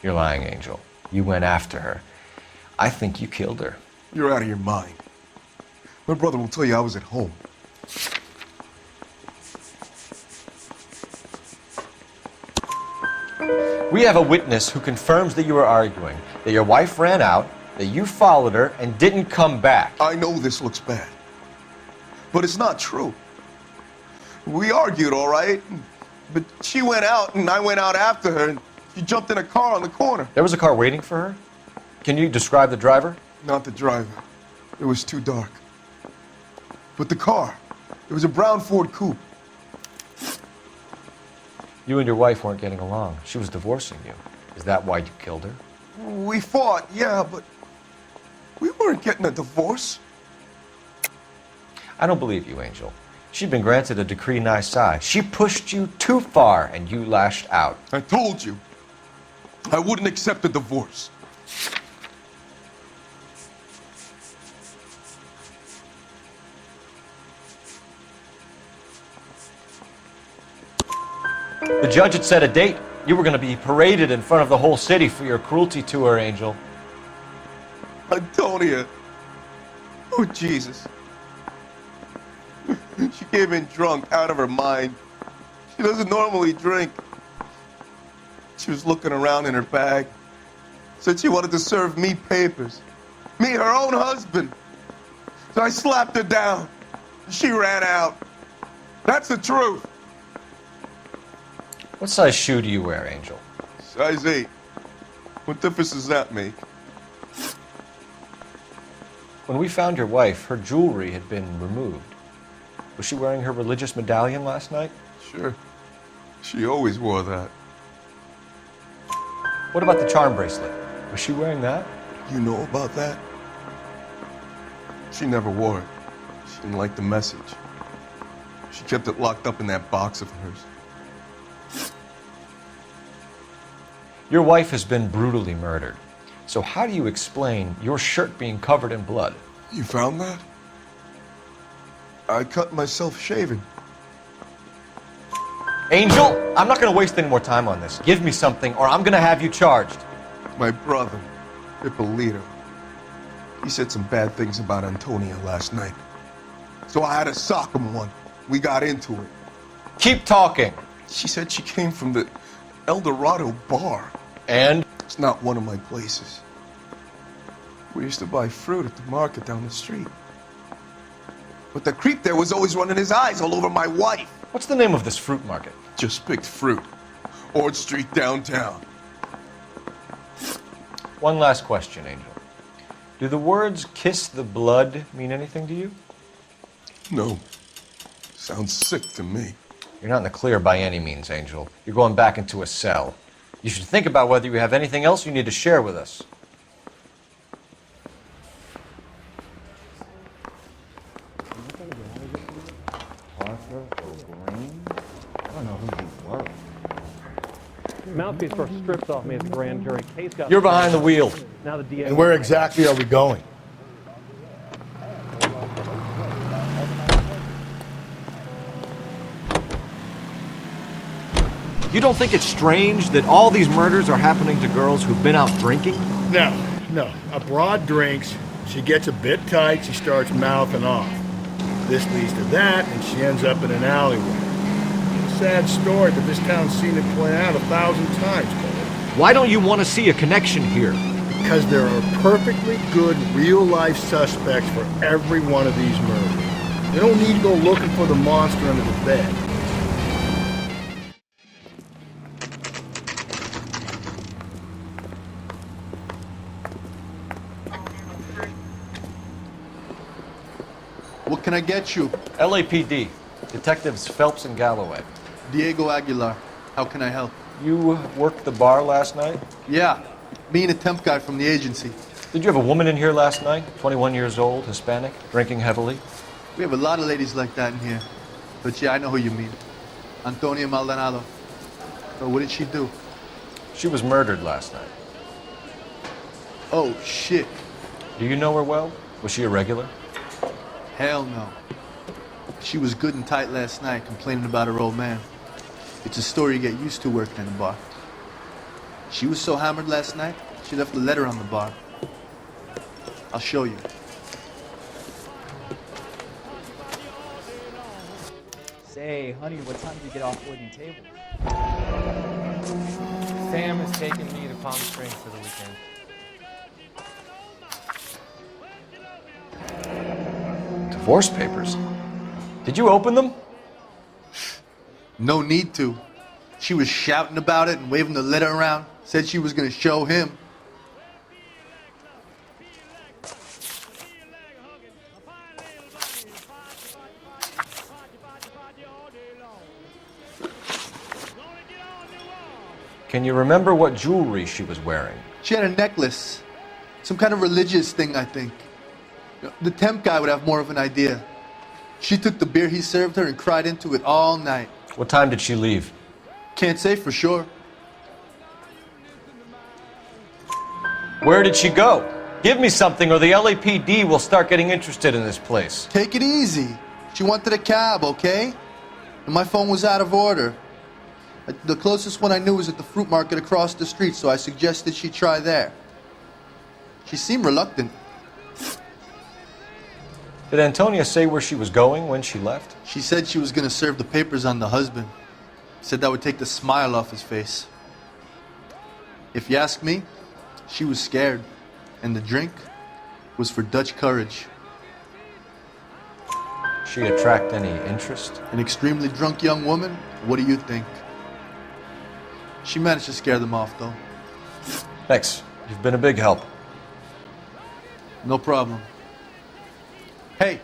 You're lying, Angel. You went after her. I think you killed her. You're out of your mind. My brother will tell you I was at home. We have a witness who confirms that you were arguing, that your wife ran out, that you followed her, and didn't come back. I know this looks bad, but it's not true. We argued, all right, but she went out, and I went out after her, and she jumped in a car on the corner. There was a car waiting for her? Can you describe the driver? Not the driver. It was too dark. But the car, it was a brown Ford coupe. You and your wife weren't getting along. She was divorcing you. Is that why you killed her? We fought, yeah, but we weren't getting a divorce. I don't believe you, Angel. She'd been granted a decree nisi. She pushed you too far, and you lashed out. I told you, I wouldn't accept a divorce. The judge had set a date. You were going to be paraded in front of the whole city for your cruelty to her, Angel. Antonia. Oh, Jesus. She came in drunk, out of her mind. She doesn't normally drink. She was looking around in her bag. Said she wanted to serve me papers. Me, her own husband. So I slapped her down. She ran out. That's the truth. What size shoe do you wear, Angel? Size 8. What difference does that make? When we found your wife, her jewelry had been removed. Was she wearing her religious medallion last night? Sure. She always wore that. What about the charm bracelet? Was she wearing that? You know about that? She never wore it. She didn't like the message. She kept it locked up in that box of hers. Your wife has been brutally murdered. So how do you explain your shirt being covered in blood? You found that? I cut myself shaving. Angel, I'm not going to waste any more time on this. Give me something or I'm going to have you charged. My brother, Ippolito, he said some bad things about Antonia last night. So I had to sock him one. We got into it. Keep talking. She said she came from the El Dorado bar. And? It's not one of my places. We used to buy fruit at the market down the street. But the creep there was always running his eyes all over my wife. What's the name of this fruit market? Just picked fruit. Ord Street downtown. One last question, Angel. Do the words kiss the blood mean anything to you? No. Sounds sick to me. You're not in the clear by any means, Angel. You're going back into a cell. You should think about whether you have anything else you need to share with us. Mouthpiece first strips off me at the grand jury. Case got. You're behind the wheel. Now the DA. And where exactly are we going? You don't think it's strange that all these murders are happening to girls who've been out drinking? No. A broad drinks, she gets a bit tight, she starts mouthing off. This leads to that, and she ends up in an alleyway. It's a sad story, but this town's seen it play out 1,000 times, Cole. Why don't you want to see a connection here? Because there are perfectly good real-life suspects for every one of these murders. You don't need to go looking for the monster under the bed. What can I get you? LAPD. Detectives Phelps and Galloway. Diego Aguilar. How can I help? You worked the bar last night? Yeah. Me and a temp guy from the agency. Did you have a woman in here last night? 21 years old, Hispanic, drinking heavily? We have a lot of ladies like that in here. But yeah, I know who you mean. Antonia Maldonado. So what did she do? She was murdered last night. Oh, shit. Do you know her well? Was she a regular? Hell no. She was good and tight last night, complaining about her old man. It's a story you get used to working in a bar. She was so hammered last night, she left a letter on the bar. I'll show you. Say, honey, what time do you get off waiting tables? Sam is taking me to Palm Springs for the weekend. Divorce papers? Did you open them? No need to. She was shouting about it and waving the letter around. Said she was going to show him. Can you remember what jewelry she was wearing? She had a necklace. Some kind of religious thing, I think. The temp guy would have more of an idea. She took the beer he served her and cried into it all night. What time did she leave? Can't say for sure. Where did she go? Give me something or the LAPD will start getting interested in this place. Take it easy. She wanted a cab, okay? And my phone was out of order. The closest one I knew was at the fruit market across the street, so I suggested she try there. She seemed reluctant. Did Antonia say where she was going when she left? She said she was going to serve the papers on the husband. Said that would take the smile off his face. If you ask me, she was scared. And the drink was for Dutch courage. She attract any interest? An extremely drunk young woman? What do you think? She managed to scare them off, though. Thanks. You've been a big help. No problem. Hey,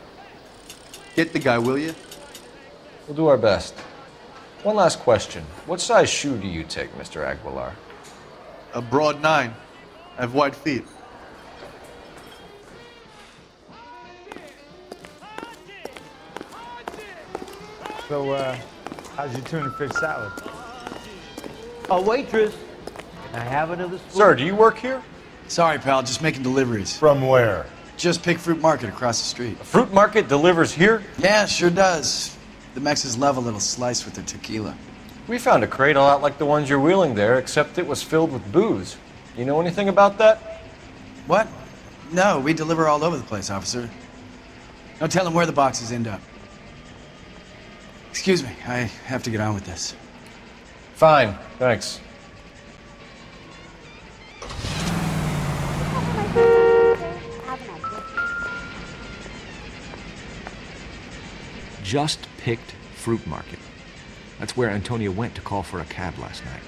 get the guy, will you? We'll do our best. One last question. What size shoe do you take, Mr. Aguilar? A broad 9. I have wide feet. So, how's your tuna fish salad? A waitress. Can I have another spoon? Sir, do you work here? Sorry, pal, just making deliveries. From where? Just Pig Fruit Market across the street. A fruit market delivers here? Yeah, sure does. The Mexes love a little slice with their tequila. We found a crate a lot like the ones you're wheeling there, except it was filled with booze. You know anything about that? What? No, we deliver all over the place, officer. Don't tell them where the boxes end up. Excuse me, I have to get on with this. Fine, thanks. Just picked fruit market. That's where Antonia went to call for a cab last night.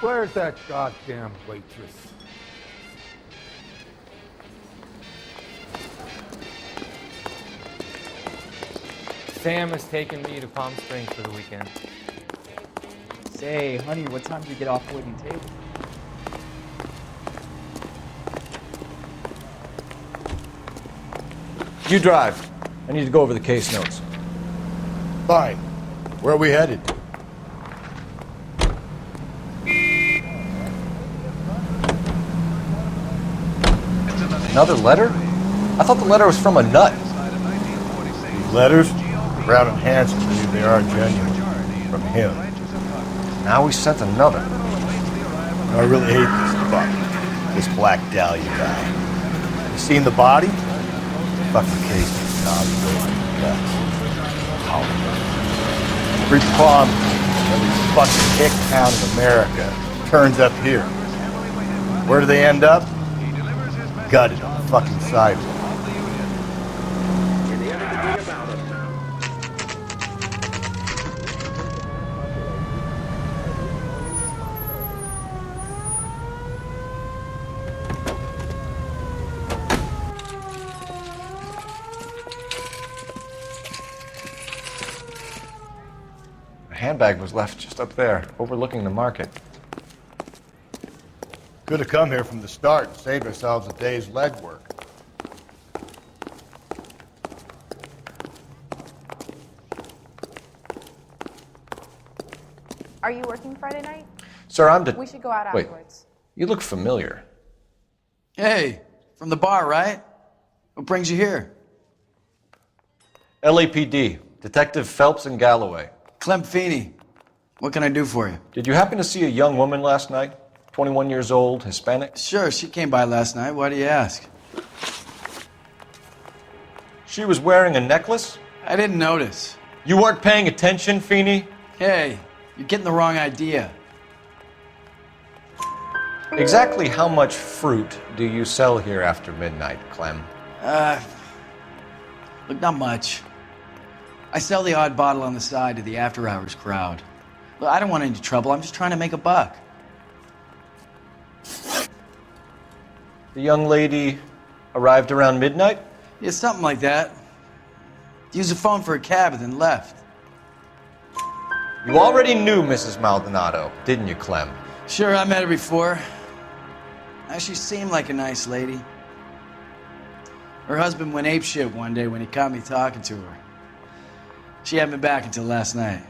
Where's that goddamn waitress? Sam has taken me to Palm Springs for the weekend. Say, honey, what time do you get off waiting table? You drive. I need to go over the case notes. Fine. Where are we headed? Another letter? I thought the letter was from a nut. These letters? Brown and Hanson believe they are genuine. From him. Now we sent another. I really hate this fuck. This Black Dahlia guy. You seen the body? Fucking case is guts. Every promise, every fucking hick town in America turns up here. Where do they end up? Gutted on the fucking sidewalk. The handbag was left just up there, overlooking the market. Could have come here from the start and saved ourselves a day's legwork. Are you working Friday night? Sir, We should go out Wait, afterwards. you look familiar. Hey, from the bar, right? What brings you here? LAPD, Detective Phelps and Galloway. Clem Feeney. What can I do for you? Did you happen to see a young woman last night? 21 years old, Hispanic? Sure, she came by last night. Why do you ask? She was wearing a necklace? I didn't notice. You weren't paying attention, Feeney? Hey, you're getting the wrong idea. Exactly how much fruit do you sell here after midnight, Clem? Look, not much. I sell the odd bottle on the side to the after-hours crowd. Look, I don't want any trouble. I'm just trying to make a buck. The young lady arrived around midnight? Yeah, something like that. Used the phone for a cab and then left. You already knew Mrs. Maldonado, didn't you, Clem? Sure, I met her before. She seemed like a nice lady. Her husband went apeshit one day when he caught me talking to her. She hadn't been back until last night.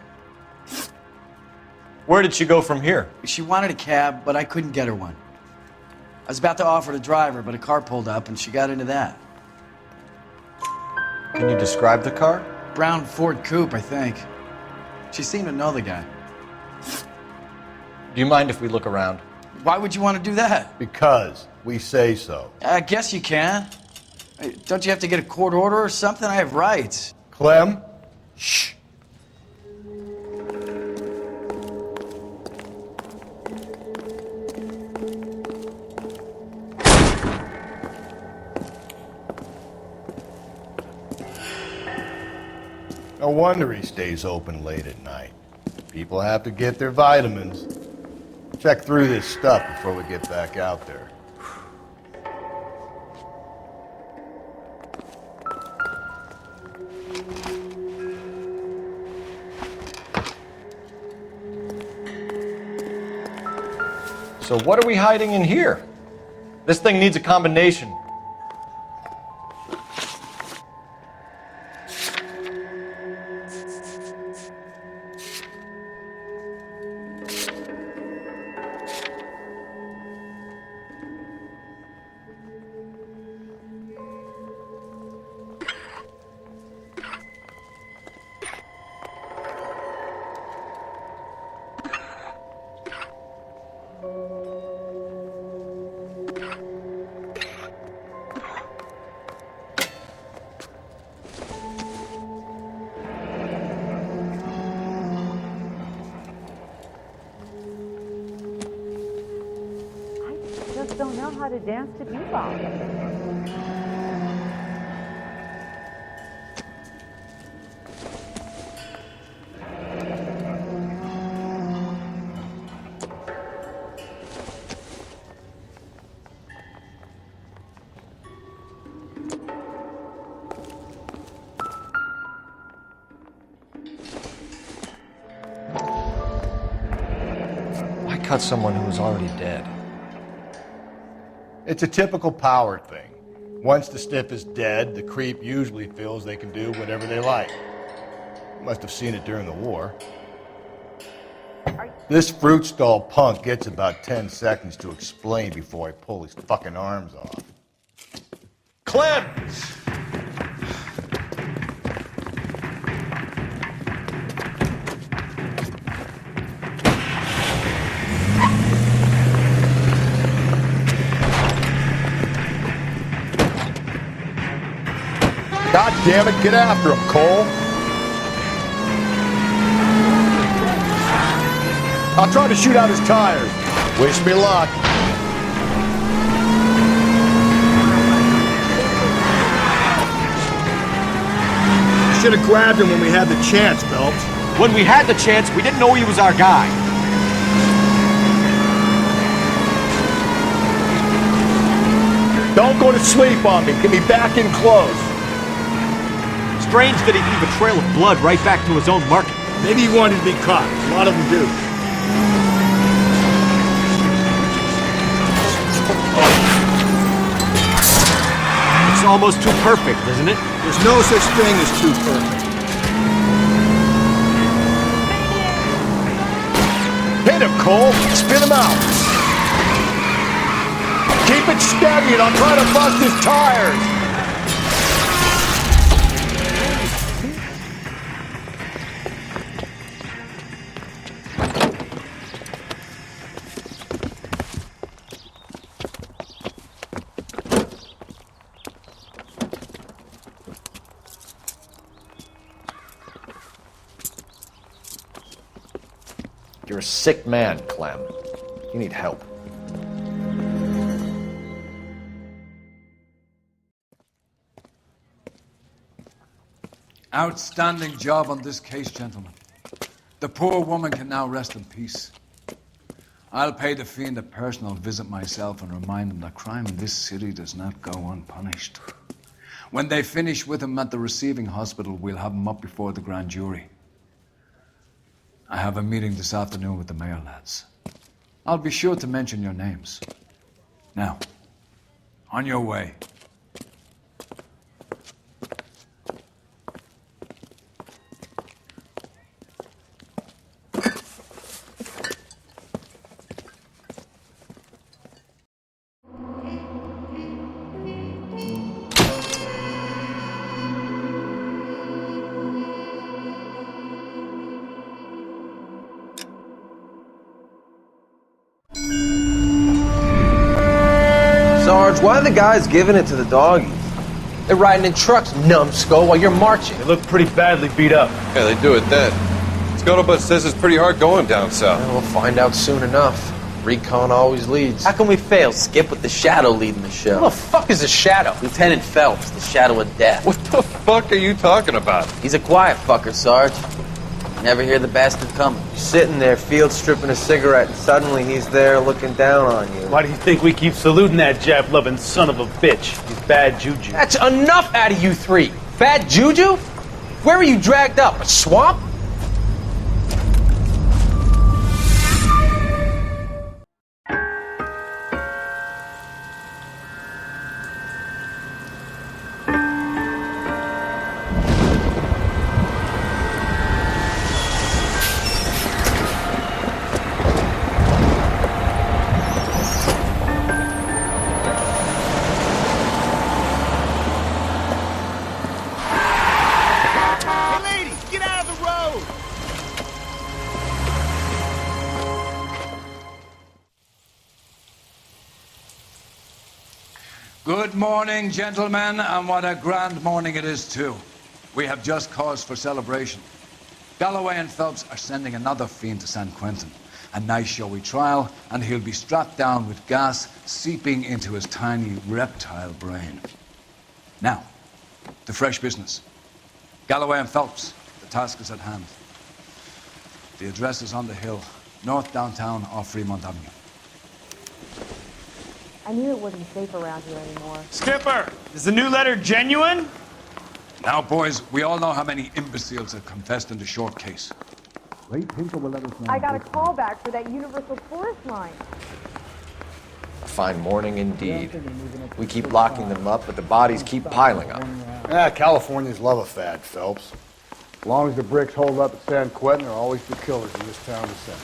Where did she go from here? She wanted a cab, but I couldn't get her one. I was about to offer to drive her, but a car pulled up and she got into that. Can you describe the car? Brown Ford Coupe, I think. She seemed to know the guy. Do you mind if we look around? Why would you want to do that? Because we say so. I guess you can. Hey, don't you have to get a court order or something? I have rights. Clem? Shh. No wonder he stays open late at night. People have to get their vitamins. Check through this stuff before we get back out there. So what are we hiding in here? This thing needs a combination. Just don't know how to dance to bebop. cut someone who was already dead? It's a typical power thing. Once the stiff is dead, the creep usually feels they can do whatever they like. You must have seen it during the war. This fruit stall punk gets about 10 seconds to explain before I pull his fucking arms off. Clem! God damn it, get after him, Cole. I'll try to shoot out his tires. Wish me luck. You should have grabbed him when we had the chance, Phelps. When we had the chance, we didn't know he was our guy. Don't go to sleep on me. Get me back in close. Strange that he'd leave a trail of blood right back to his own market. Maybe he wanted to be caught. A lot of them do. It's almost too perfect, isn't it? There's no such thing as too perfect. Hit him, Cole. Spin him out. Keep it steady and I'll try to bust his tires. You're a sick man, Clem. You need help. Outstanding job on this case, gentlemen. The poor woman can now rest in peace. I'll pay the fiend a personal visit myself and remind him that crime in this city does not go unpunished. When they finish with him at the receiving hospital, we'll have him up before the grand jury. I have a meeting this afternoon with the mayor lads. I'll be sure to mention your names. Now, on your way. Sarge, why are the guys giving it to the doggies? They're riding in trucks, numbskull, while you're marching. They look pretty badly beat up. Yeah, they do it then. Scuttlebutt says it's pretty hard going down south. We'll find out soon enough. Recon always leads. How can we fail, Skip, with the Shadow leading the show? Who the fuck is the Shadow? Lieutenant Phelps, the Shadow of Death. What the fuck are you talking about? He's a quiet fucker, Sarge. Never hear the bastard coming. You're sitting there, field stripping a cigarette, and suddenly he's there looking down on you. Why do you think we keep saluting that Jap-loving son of a bitch? He's bad juju. That's enough out of you three. Bad juju? Where were you dragged up? A swamp? Good morning, gentlemen, and what a grand morning it is, too. We have just cause for celebration. Galloway and Phelps are sending another fiend to San Quentin. A nice showy trial, and he'll be strapped down with gas seeping into his tiny reptile brain. Now, to fresh business. Galloway and Phelps, the task is at hand. The address is on the hill, north downtown off Fremont Avenue. I knew it wasn't safe around here anymore. Skipper, is the new letter genuine? Now, boys, we all know how many imbeciles have confessed in the short case. I got a call back for that Universal Forest line. A fine morning indeed. We keep locking them up, but the bodies keep piling up. Californians love a fad, Phelps. As long as the bricks hold up at San Quentin, there are always the killers in this town to send.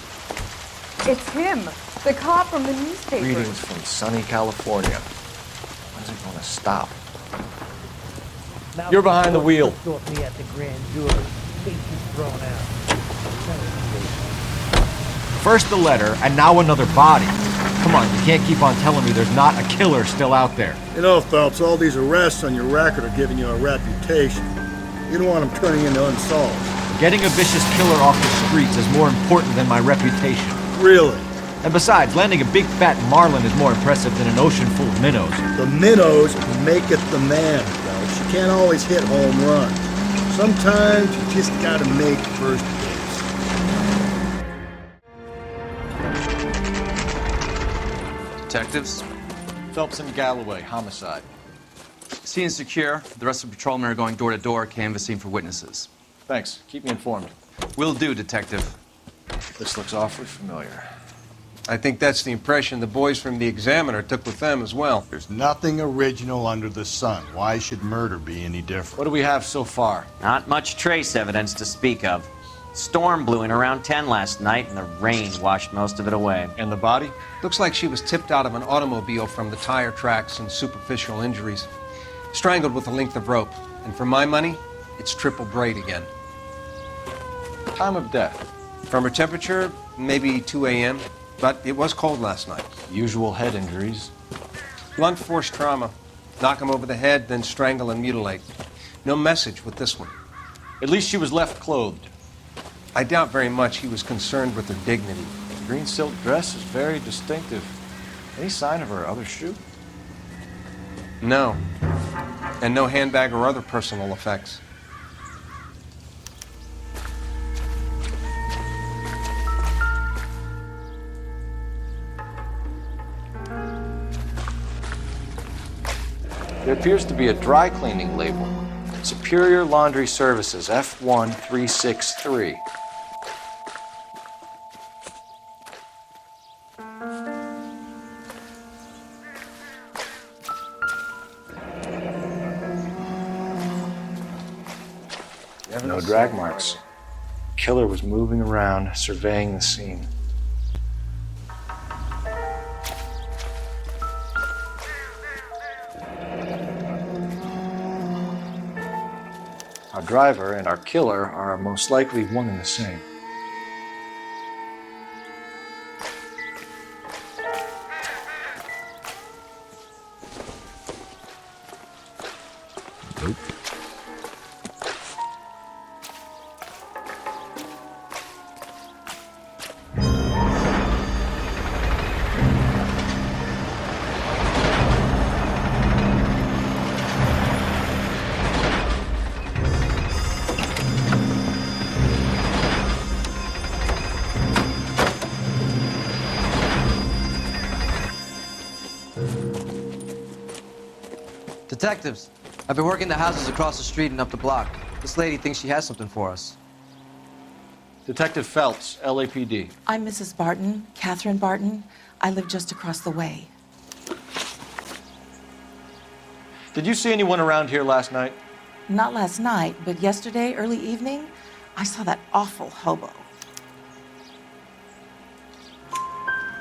It's him, the cop from the newspaper. Greetings from sunny California. When's it gonna stop? You're behind the wheel. Me at the grand jury. Cases thrown out. First the letter, and now another body. Come on, you can't keep on telling me there's not a killer still out there. You know, Phelps, all these arrests on your record are giving you a reputation. You don't want them turning into unsolved. Getting a vicious killer off the streets is more important than my reputation. Really? And besides, landing a big fat marlin is more impressive than an ocean full of minnows. The minnows maketh the man, Phelps. You can't always hit home runs. Sometimes you just gotta make first base. Detectives? Phelps and Galloway, homicide. Scene secure. The rest of the patrolmen are going door to door, canvassing for witnesses. Thanks. Keep me informed. Will do, Detective. This looks awfully familiar. I think that's the impression the boys from the Examiner took with them as well. There's nothing original under the sun. Why should murder be any different? What do we have so far? Not much trace evidence to speak of. Storm blew in around 10 last night, and the rain washed most of it away. And the body? Looks like she was tipped out of an automobile from the tire tracks and superficial injuries. Strangled with a length of rope. And for my money, it's triple braid again. Time of death? From her temperature, maybe 2 a.m., but it was cold last night. Usual head injuries? Blunt force trauma. Knock him over the head, then strangle and mutilate. No message with this one. At least she was left clothed. I doubt very much he was concerned with her dignity. The green silk dress is very distinctive. Any sign of her other shoe? No. And no handbag or other personal effects. There appears to be a dry cleaning label. Superior Laundry Services, F1363. No drag marks. Killer was moving around, surveying the scene. Our driver and our killer are most likely one and the same. Nope. Detectives, I've been working the houses across the street and up the block. This lady thinks she has something for us. Detective Phelps, LAPD. I'm Mrs. Barton, Catherine Barton. I live just across the way. Did you see anyone around here last night? Not last night, but yesterday, early evening, I saw that awful hobo.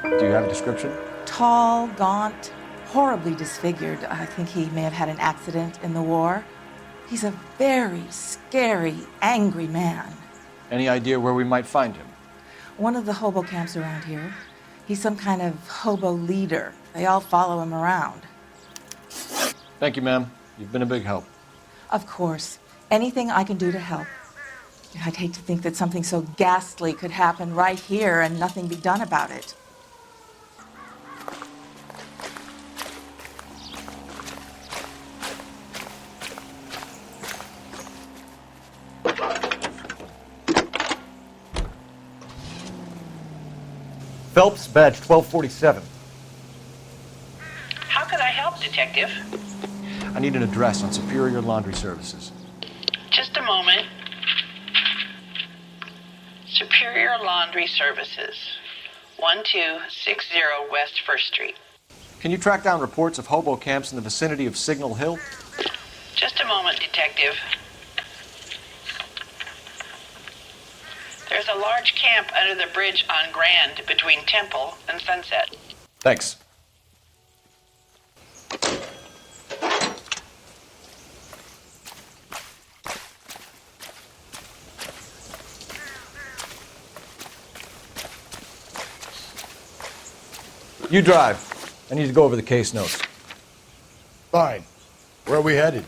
Do you have a description? Tall, gaunt, horribly disfigured. I think he may have had an accident in the war. He's a very scary, angry man. Any idea where we might find him? One of the hobo camps around here. He's some kind of hobo leader. They all follow him around. Thank you, ma'am. You've been a big help. Of course. Anything I can do to help. I'd hate to think that something so ghastly could happen right here and nothing be done about it. Phelps, badge 1247. How can I help, Detective? I need an address on Superior Laundry Services. Just a moment. Superior Laundry Services, 1260 West 1st Street. Can you track down reports of hobo camps in the vicinity of Signal Hill? Just a moment, Detective. There's a large camp under the bridge on Grand between Temple and Sunset. Thanks. You drive. I need to go over the case notes. Fine. Where are we headed?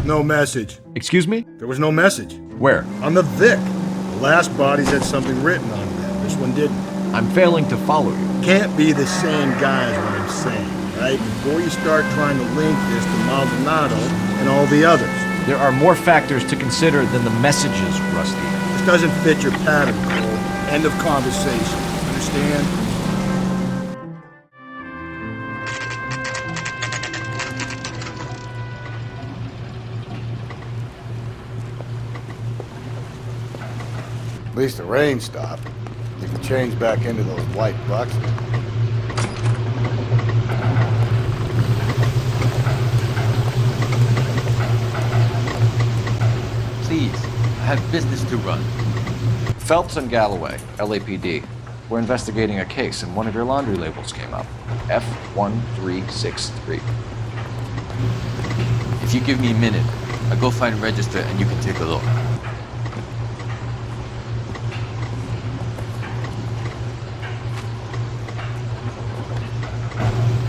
No message. Excuse me? There was no message. Where? On the Vic. The last bodies had something written on them. This one didn't. I'm failing to follow you. Can't be the same guy is what I'm saying, right? Before you start trying to link this to Maldonado and all the others. There are more factors to consider than the messages, Rusty. This doesn't fit your pattern, Cole. End of conversation. Understand? At least the rain stopped. You can change back into those white bucks. Please, I have business to run. Phelps and Galloway, LAPD. We're investigating a case, and one of your laundry labels came up. F1363. If you give me a minute, I'll go find a register and you can take a look.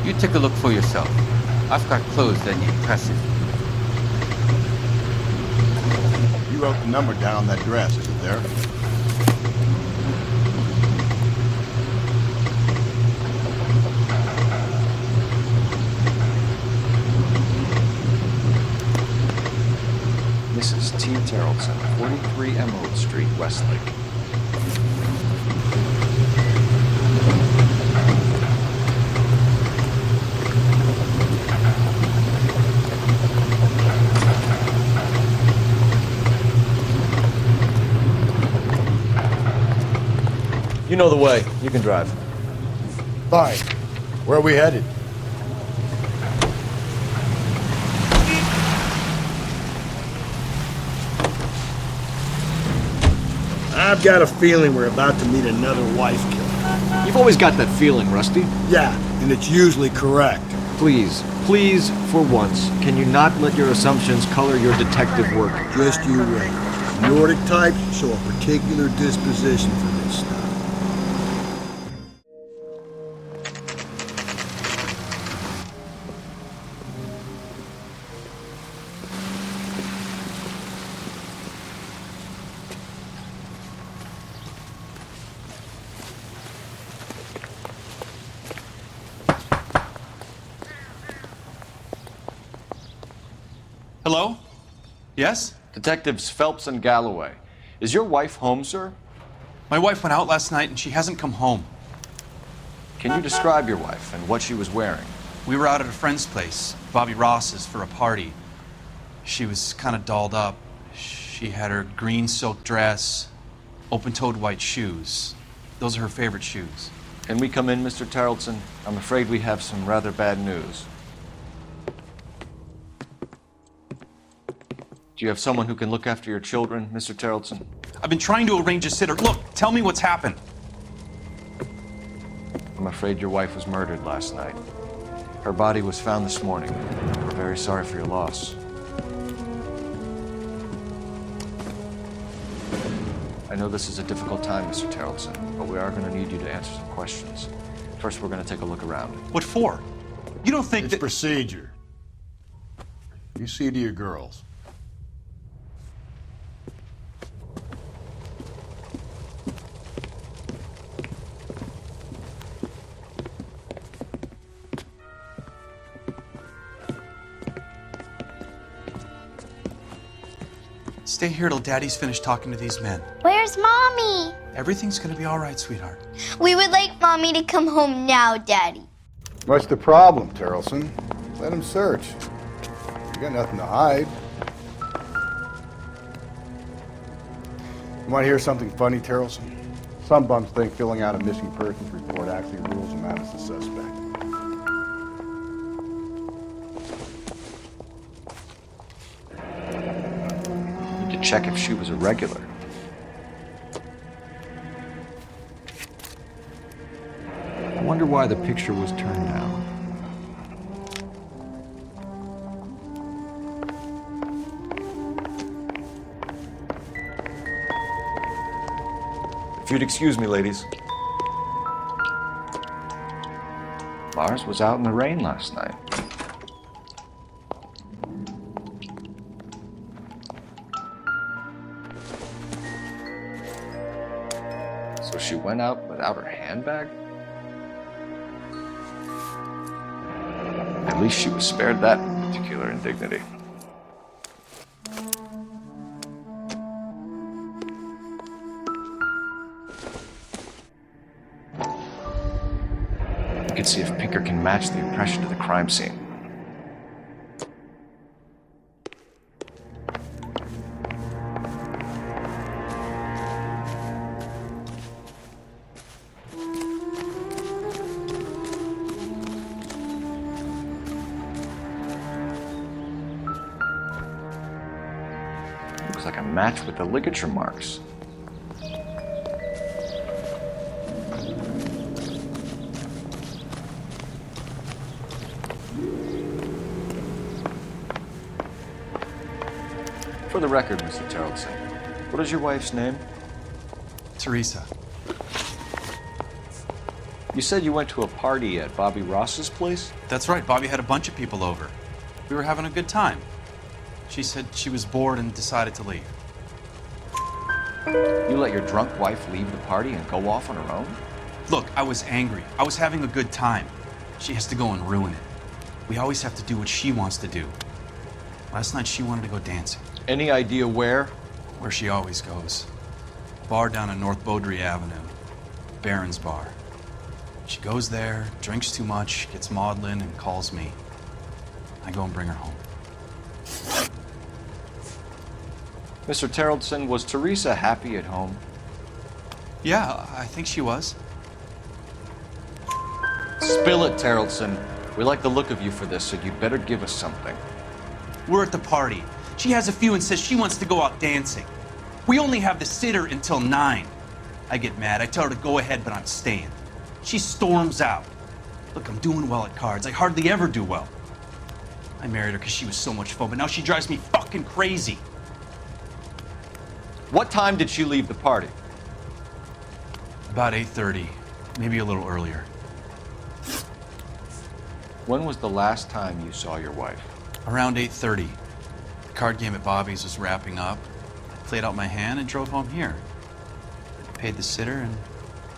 You take a look for yourself. I've got clothes that need pressing. You wrote the number down on that dress, is it there? Mrs. T. Terrellson, 43 Emerald Street, Westlake. You know the way. You can drive. Fine. Where are we headed? I've got a feeling we're about to meet another wife killer. You've always got that feeling, Rusty. Yeah, and it's usually correct. Please, for once, can you not let your assumptions color your detective work? Just you wait. Nordic types show a particular disposition for this stuff. Hello? Yes? Detectives Phelps and Galloway. Is your wife home, sir? My wife went out last night and she hasn't come home. Can you describe your wife and what she was wearing? We were out at a friend's place, Bobby Ross's, for a party. She was kind of dolled up. She had her green silk dress, open-toed white shoes. Those are her favorite shoes. Can we come in, Mr. Tarleton? I'm afraid we have some rather bad news. Do you have someone who can look after your children, Mr. Tarleton? I've been trying to arrange a sitter. Look, tell me what's happened. I'm afraid your wife was murdered last night. Her body was found this morning. We're very sorry for your loss. I know this is a difficult time, Mr. Tarleton, but we are going to need you to answer some questions. First, we're going to take a look around. What for? You don't think it's procedure. You see to your girls. Stay here till Daddy's finished talking to these men. Where's Mommy? Everything's gonna be all right, sweetheart. We would like Mommy to come home now, Daddy. What's the problem, Tarleton? Let him search. You got nothing to hide. You want to hear something funny, Terrelson? Some bums think filling out a missing persons report actually rules them out as a suspect. Need to check if she was a regular. I wonder why the picture was turned down. If you'd excuse me, ladies. Lars was out in the rain last night. So she went out without her handbag? At least she was spared that particular indignity. We can see if Pinker can match the impression to the crime scene. Looks like a match with the ligature marks. For the record, Mr. Terrelson, what is your wife's name? Teresa. You said you went to a party at Bobby Ross's place? That's right. Bobby had a bunch of people over. We were having a good time. She said she was bored and decided to leave. You let your drunk wife leave the party and go off on her own? Look, I was angry. I was having a good time. She has to go and ruin it. We always have to do what she wants to do. Last night she wanted to go dancing. Any idea where? Where she always goes. Bar down on North Beaudry Avenue. Baron's Bar. She goes there, drinks too much, gets maudlin, and calls me. I go and bring her home. Mr. Terrelson, was Teresa happy at home? Yeah, I think she was. Spill it, Terrelson. We like the look of you for this, so you better give us something. We're at the party. She has a few and says she wants to go out dancing. We only have the sitter until 9. I get mad. I tell her to go ahead, but I'm staying. She storms out. Look, I'm doing well at cards. I hardly ever do well. I married her because she was so much fun, but now she drives me fucking crazy. What time did she leave the party? About 8:30, maybe a little earlier. When was the last time you saw your wife? Around 8:30. The card game at Bobby's was wrapping up. I played out my hand and drove home here. Paid the sitter and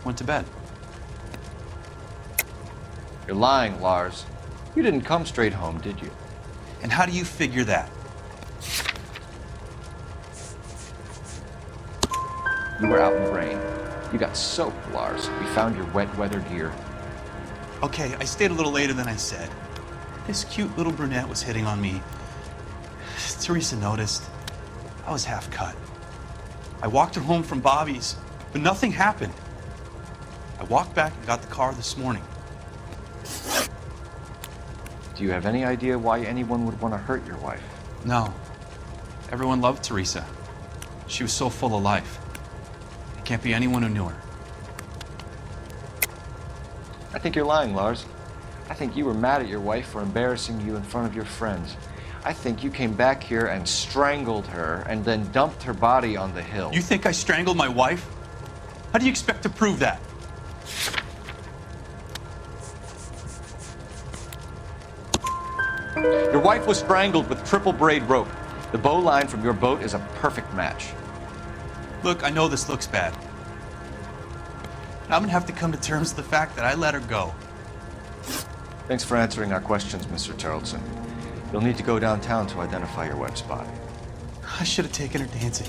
went to bed. You're lying, Lars. You didn't come straight home, did you? And how do you figure that? You were out in the rain. You got soaked, Lars. We found your wet weather gear. Okay, I stayed a little later than I said. This cute little brunette was hitting on me. Teresa noticed. I was half cut. I walked her home from Bobby's, but nothing happened. I walked back and got the car this morning. Do you have any idea why anyone would want to hurt your wife? No. Everyone loved Teresa. She was so full of life. It can't be anyone who knew her. I think you're lying, Lars. I think you were mad at your wife for embarrassing you in front of your friends. I think you came back here and strangled her and then dumped her body on the hill. You think I strangled my wife? How do you expect to prove that? Your wife was strangled with triple braid rope. The bow line from your boat is a perfect match. Look, I know this looks bad. I'm gonna have to come to terms with the fact that I let her go. Thanks for answering our questions, Mr. Terrelson. You'll need to go downtown to identify your wife's body. I should have taken her dancing.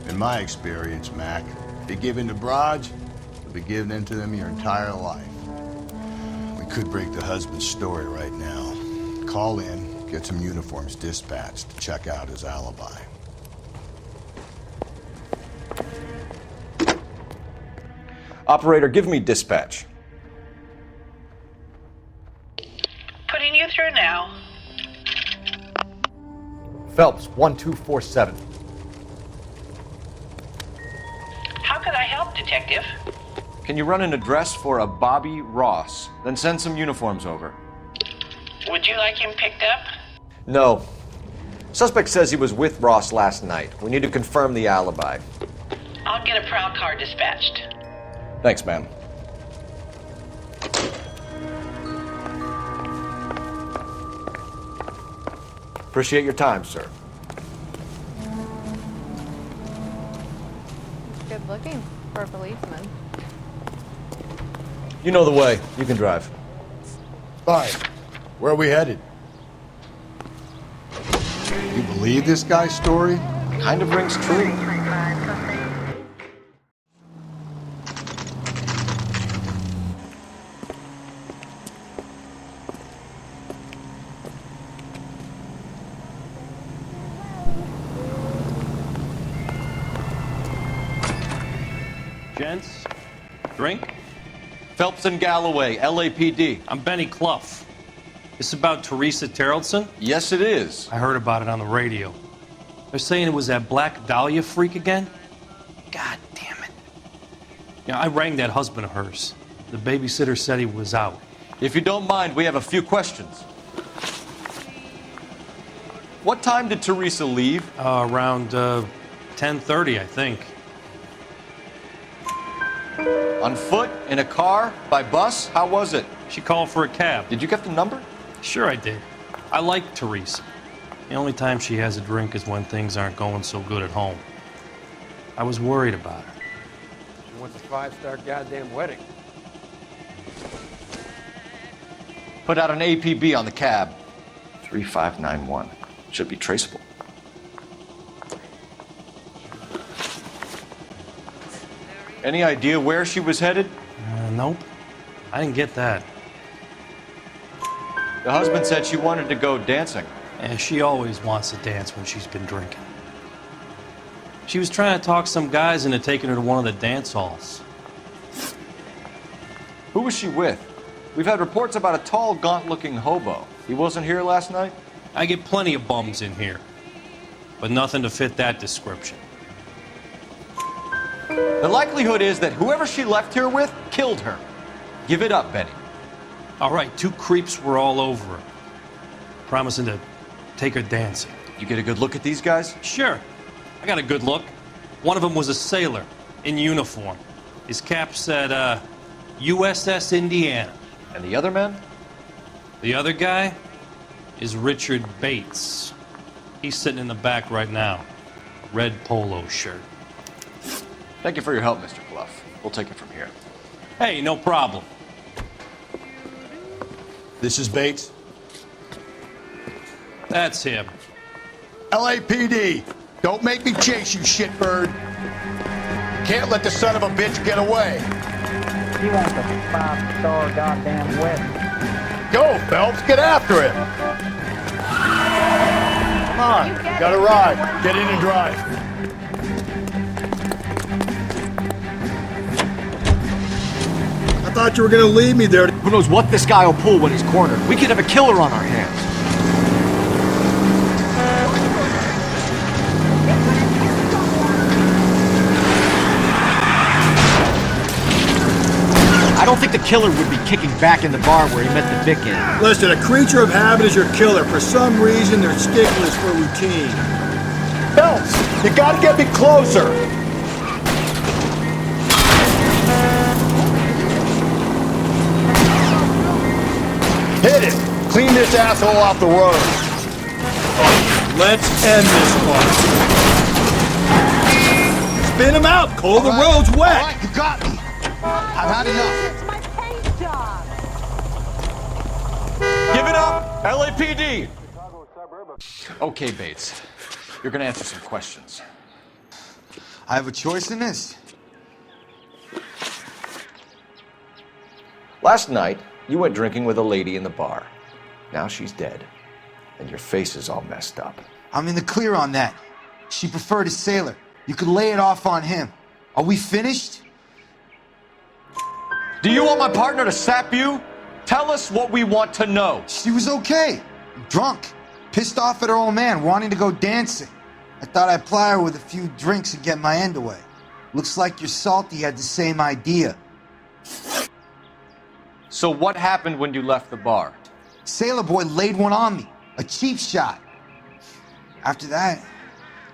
In my experience, Mac, if you give in to broads, you'll be giving in to them your entire life. We could break the husband's story right now. Call in, get some uniforms dispatched to check out his alibi. Operator, give me dispatch. Putting you through now. Phelps, 1247. How could I help, Detective? Can you run an address for a Bobby Ross? Then send some uniforms over. Would you like him picked up? No. Suspect says he was with Ross last night. We need to confirm the alibi. I'll get a prowl car dispatched. Thanks, ma'am. Appreciate your time, sir. Good looking for a policeman. You know the way. You can drive. Fine. Where are we headed? You believe this guy's story? Kind of rings true. Gents, drink? Phelps and Galloway, LAPD. I'm Benny Clough. This about Teresa Terrellson? Yes, it is. I heard about it on the radio. They're saying it was that Black Dahlia freak again? God damn it. Yeah, I rang that husband of hers. The babysitter said he was out. If you don't mind, we have a few questions. What time did Teresa leave? Around 10:30, I think. On foot? In a car? By bus? How was it? She called for a cab. Did you get the number? Sure I did. I like Teresa. The only time she has a drink is when things aren't going so good at home. I was worried about her. She wants a 5-star goddamn wedding. Put out an APB on the cab. 3591. Should be traceable. Any idea where she was headed? Nope. I didn't get that. The husband said she wanted to go dancing. And she always wants to dance when she's been drinking. She was trying to talk some guys into taking her to one of the dance halls. Who was she with? We've had reports about a tall, gaunt-looking hobo. He wasn't here last night? I get plenty of bums in here, but nothing to fit that description. The likelihood is that whoever she left here with killed her. Give it up, Benny. All right, 2 creeps were all over her, promising to take her dancing. You get a good look at these guys? Sure. I got a good look. One of them was a sailor in uniform. His cap said, USS Indiana. And the other man? The other guy is Richard Bates. He's sitting in the back right now. Red polo shirt. Thank you for your help, Mr. Clough. We'll take it from here. Hey, no problem. This is Bates. That's him. LAPD, don't make me chase you, shitbird. Can't let the son of a bitch get away. He wants a 5-star goddamn wedding. Go, Phelps, get after him. Come on, got a ride. Get in and drive. I thought you were gonna leave me there. Who knows what this guy will pull when he's cornered? We could have a killer on our hands. I don't think the killer would be kicking back in the bar where he met the Vic in. Listen, a creature of habit is your killer. For some reason, they're sticklers for routine. Phelps, you gotta get me closer. Hit it! Clean this asshole off the road. Let's end this one. Spin him out, Cole. The road's wet. All right, you got me. I've had enough. It's my paint job. Give it up, LAPD. Okay, Bates. You're gonna answer some questions. I have a choice in this. Last night, you went drinking with a lady in the bar. Now she's dead, and your face is all messed up. I'm in the clear on that. She preferred a sailor. You could lay it off on him. Are we finished? Do you want my partner to sap you? Tell us what we want to know. She was okay. Drunk. Pissed off at her old man, wanting to go dancing. I thought I'd ply her with a few drinks and get my end away. Looks like your Salty had the same idea. So what happened when you left the bar? Sailor Boy laid one on me. A cheap shot. After that,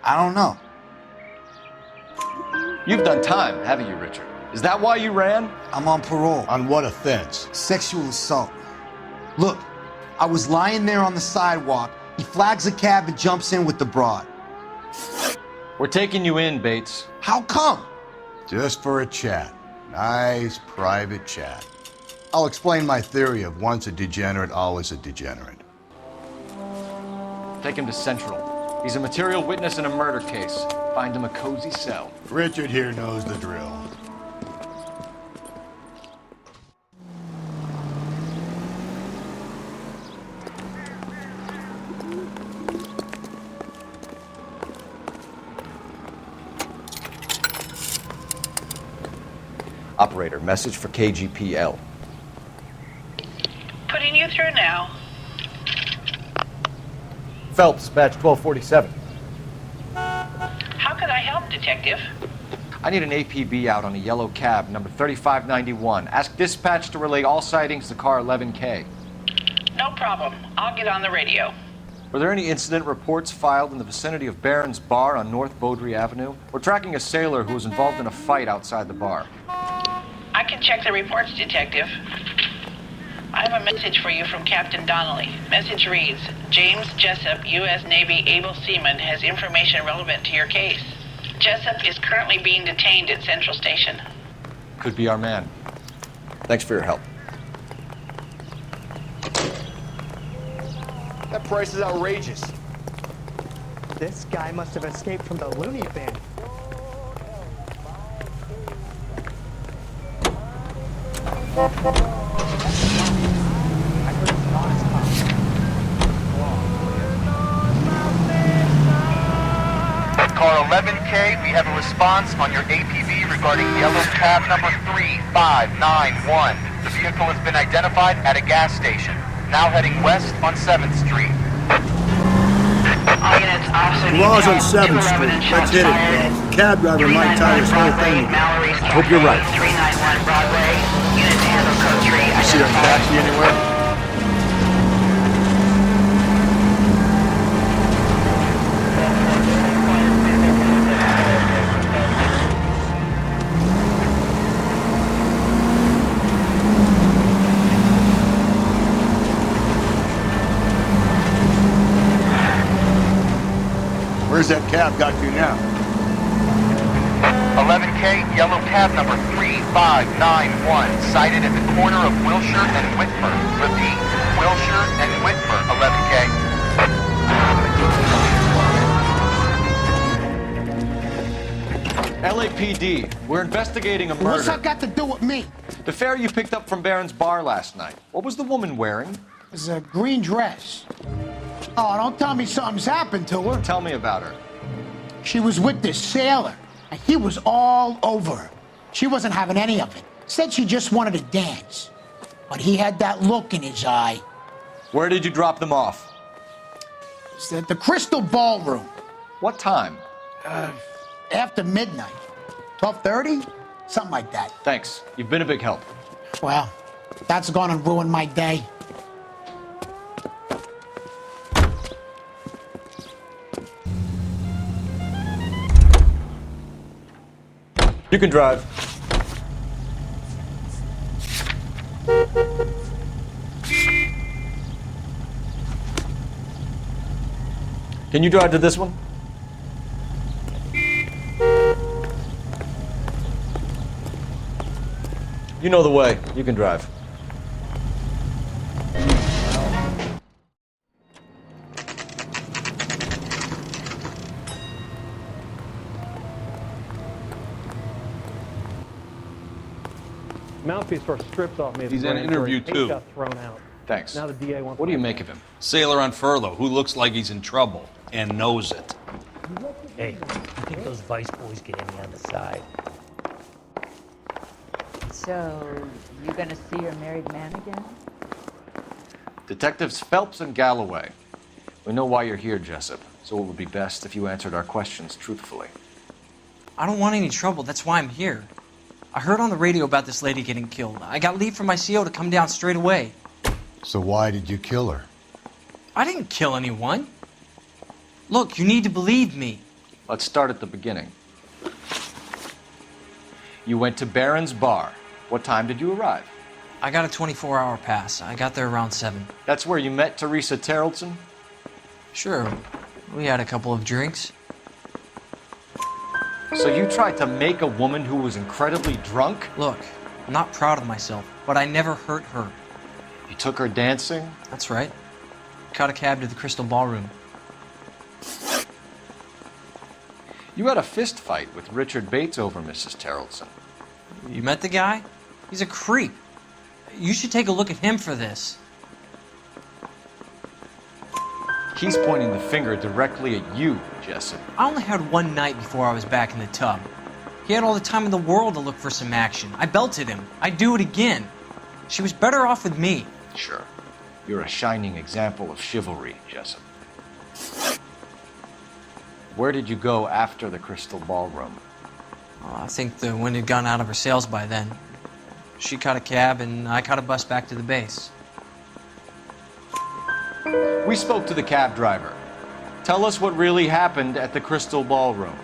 I don't know. You've done time, haven't you, Richard? Is that why you ran? I'm on parole. On what offense? Sexual assault. Look, I was lying there on the sidewalk. He flags a cab and jumps in with the broad. We're taking you in, Bates. How come? Just for a chat. Nice private chat. I'll explain my theory of once a degenerate, always a degenerate. Take him to Central. He's a material witness in a murder case. Find him a cozy cell. Richard here knows the drill. Operator, message for KGPL. Putting you through now. Phelps, badge 1247. How can I help, Detective? I need an APB out on a yellow cab, number 3591. Ask dispatch to relay all sightings to car 11K. No problem. I'll get on the radio. Were there any incident reports filed in the vicinity of Barron's Bar on North Beaudry Avenue? We're tracking a sailor who was involved in a fight outside the bar. I can check the reports, Detective. I have a message for you from Captain Donnelly. Message reads, James Jessup, U.S. Navy able seaman, has information relevant to your case. Jessup is currently being detained at Central Station. Could be our man. Thanks for your help. That price is outrageous. This guy must have escaped from the loony bin. Car 11K, we have a response on your APB regarding yellow cab number 3591. The vehicle has been identified at a gas station. Now heading west on 7th Street. All units, officer Law's on 7th Street. Let's hit it, bro. Cab driver might tie this whole thing. I hope you're right. 391 Broadway. Unit to handle code 3. You see a taxi anywhere? Where's that cab got to now? 11K, yellow cab number 3591, sighted at the corner of Wilshire and Whitmer. Repeat, Wilshire and Whitmer, 11K. LAPD, we're investigating a murder. What's that got to do with me? The fare you picked up from Barron's Bar last night. What was the woman wearing? It was a green dress. Oh, don't tell me something's happened to her. Tell me about her. She was with this sailor, and he was all over her. She wasn't having any of it. Said she just wanted to dance. But he had that look in his eye. Where did you drop them off? It's at the Crystal Ballroom. What time? After midnight. 12:30? Something like that. Thanks. You've been a big help. Well, that's gonna ruin my day. You can drive. Can you drive to this one? You know the way. You can drive. Mouthpiece first stripped off me. He's in an interview, too. Got thrown out. Thanks. Now the DA wants. What do you make of him? Sailor on furlough who looks like he's in trouble and knows it. Hey, you think those vice boys get any on the side? So, you gonna see your married man again? Detectives Phelps and Galloway. We know why you're here, Jessup, so it would be best if you answered our questions truthfully. I don't want any trouble, that's why I'm here. I heard on the radio about this lady getting killed. I got leave from my CO to come down straight away. So why did you kill her? I didn't kill anyone. Look, you need to believe me. Let's start at the beginning. You went to Barron's Bar. What time did you arrive? I got a 24-hour pass. I got there around 7. That's where you met Teresa Terrelson? Sure. We had a couple of drinks. So you tried to make a woman who was incredibly drunk? Look, I'm not proud of myself, but I never hurt her. You took her dancing? That's right. Caught a cab to the Crystal Ballroom. You had a fist fight with Richard Bates over Mrs. Terrelson. You met the guy? He's a creep. You should take a look at him for this. He's pointing the finger directly at you, Jessup. I only had one night before I was back in the tub. He had all the time in the world to look for some action. I belted him. I'd do it again. She was better off with me. Sure. You're a shining example of chivalry, Jessup. Where did you go after the Crystal Ballroom? I think the wind had gone out of her sails by then. She caught a cab and I caught a bus back to the base. We spoke to the cab driver. Tell us what really happened at the Crystal Ballroom.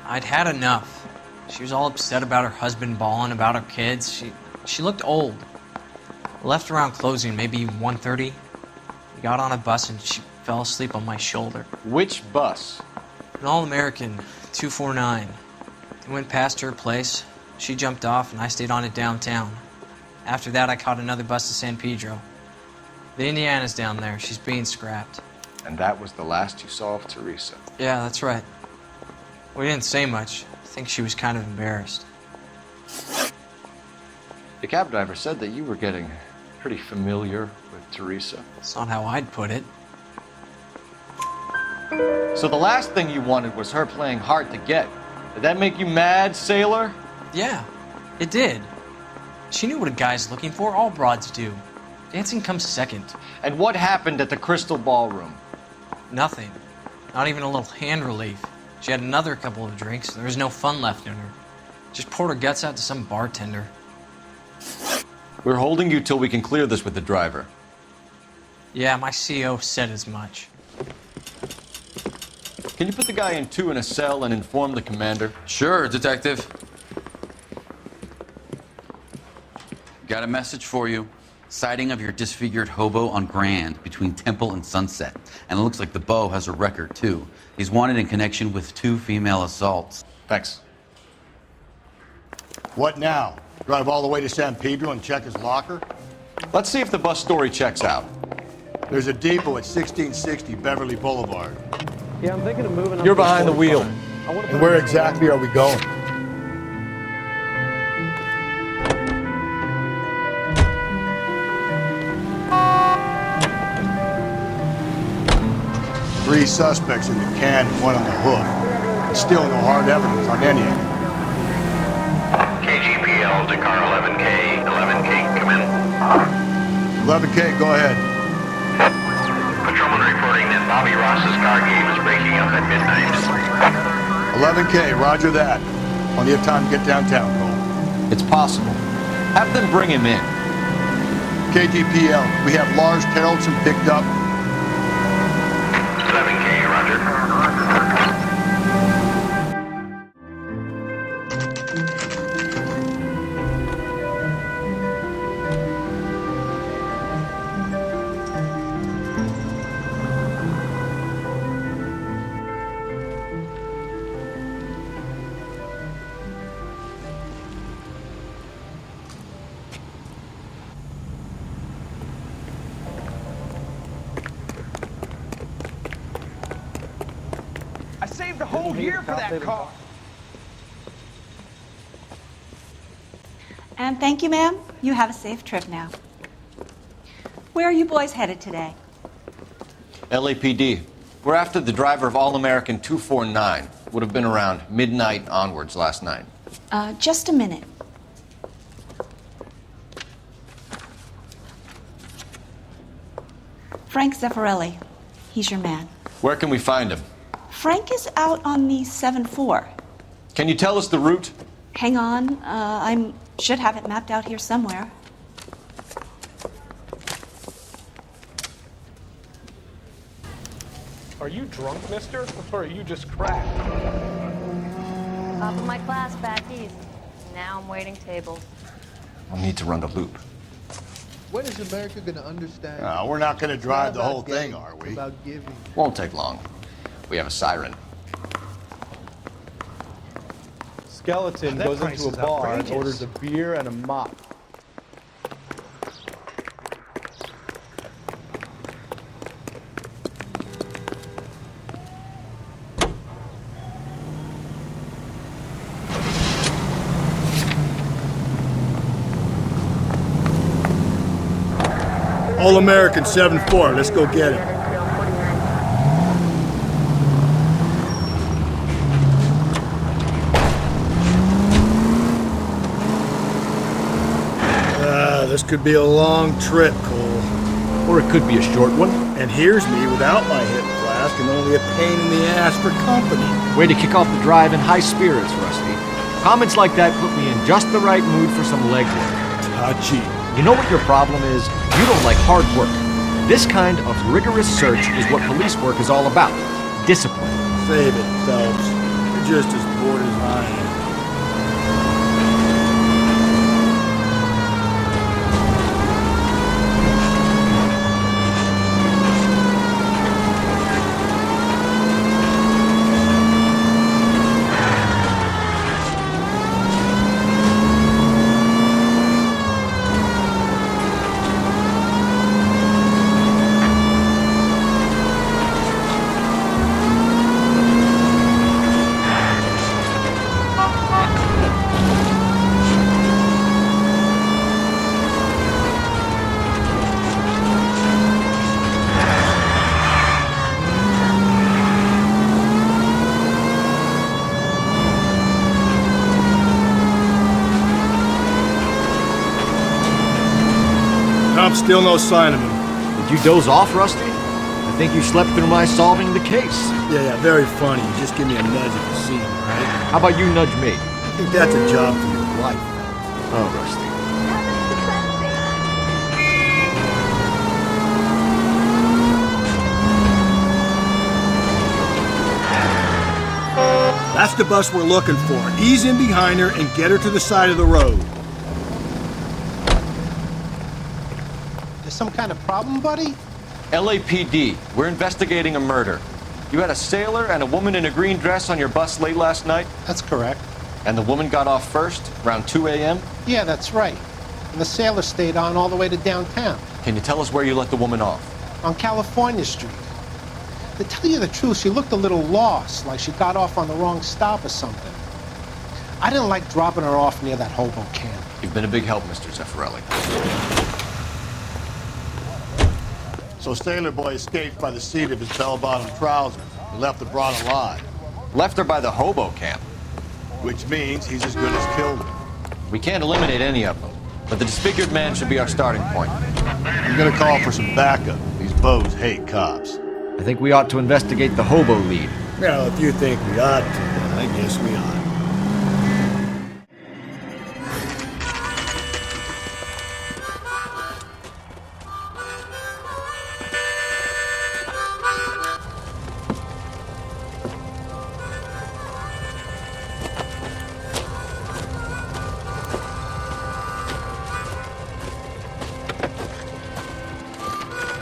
I'd had enough. She was all upset about her husband bawling about her kids. She looked old. Left around closing, maybe 1:30. We got on a bus and she fell asleep on my shoulder. Which bus? An All-American, 249. We went past her place. She jumped off and I stayed on it downtown. After that, I caught another bus to San Pedro. The Indiana's down there. She's being scrapped. And that was the last you saw of Teresa? Yeah, that's right. We didn't say much. I think she was kind of embarrassed. The cab driver said that you were getting pretty familiar with Teresa. That's not how I'd put it. So the last thing you wanted was her playing hard to get. Did that make you mad, sailor? Yeah, it did. She knew what a guy's looking for. All broads do. Dancing comes second. And what happened at the Crystal Ballroom? Nothing. Not even a little hand relief. She had another couple of drinks. There was no fun left in her. Just poured her guts out to some bartender. We're holding you till we can clear this with the driver. Yeah, my CO said as much. Can you put the guy in 2 in a cell and inform the commander? Sure, Detective. Got a message for you. Sighting of your disfigured hobo on Grand between Temple and Sunset. And it looks like the beau has a record, too. He's wanted in connection with 2 female assaults. Thanks. What now? Drive all the way to San Pedro and check his locker? Let's see if the bus story checks out. There's a depot at 1660 Beverly Boulevard. Yeah, I'm thinking of moving up. You're behind the wheel. And where exactly are we going? Three suspects in the can and one on the hook. And still no hard evidence on any of them. KGPL to car 11K. 11K, come in. 11K, go ahead. Patrolman reporting that Bobby Ross's car game is breaking up at midnight. 11K, roger that. Plenty of time to get downtown, Cole. It's possible. Have them bring him in. KGPL, we have Lars Terrelson picked up. 11K, roger. I saved the whole year for that car. And thank you, ma'am. You have a safe trip now. Where are you boys headed today? LAPD. We're after the driver of All-American 249. Would have been around midnight onwards last night. Just a minute. Frank Zeffirelli. He's your man. Where can we find him? Frank is out on the 7-4. Can you tell us the route? Hang on, I should have it mapped out here somewhere. Are you drunk, mister? Or are you just cracked? Top of my class back east. Now I'm waiting tables. I'll need to run the loop. When is America going to understand? No, we're not going to drive the whole thing, giving, are we? It's about giving. Won't take long. We have a siren. Skeleton That goes price into a is bar and outrageous. orders a beer and a mop. All American 7-4. Let's go get him. This could be a long trip, Cole. Or it could be a short one. And here's me without my hip flask and only a pain in the ass for company. Way to kick off the drive in high spirits, Rusty. Comments like that put me in just the right mood for some legwork. Touchy. You know what your problem is? You don't like hard work. This kind of rigorous search is what police work is all about. Discipline. Save it, Phelps. You're just as bored as I am. Still no sign of him. Did you doze off, Rusty? I think you slept through my solving the case. Yeah, very funny. You just give me a nudge at the scene, right? How about you nudge me? I think that's a job for your wife. Oh, Rusty. That's the bus we're looking for. Ease in behind her and get her to the side of the road. Some kind of problem, buddy? LAPD, we're investigating a murder. You had a sailor and a woman in a green dress on your bus late last night? That's correct. And the woman got off first, around 2 a.m.? Yeah, that's right. And the sailor stayed on all the way to downtown. Can you tell us where you let the woman off? On California Street. To tell you the truth, she looked a little lost, like she got off on the wrong stop or something. I didn't like dropping her off near that hobo camp. You've been a big help, Mr. Zeffirelli. So Sailor Boy escaped by the seat of his bell-bottom trousers. He left the broad alive. Left her by the hobo camp. Which means he's as good as killed her. We can't eliminate any of them, but the disfigured man should be our starting point. I'm gonna call for some backup. These bows hate cops. I think we ought to investigate the hobo lead. Well, if you think we ought to, then I guess we ought.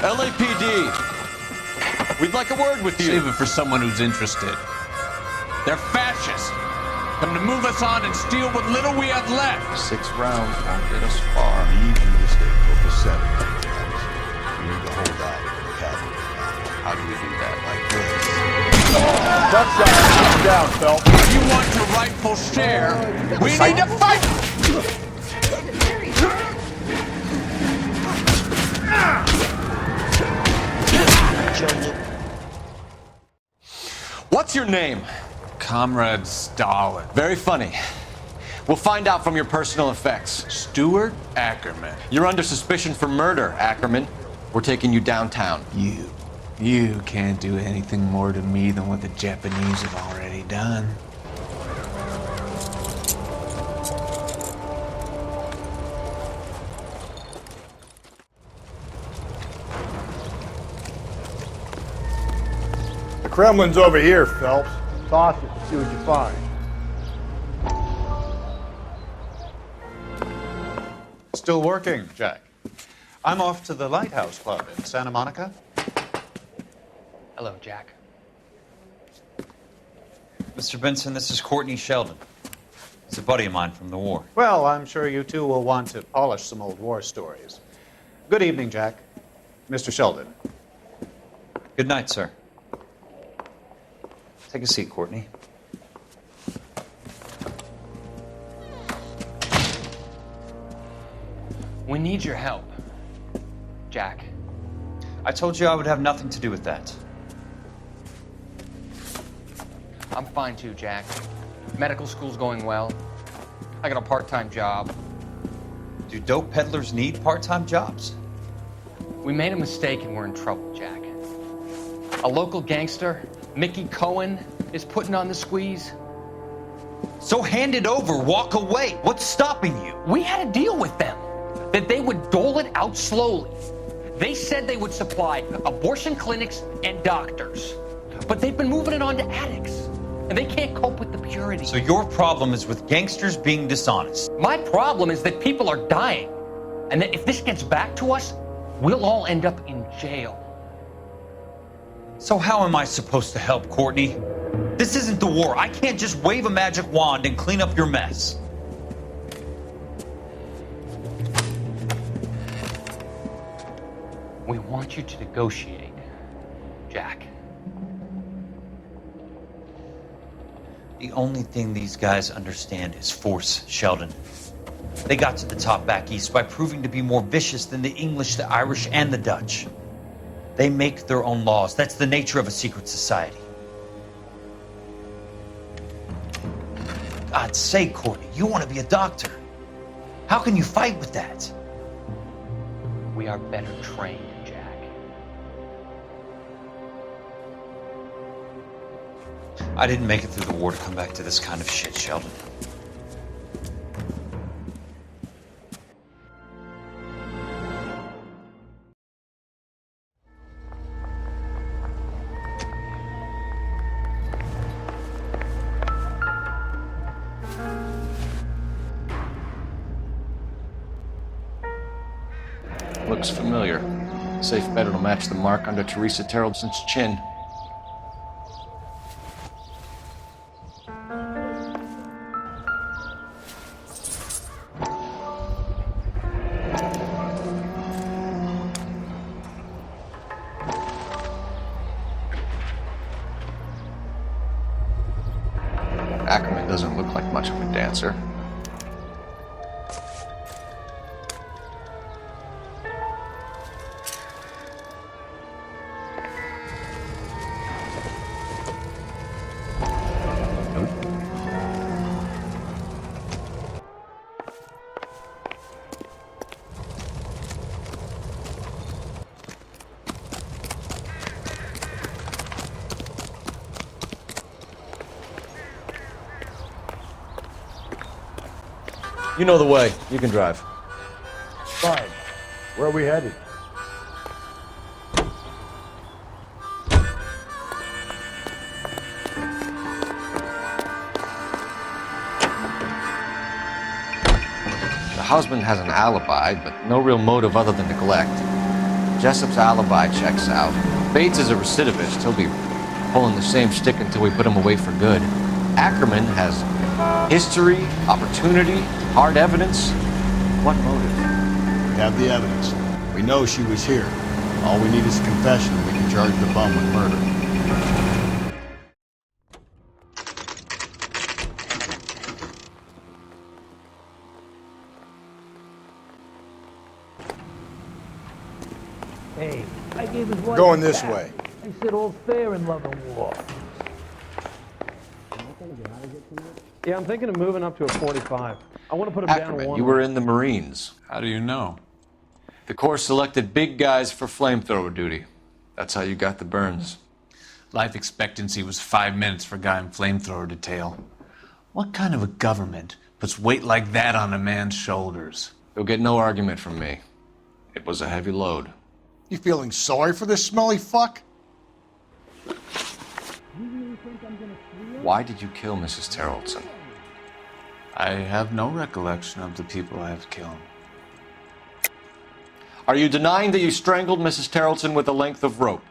LAPD, we'd like a word with you. Save it for someone who's interested. They're fascists. Come to move us on and steal what little we have left. 6 rounds won't get us far. I need you to stay copacetic. We need to hold out for the cavalry. How do we do that? Like this? That's down, Phelps. If you want your rightful share, we need to fight! What's your name? Comrade Stalin. Very funny. We'll find out from your personal effects. Stuart Ackerman. You're under suspicion for murder, Ackerman. We're taking you downtown. You can't do anything more to me than what the Japanese have already done. The Kremlin's over here, Phelps. Toss it and see what you find. Still working, Jack. I'm off to the Lighthouse Club in Santa Monica. Hello, Jack. Mr. Benson, this is Courtney Sheldon. He's a buddy of mine from the war. Well, I'm sure you two will want to polish some old war stories. Good evening, Jack. Mr. Sheldon. Good night, sir. Take a seat, Courtney. We need your help, Jack. I told you I would have nothing to do with that. I'm fine too, Jack. Medical school's going well. I got a part-time job. Do dope peddlers need part-time jobs? We made a mistake and we're in trouble, Jack. A local gangster, Mickey Cohen, is putting on the squeeze. So hand it over, walk away. What's stopping you? We had a deal with them that they would dole it out slowly. They said they would supply abortion clinics and doctors, but they've been moving it on to addicts, and they can't cope with the purity. So your problem is with gangsters being dishonest. My problem is that people are dying, and that if this gets back to us, we'll all end up in jail. So how am I supposed to help, Courtney? This isn't the war. I can't just wave a magic wand and clean up your mess. We want you to negotiate, Jack. The only thing these guys understand is force, Sheldon. They got to the top back east by proving to be more vicious than the English, the Irish, and the Dutch. They make their own laws. That's the nature of a secret society. God's sake, Courtney, you want to be a doctor. How can you fight with that? We are better trained, Jack. I didn't make it through the war to come back to this kind of shit, Sheldon. Looks familiar. Safe bet it'll match the mark under Teresa Terrelson's chin. Ackerman doesn't look like much of a dancer. You know the way. You can drive. Fine. Where are we headed? The husband has an alibi, but no real motive other than neglect. Jessup's alibi checks out. Bates is a recidivist. He'll be pulling the same stick until we put him away for good. Ackerman has history, opportunity, hard evidence. What motive? We have the evidence. We know she was here. All we need is a confession, and we can charge the bum with murder. Hey, I gave his wife Going a this bath. way. I said all's fair in love and war. Yeah, I'm thinking of moving up to a 45. I want to put him down to Ackerman, one. you were in the Marines. How do you know? The Corps selected big guys for flamethrower duty. That's how you got the burns. Life expectancy was 5 minutes for a guy in flamethrower detail. What kind of a government puts weight like that on a man's shoulders? You'll get no argument from me. It was a heavy load. You feeling sorry for this smelly fuck? Why did you kill Mrs. Terrelson? I have no recollection of the people I have killed. Are you denying that you strangled Mrs. Terrelson with a length of rope?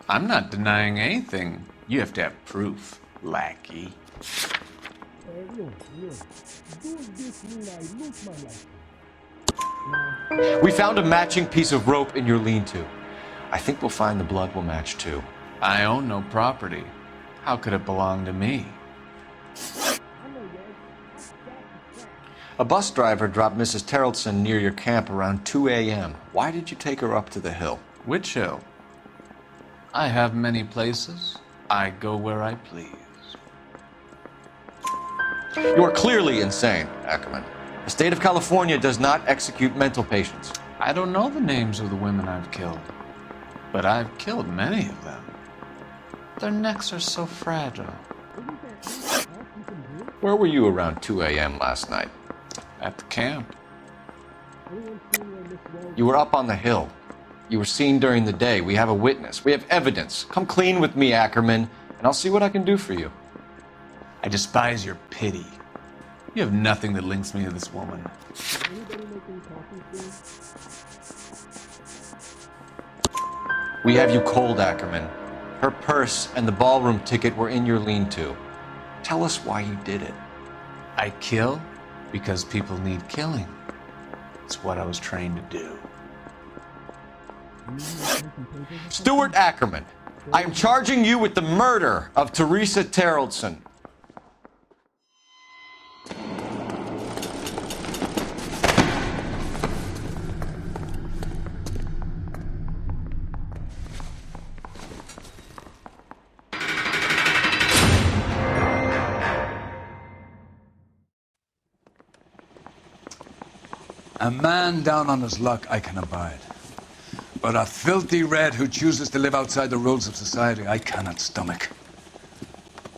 I'm not denying anything. You have to have proof, lackey. We found a matching piece of rope in your lean-to. I think we'll find the blood will match too. I own no property. How could it belong to me? A bus driver dropped Mrs. Terrelson near your camp around 2 a.m. Why did you take her up to the hill? Which hill? I have many places. I go where I please. You are clearly insane, Ackerman. The state of California does not execute mental patients. I don't know the names of the women I've killed, but I've killed many of them. Their necks are so fragile. Where were you around 2 a.m. last night? At the camp. You were up on the hill. You were seen during the day. We have a witness. We have evidence. Come clean with me, Ackerman, and I'll see what I can do for you. I despise your pity. You have nothing that links me to this woman. We have you cold, Ackerman. Her purse and the ballroom ticket were in your lean-to. Tell us why you did it. I kill because people need killing. It's what I was trained to do. Stuart Ackerman, I am charging you with the murder of Teresa Terrelson. A man down on his luck I can abide. But a filthy red who chooses to live outside the rules of society, I cannot stomach.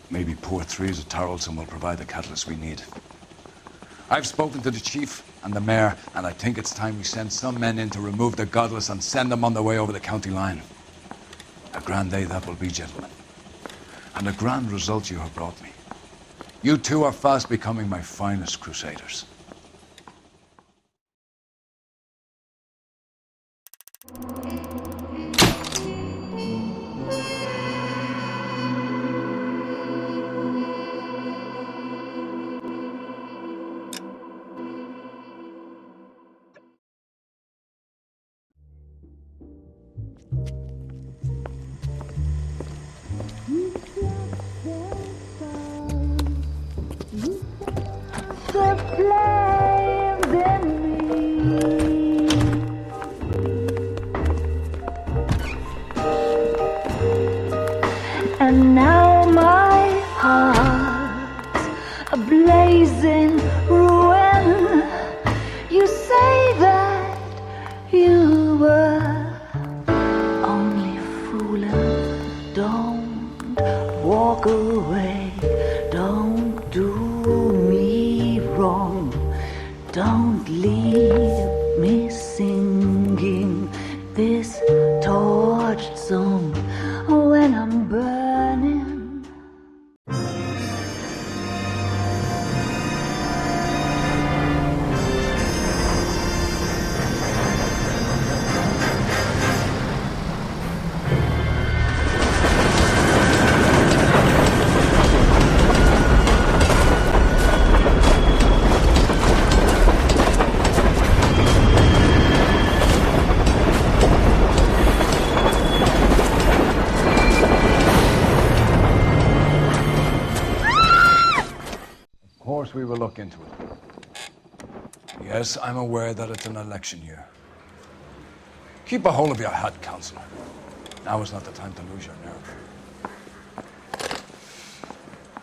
Maybe poor Teresa Terrelson will provide the catalyst we need. I've spoken to the chief and the mayor, and I think it's time we send some men in to remove the godless and send them on their way over the county line. A grand day that will be, gentlemen. And a grand result you have brought me. You two are fast becoming my finest crusaders. And now my heart's a blazing ruin. You say that you were only fooling. Don't walk away. Don't do me wrong. Don't leave me singing this torched song when I'm burning. We will look into it. Yes, I'm aware that it's an election year. Keep a hold of your head, Counselor. Now is not the time to lose your nerve.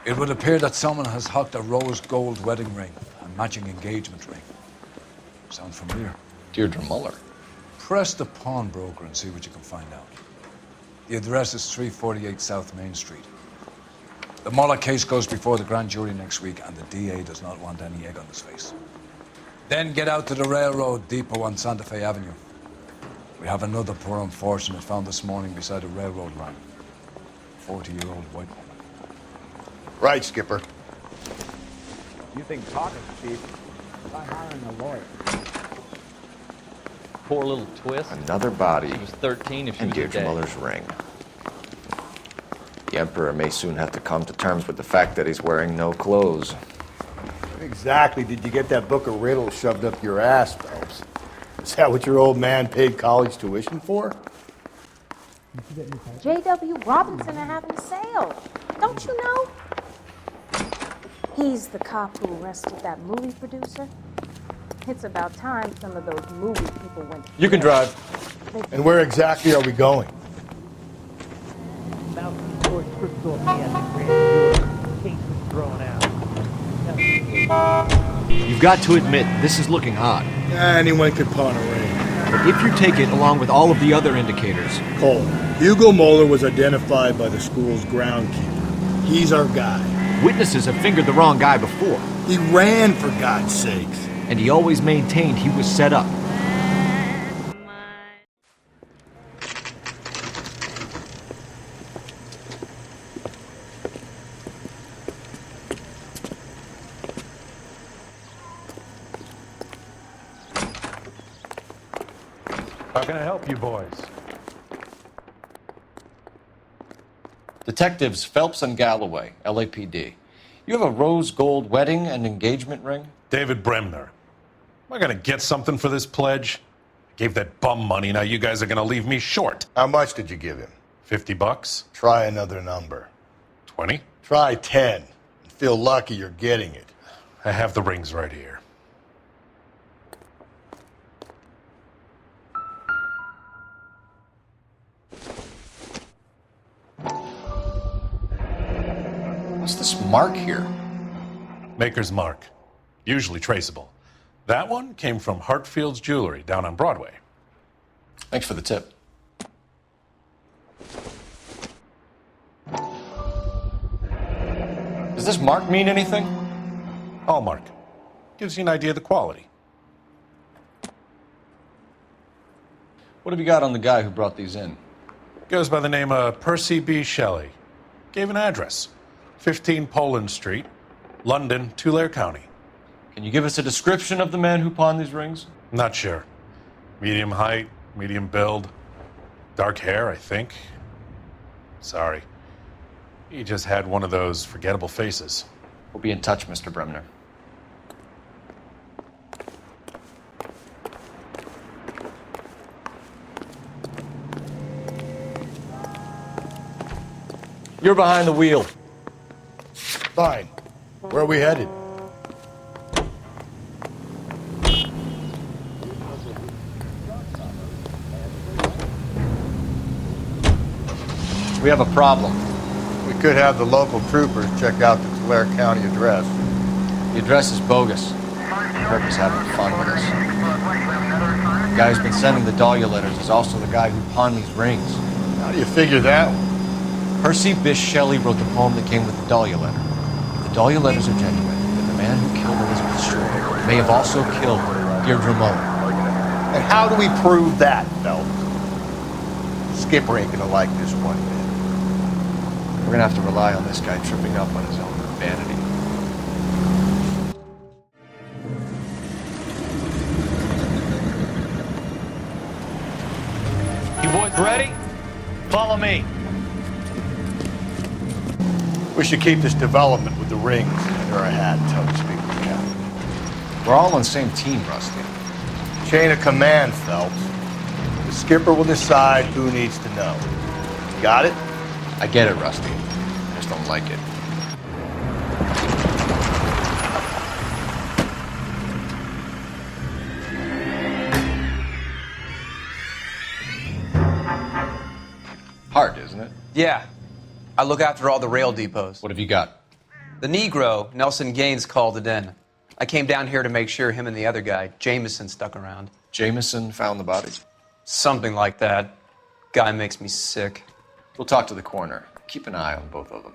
It would appear that someone has hocked a rose gold wedding ring and matching engagement ring. Sound familiar? Deirdre Muller. Press the pawnbroker and see what you can find out. The address is 348 South Main Street. The Muller case goes before the grand jury next week, and the DA does not want any egg on his face. Then get out to the railroad depot on Santa Fe Avenue. We have another poor unfortunate found this morning beside a railroad line. 40-year-old white woman. Right, Skipper. You think talking cheap? Try hiring a lawyer. Poor little twist. Another body. She was 13 if she and was a Deirdre day. Muller's ring. The Emperor may soon have to come to terms with the fact that he's wearing no clothes. When exactly did you get that book of riddles shoved up your ass, Phelps? Is that what your old man paid college tuition for? J.W. Robinson are having a sale. Don't you know? He's the cop who arrested that movie producer. It's about time some of those movie people went to You can drive. And where exactly are we going? Mountain George crypto me at the grand jury. Case was thrown out. You've got to admit, this is looking hot. Anyone could pawn a ring. But if you take it along with all of the other indicators... Cole, Hugo Moeller was identified by the school's groundkeeper. He's our guy. Witnesses have fingered the wrong guy before. He ran, for God's sakes. And he always maintained he was set up. How can I help you boys? Detectives Phelps and Galloway, LAPD. You have a rose gold wedding and engagement ring? David Bremner. Am I going to get something for this pledge? I gave that bum money, now you guys are going to leave me short. How much did you give him? $50? Try another number. 20? Try 10. And feel lucky you're getting it. I have the rings right here. What's this mark here? Maker's mark. Usually traceable. That one came from Hartfield's Jewelry down on Broadway. Thanks for the tip. Does this mark mean anything? Hallmark. Gives you an idea of the quality. What have you got on the guy who brought these in? Goes by the name of Percy B. Shelley. Gave an address. 15 Poland Street, London, Tulare County. Can you give us a description of the man who pawned these rings? Not sure. Medium height, medium build. Dark hair, I think. Sorry. He just had one of those forgettable faces. We'll be in touch, Mr. Bremner. You're behind the wheel. Fine. Where are we headed? We have a problem. We could have the local troopers check out the Tulare County address. The address is bogus. Kirk is having fun with us. The guy who's been sending the Dahlia letters is also the guy who pawned these rings. How do you figure that one? Percy Bysshe Shelley wrote the poem that came with the Dahlia letter. If the Dahlia letters are genuine, then the man who killed Elizabeth Shore may have also killed Deirdre Mullen. And how do we prove that, Phelps? Skipper ain't gonna like this one bit. We're gonna have to rely on this guy tripping up on his own vanity. You boys ready? Follow me. We should keep this development with the rings under our hat until we speak with the captain. We're all on the same team, Rusty. Chain of command, Phelps. The skipper will decide who needs to know. Got it? I get it, Rusty. I just don't like it. Hard, isn't it? Yeah. I look after all the rail depots. What have you got? The Negro, Nelson Gaines, called it in. I came down here to make sure him and the other guy, Jameson, stuck around. Jameson found the body? Something like that. Guy makes me sick. We'll talk to the coroner. Keep an eye on both of them.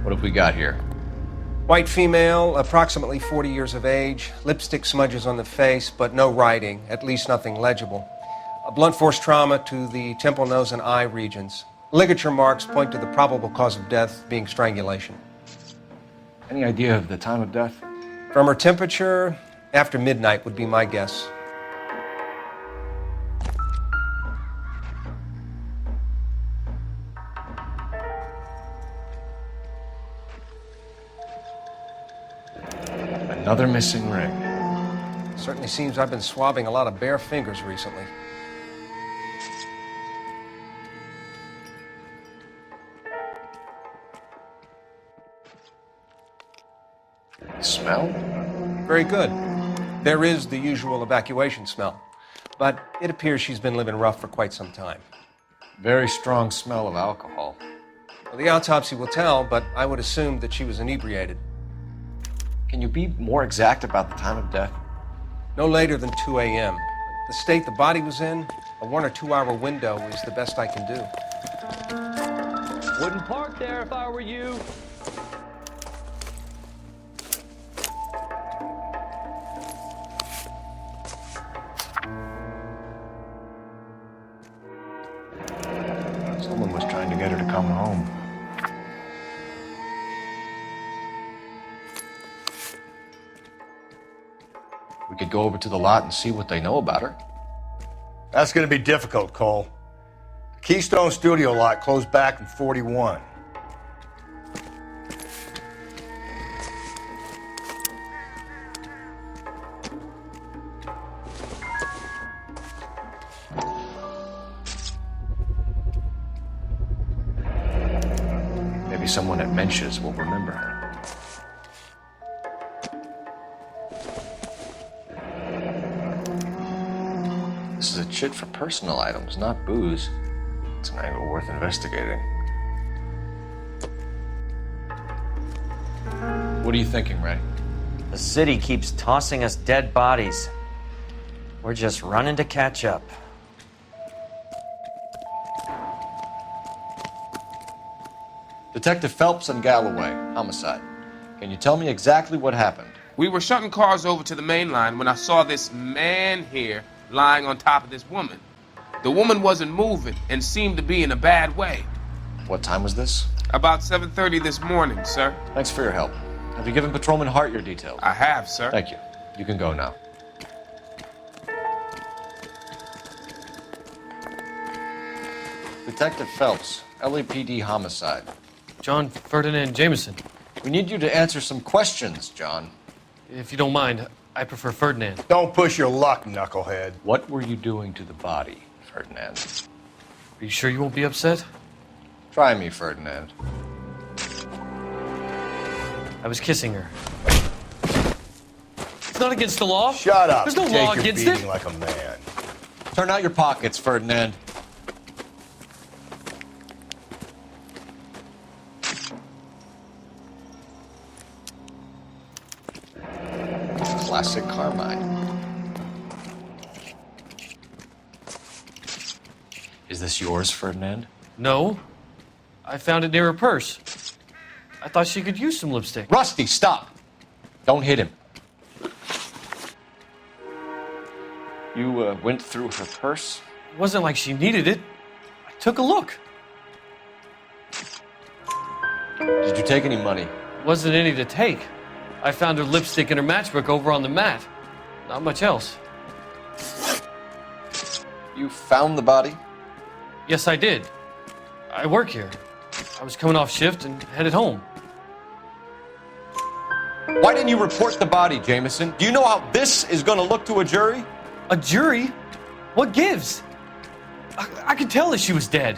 What have we got here? White female, approximately 40 years of age, lipstick smudges on the face, but no writing, at least nothing legible. A blunt force trauma to the temple, nose, and eye regions. Ligature marks point to the probable cause of death being strangulation. Any idea of the time of death? From her temperature, after midnight would be my guess. Another missing ring. Certainly seems I've been swabbing a lot of bare fingers recently. Smell? Very good. There is the usual evacuation smell, but it appears she's been living rough for quite some time. Very strong smell of alcohol. Well, the autopsy will tell, but I would assume that she was inebriated. Can you be more exact about the time of death? No later than 2 a.m. The state the body was in, a 1 or 2 hour window is the best I can do. Wouldn't park there if I were you. Someone was trying to get her to come home. We could go over to the lot and see what they know about her. That's going to be difficult, Cole. The Keystone Studio lot closed back in 41. Maybe someone at Mensch's will remember her. This is a chit for personal items, not booze. It's an angle worth investigating. What are you thinking, Ray? The city keeps tossing us dead bodies. We're just running to catch up. Detective Phelps and Galloway, homicide. Can you tell me exactly what happened? We were shutting cars over to the main line when I saw this man here lying on top of this woman. The woman wasn't moving and seemed to be in a bad way. What time was this? About 7:30 this morning, sir. Thanks for your help. Have you given Patrolman Hart your details? I have, sir. Thank you. You can go now. Detective Phelps, LAPD homicide. John Ferdinand Jameson. We need you to answer some questions, John. If you don't mind, I prefer Ferdinand. Don't push your luck, knucklehead. What were you doing to the body, Ferdinand? Are you sure you won't be upset? Try me, Ferdinand. I was kissing her. It's not against the law. Shut up. There's no Take law your against beating it. like a man. Turn out your pockets, Ferdinand. Classic Carmine. Is this yours, Ferdinand? No. I found it near her purse. I thought she could use some lipstick. Rusty, stop! Don't hit him. You went through her purse? It wasn't like she needed it. I took a look. Did you take any money? Wasn't any to take. I found her lipstick and her matchbook over on the mat. Not much else. You found the body? Yes, I did. I work here. I was coming off shift and headed home. Why didn't you report the body, Jameson? Do you know how this is going to look to a jury? A jury? What gives? I could tell that she was dead.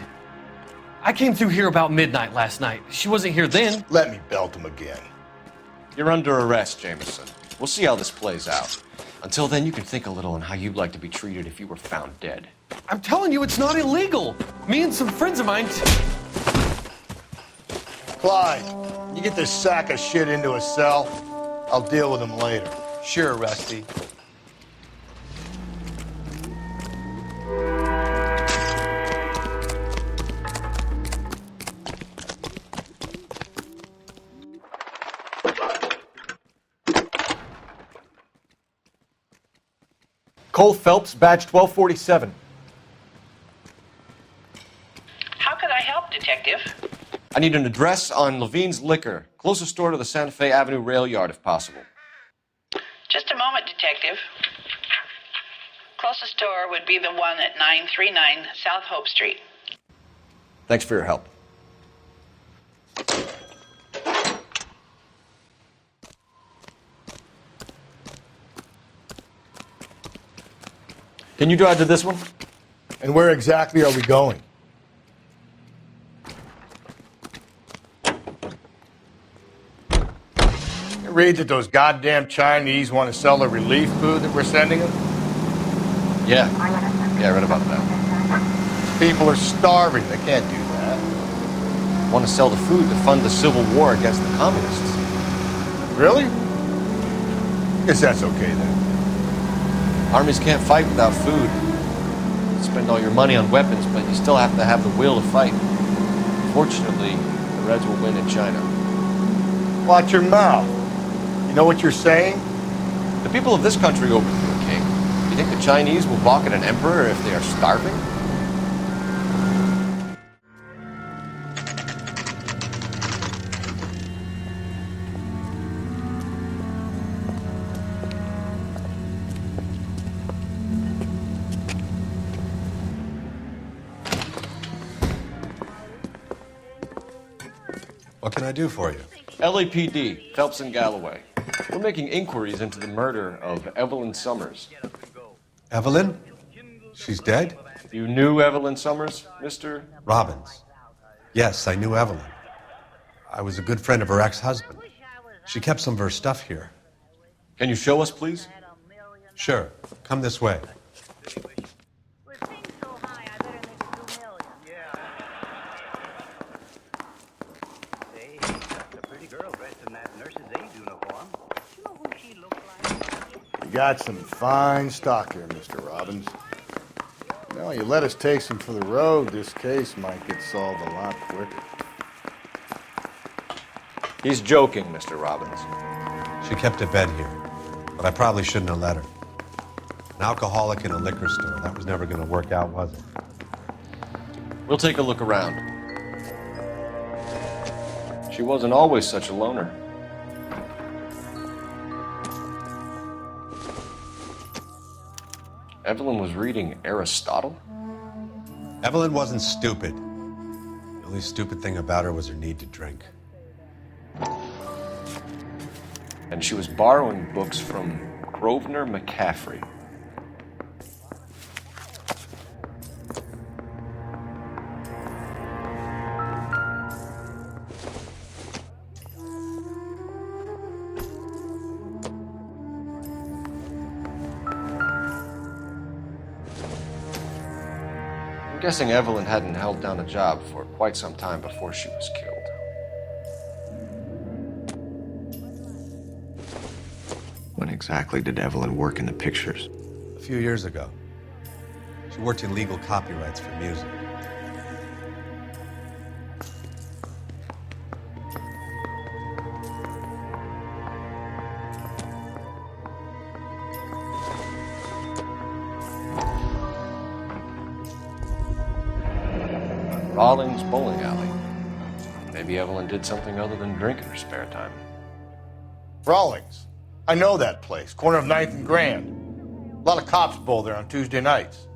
I came through here about midnight last night. She wasn't here then. Let me belt him again. You're under arrest, Jameson. We'll see how this plays out. Until then, you can think a little on how you'd like to be treated if you were found dead. I'm telling you, it's not illegal. Me and some friends of mine... Clyde, you get this sack of shit into a cell. I'll deal with him later. Sure, Rusty. Cole Phelps, badge 1247. How can I help, Detective? I need an address on Levine's Liquor, closest store to the Santa Fe Avenue rail yard if possible. Just a moment, Detective. Closest store would be the one at 939 South Hope Street. Thanks for your help. Can you drive to this one? And where exactly are we going? You read that those goddamn Chinese want to sell the relief food that we're sending them? Yeah. Yeah, I read about that. People are starving. They can't do that. Want to sell the food to fund the civil war against the communists. Really? Guess that's okay then. Armies can't fight without food. You spend all your money on weapons, but you still have to have the will to fight. Fortunately, the Reds will win in China. Watch your mouth. You know what you're saying? The people of this country overthrew a king. You think the Chinese will balk at an emperor if they are starving? What can I do for you? LAPD, Phelps and Galloway. We're making inquiries into the murder of Evelyn Summers. Evelyn? She's dead? You knew Evelyn Summers, Mr. Robbins. Yes, I knew Evelyn. I was a good friend of her ex-husband. She kept some of her stuff here. Can you show us, please? Sure. Come this way. You got some fine stock here, Mr. Robbins. Now, you let us take some for the road, this case might get solved a lot quicker. He's joking, Mr. Robbins. She kept a bed here, but I probably shouldn't have let her. An alcoholic in a liquor store. That was never going to work out, was it? We'll take a look around. She wasn't always such a loner. Evelyn was reading Aristotle? Evelyn wasn't stupid. The only stupid thing about her was her need to drink. And she was borrowing books from Grosvenor McCaffrey. I'm guessing Evelyn hadn't held down a job for quite some time before she was killed. When exactly did Evelyn work in the pictures? A few years ago. She worked in legal copyrights for music. Rawlings Bowling Alley. Maybe Evelyn did something other than drink in her spare time. Rawlings. I know that place, corner of 9th and Grand. A lot of cops bowl there on Tuesday nights.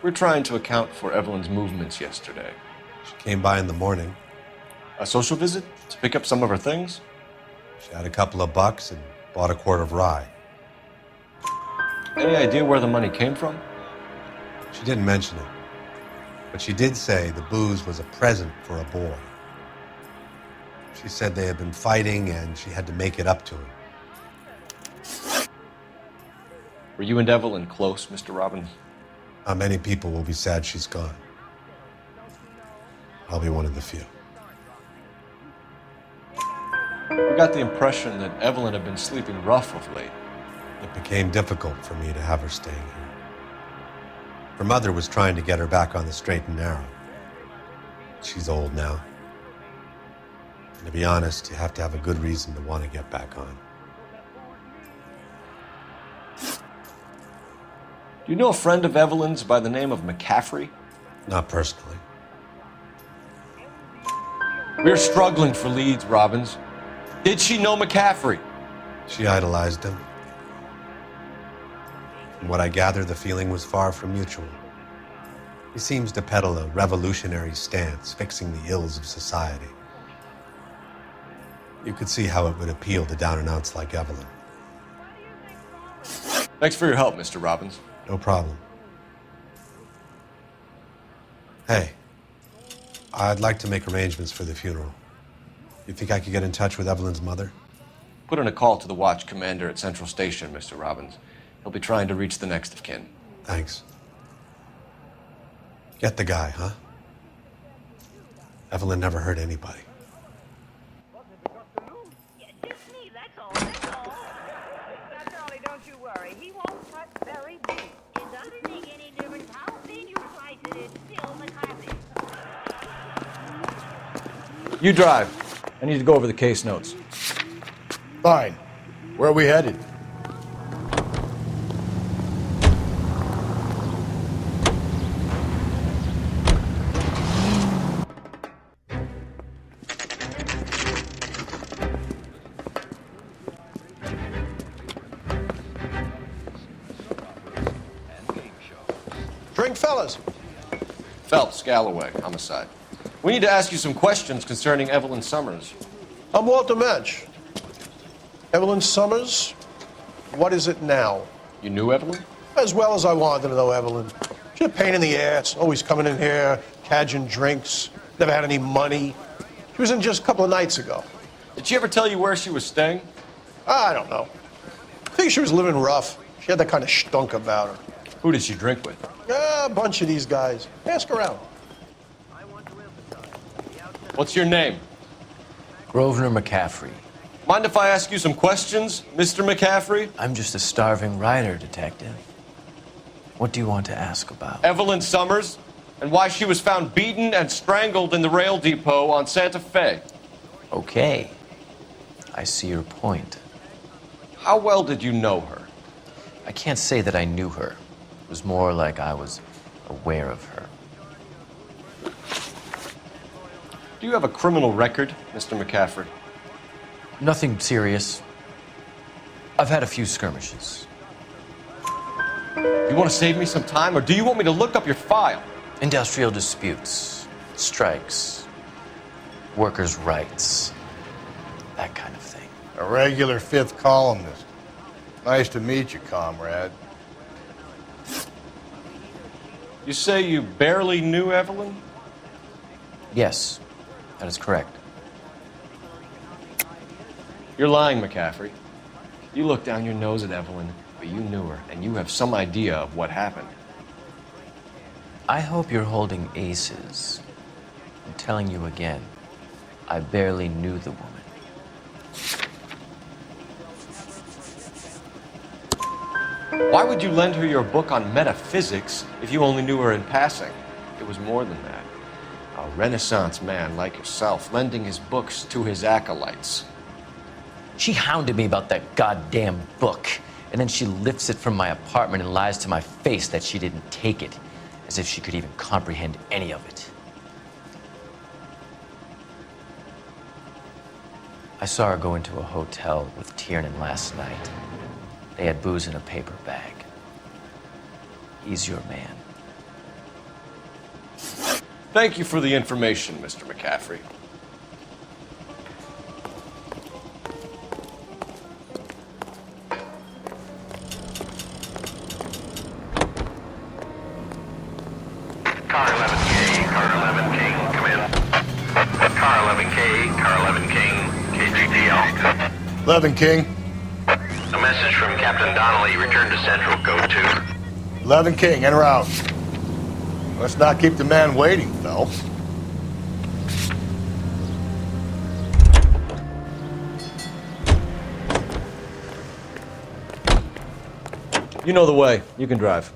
We're trying to account for Evelyn's movements yesterday. She came by in the morning. A social visit? To pick up some of her things? She had a couple of bucks and bought a quart of rye. Any idea where the money came from? She didn't mention it. But she did say the booze was a present for a boy. She said they had been fighting and she had to make it up to him. Were you and Evelyn close, Mr. Robbins? Many people will be sad she's gone. I'll be one of the few. We got the impression that Evelyn had been sleeping rough of late. It became difficult for me to have her staying here. Her mother was trying to get her back on the straight and narrow. She's old now. And to be honest, you have to have a good reason to want to get back on. Do you know a friend of Evelyn's by the name of McCaffrey? Not personally. We're struggling for leads, Robbins. Did she know McCaffrey? She idolized him. From what I gather, the feeling was far from mutual. He seems to peddle a revolutionary stance, fixing the ills of society. You could see how it would appeal to down-and-outs like Evelyn. Thanks for your help, Mr. Robbins. No problem. Hey, I'd like to make arrangements for the funeral. You think I could get in touch with Evelyn's mother? Put in a call to the watch commander at Central Station, Mr. Robbins. He'll be trying to reach the next of kin. Thanks. Get the guy, huh? Evelyn never hurt anybody. You drive. I need to go over the case notes. Fine. Where are we headed? Drink, fellas. Phelps, Galloway, homicide. We need to ask you some questions concerning Evelyn Summers. I'm Walter Mensch. Evelyn Summers, what is it now? You knew Evelyn? As well as I wanted to know Evelyn. She's a pain in the ass, always coming in here, cadging drinks, never had any money. She was in just a couple of nights ago. Did she ever tell you where she was staying? I don't know. I think she was living rough. She had that kind of stunk about her. Who did she drink with? A bunch of these guys. Ask around. What's your name? Grosvenor McCaffrey. Mind if I ask you some questions, Mr. McCaffrey? I'm just a starving writer, Detective. What do you want to ask about? Evelyn Summers, and why she was found beaten and strangled in the rail depot on Santa Fe. Okay. I see your point. How well did you know her? I can't say that I knew her. It was more like I was aware of her. Do you have a criminal record, Mr. McCaffrey? Nothing serious. I've had a few skirmishes. You want to save me some time, or do you want me to look up your file? Industrial disputes, strikes, workers' rights, that kind of thing. A regular fifth columnist. Nice to meet you, comrade. You say you barely knew Evelyn? Yes, that is correct. You're lying, McCaffrey. You looked down your nose at Evelyn, but you knew her, and you have some idea of what happened. I hope you're holding aces. I'm telling you again, I barely knew the woman. Why would you lend her your book on metaphysics if you only knew her in passing? It was more than that. A Renaissance man like yourself, lending his books to his acolytes. She hounded me about that goddamn book, and then she lifts it from my apartment and lies to my face that she didn't take it, as if she could even comprehend any of it. I saw her go into a hotel with Tiernan last night. They had booze in a paper bag. He's your man. Thank you for the information, Mr. McCaffrey. Car 11K. 11 King. A message from Captain Donnelly. Return to Central, code 2. 11 King, en route. Let's not keep the man waiting, Phelps. You know the way. You can drive.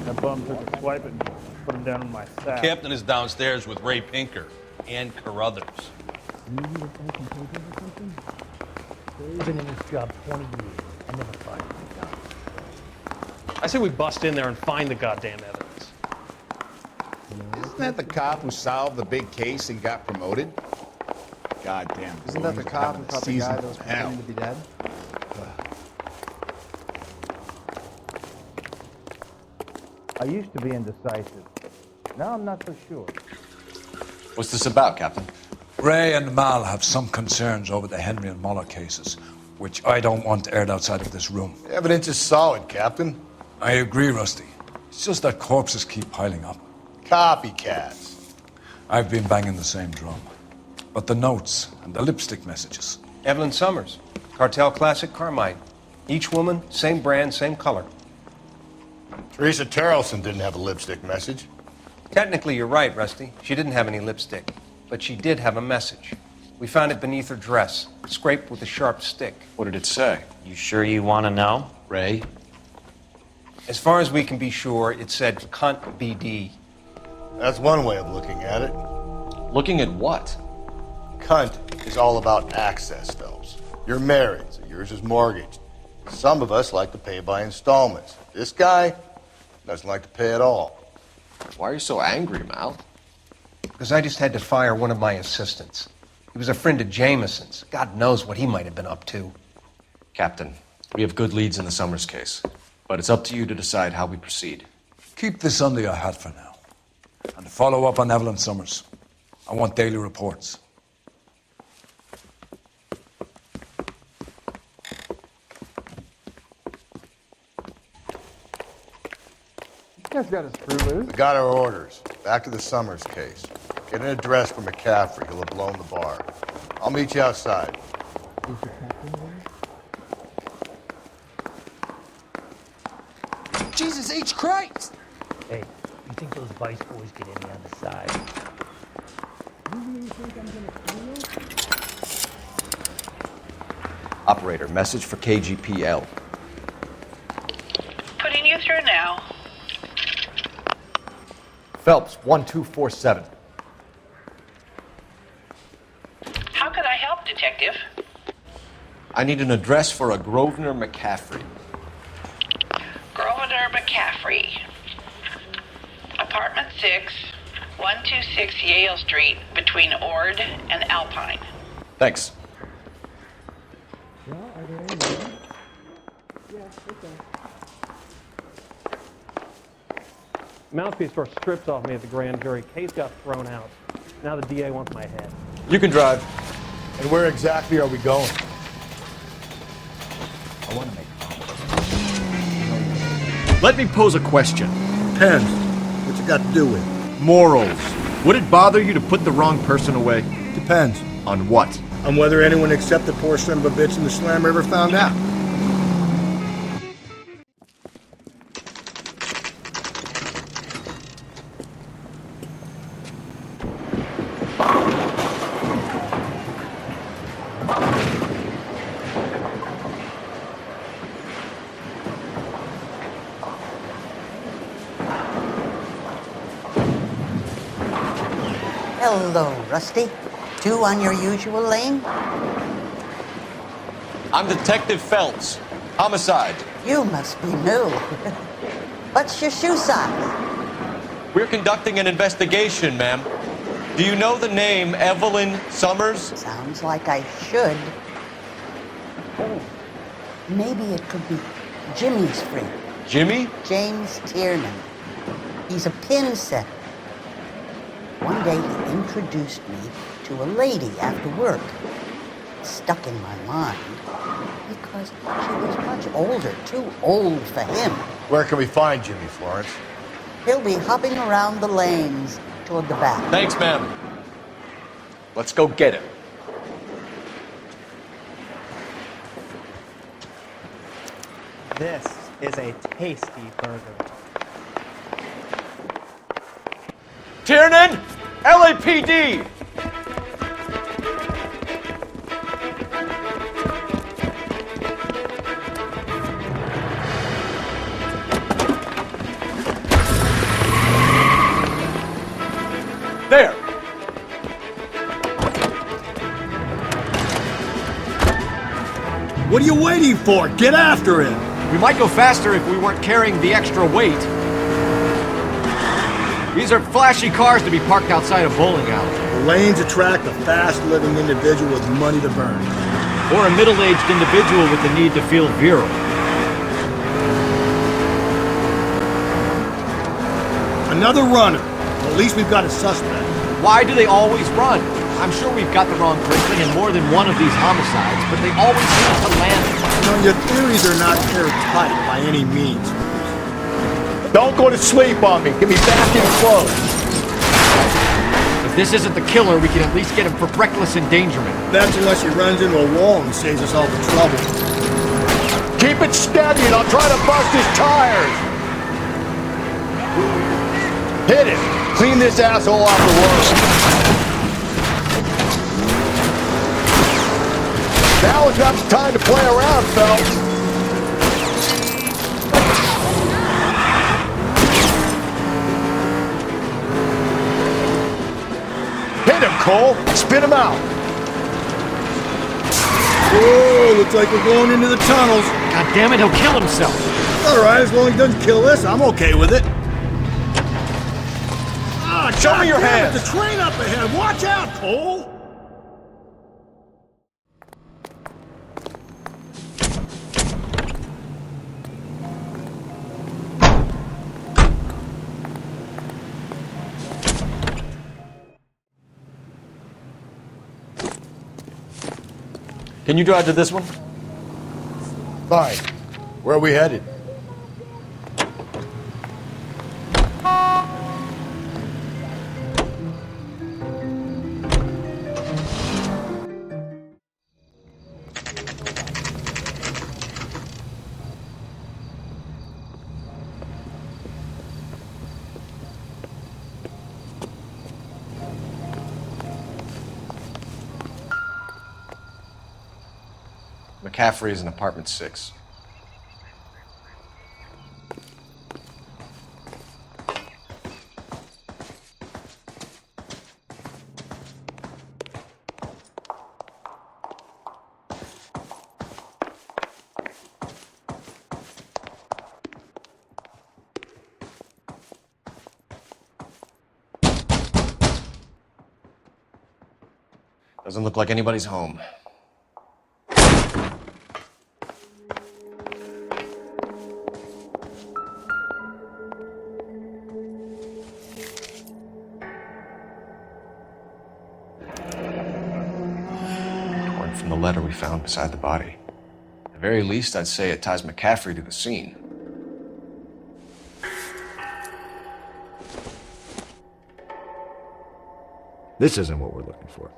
That bum took a swipe at me, put him down in my sack. Captain is downstairs with Ray Pinker and Carruthers. I've been in this job 20 years. I never find anything. I say we bust in there and find the goddamn evidence. Isn't that the cop who solved the big case and got promoted? Goddamn. Isn't that the cop who caught the guy that was pretending to be dead? I used to be indecisive. Now I'm not so sure. What's this about, Captain? Ray and Mal have some concerns over the Henry and Muller cases, which I don't want aired outside of this room. The evidence is solid, Captain. I agree, Rusty. It's just that corpses keep piling up. Copycats. I've been banging the same drum. But the notes and the lipstick messages. Evelyn Summers, Cartel Classic Carmine. Each woman, same brand, same color. Teresa Terrelson didn't have a lipstick message. Technically, you're right, Rusty. She didn't have any lipstick, but she did have a message. We found it beneath her dress, scraped with a sharp stick. What did it say? You sure you want to know? Ray? As far as we can be sure, it said cunt BD. That's one way of looking at it. Looking at what? Cunt is all about access, Phelps. You're married, so yours is mortgaged. Some of us like to pay by installments. This guy doesn't like to pay at all. Why are you so angry, Mal? Because I just had to fire one of my assistants. He was a friend of Jameson's. God knows what he might have been up to. Captain, we have good leads in the Summers case, but it's up to you to decide how we proceed. Keep this under your hat for now. And follow up on Evelyn Summers. I want daily reports. You guys got a screw loose? We got our orders. Back to the Summers case. Get an address for McCaffrey. He'll have blown the bar. I'll meet you outside. Jesus H. Christ! Hey, you think those Vice boys get in on the side? Operator, message for KGPL. Putting you through now. Phelps, 1247. How could I help, Detective? I need an address for a Grosvenor McCaffrey. Grosvenor McCaffrey. Apartment 6, 126 Yale Street, between Ord and Alpine. Thanks. Mouthpiece tore strips off me at the grand jury. Case got thrown out. Now the DA wants my head. You can drive. And where exactly are we going? I want to make Let me pose a question. Depends. What you got to do with? Morals. Would it bother you to put the wrong person away? Depends. On what? On whether anyone except the poor son of a bitch in the slammer ever found out. Hello, Rusty. Two on your usual lane? I'm Detective Phelps. Homicide. You must be new. What's your shoe size? We're conducting an investigation, ma'am. Do you know the name Evelyn Summers? Sounds like I should. Oh, maybe it could be Jimmy's friend. Jimmy? James Tiernan. He's a pin setter. One day he introduced me to a lady after work. It stuck in my mind because she was much older, too old for him. Where can we find Jimmy, Florence? He'll be hopping around the lanes toward the back. Thanks, ma'am. Let's go get him. This is a tasty burger. Tiernan! LAPD! There! What are you waiting for? Get after him! We might go faster if we weren't carrying the extra weight. These are flashy cars to be parked outside a bowling alley. The lanes attract a fast-living individual with money to burn. Or a middle-aged individual with the need to feel virile. Another runner. Well, at least we've got a suspect. Why do they always run? I'm sure we've got the wrong person in more than one of these homicides, but they always seem to land. You know, your theories are not airtight by any means. Don't go to sleep on me. Get me back in close. If this isn't the killer, we can at least get him for reckless endangerment. That's unless he runs into a wall and saves us all the trouble. Keep it steady and I'll try to bust his tires. Hit it. Clean this asshole off the road. Now is not the time to play around, fellas. Hit him, Cole. Spin him out. Whoa, looks like we're going into the tunnels. God damn it, he'll kill himself. All right, as long as he doesn't kill us, I'm okay with it. Show me your hands. The train up ahead. Watch out, Cole. Can you drive to this one? Fine. Where are we headed? McCaffrey is in apartment 6. Doesn't look like anybody's home. From the letter we found beside the body. At the very least, I'd say it ties McCaffrey to the scene. This isn't what we're looking for.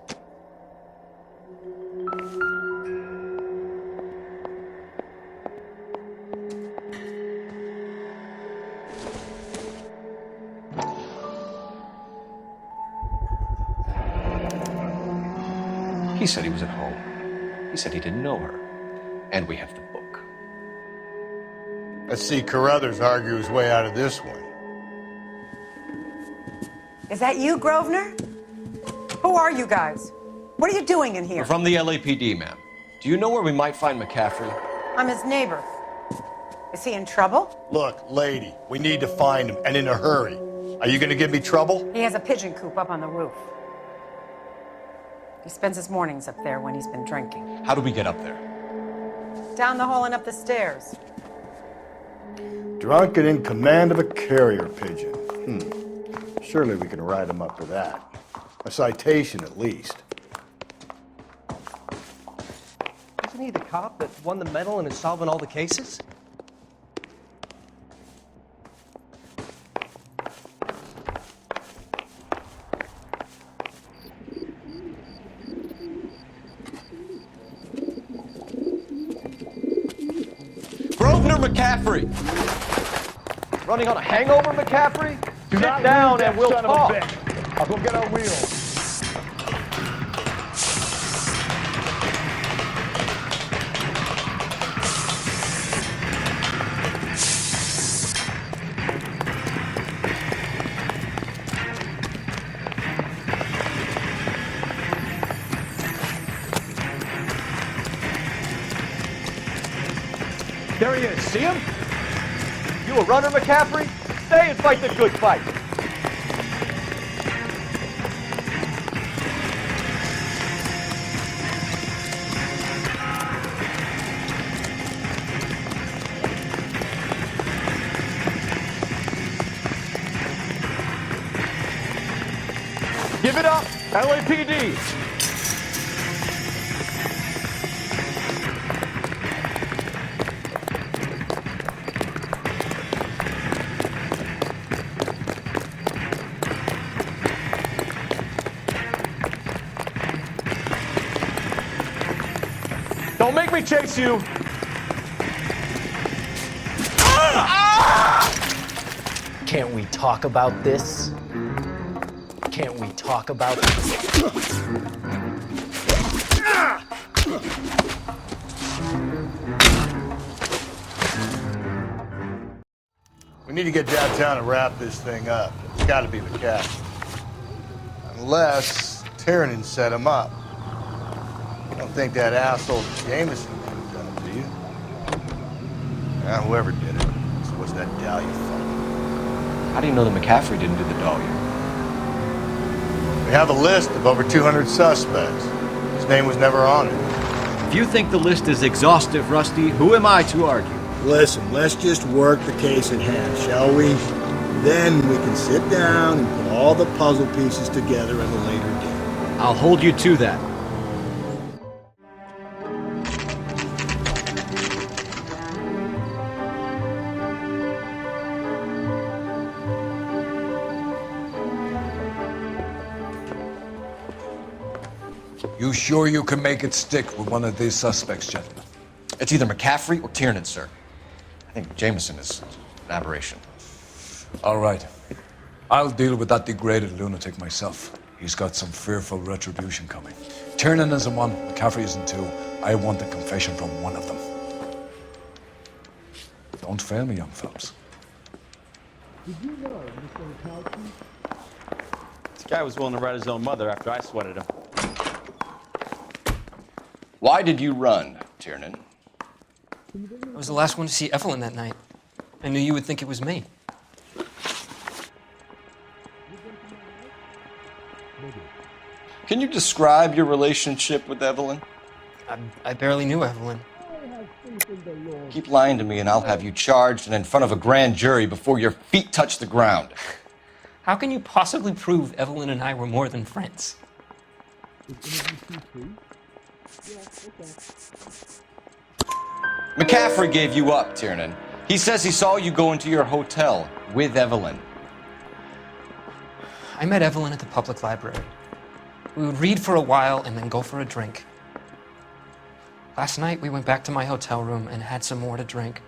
He said he was at home. He said he didn't know her. And we have the book. Let's see Carruthers argue his way out of this one. Is that you, Grosvenor? Who are you guys? What are you doing in here? We're from the LAPD, ma'am. Do you know where we might find McCaffrey? I'm his neighbor. Is he in trouble? Look, lady, we need to find him, and in a hurry. Are you going to give me trouble? He has a pigeon coop up on the roof. He spends his mornings up there when he's been drinking. How do we get up there? Down the hall and up the stairs. Drunk and in command of a carrier pigeon. Surely we can write him up for that. A citation, at least. Isn't he the cop that won the medal and is solving all the cases? Grosvenor McCaffrey! Running on a hangover, McCaffrey? Do Sit not down lose that and we'll son talk. of a bitch. I'll go get our wheels. There he is. See him? You a runner, McCaffrey? Stay and fight the good fight. Give it up, LAPD. Don't make me chase you. Can't we talk about this? Can't we talk about this? We need to get downtown and wrap this thing up. It's got to be the cat. Unless Tiernan set him up. I don't think that asshole Jameson could have done it to you. Whoever did it. So what's that Dahlia fuck? How do you know that McCaffrey didn't do the Dahlia? We have a list of over 200 suspects. His name was never on it. If you think the list is exhaustive, Rusty, who am I to argue? Listen, let's just work the case at hand, shall we? Then we can sit down and put all the puzzle pieces together at a later date. I'll hold you to that. You sure you can make it stick with one of these suspects, gentlemen? It's either McCaffrey or Tiernan, sir. I think Jameson is an aberration. All right. I'll deal with that degraded lunatic myself. He's got some fearful retribution coming. Tiernan isn't one, McCaffrey isn't two. I want a confession from one of them. Don't fail me, young fellas. Did you know Mr. Mikowski? This guy was willing to write his own mother after I sweated him. Why did you run, Tiernan? I was the last one to see Evelyn that night. I knew you would think it was me. Can you describe your relationship with Evelyn? I barely knew Evelyn. Keep lying to me and I'll have you charged and in front of a grand jury before your feet touch the ground. How can you possibly prove Evelyn and I were more than friends? McCaffrey gave you up, Tiernan. He says he saw you go into your hotel with Evelyn. I met Evelyn at the public library. We would read for a while and then go for a drink. Last night, we went back to my hotel room and had some more to drink.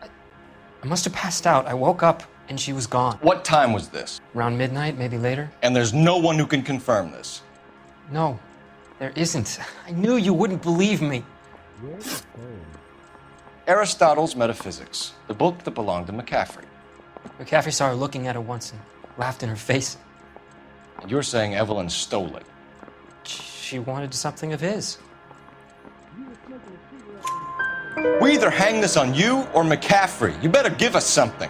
I must have passed out. I woke up and she was gone. What time was this? Around midnight, maybe later. And there's no one who can confirm this? No, there isn't. I knew you wouldn't believe me. Aristotle's Metaphysics, the book that belonged to McCaffrey. McCaffrey saw her looking at it once and laughed in her face. And you're saying Evelyn stole it? She wanted something of his. We either hang this on you or McCaffrey. You better give us something.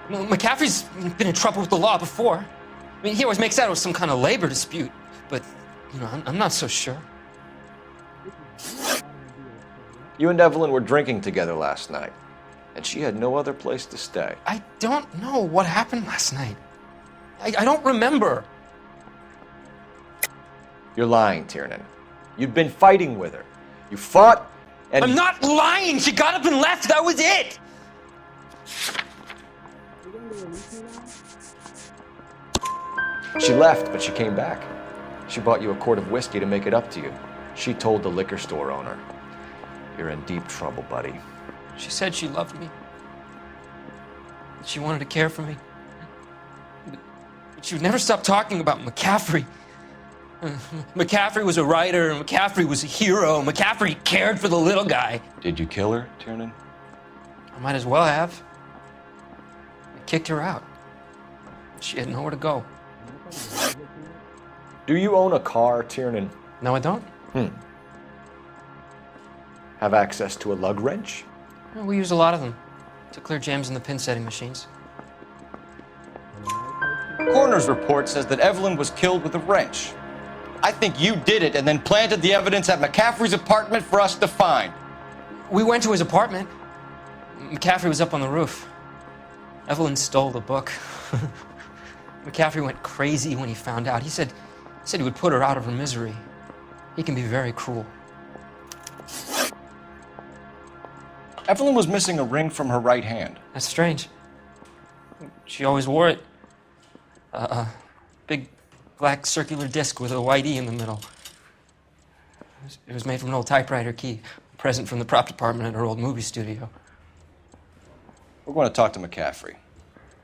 Well, McCaffrey's been in trouble with the law before. I mean, he always makes out it was some kind of labor dispute, but, you know, I'm not so sure. You and Evelyn were drinking together last night. and she had no other place to stay. I don't know what happened last night. I don't remember. You're lying, Tiernan. You'd been fighting with her. You fought, and... I'm not lying! She got up and left, that was it! She left, but she came back. She bought you a quart of whiskey to make it up to you. She told the liquor store owner. You're in deep trouble, buddy. She said she loved me. She wanted to care for me. But she would never stop talking about McCaffrey. McCaffrey was a writer, and McCaffrey was a hero. McCaffrey cared for the little guy. Did you kill her, Tiernan? I might as well have. I kicked her out. She had nowhere to go. Do you own a car, Tiernan? No, I don't. Have access to a lug wrench? Well, we use a lot of them to clear jams in the pin setting machines. Coroner's report says that Evelyn was killed with a wrench. I think you did it and then planted the evidence at McCaffrey's apartment for us to find. We went to his apartment. McCaffrey was up on the roof. Evelyn stole the book. McCaffrey went crazy when he found out. He said he would put her out of her misery. He can be very cruel. Evelyn was missing a ring from her right hand. That's strange. She always wore it. A big black circular disc with a white E in the middle. It was made from an old typewriter key, a present from the prop department at her old movie studio. We're going to talk to McCaffrey.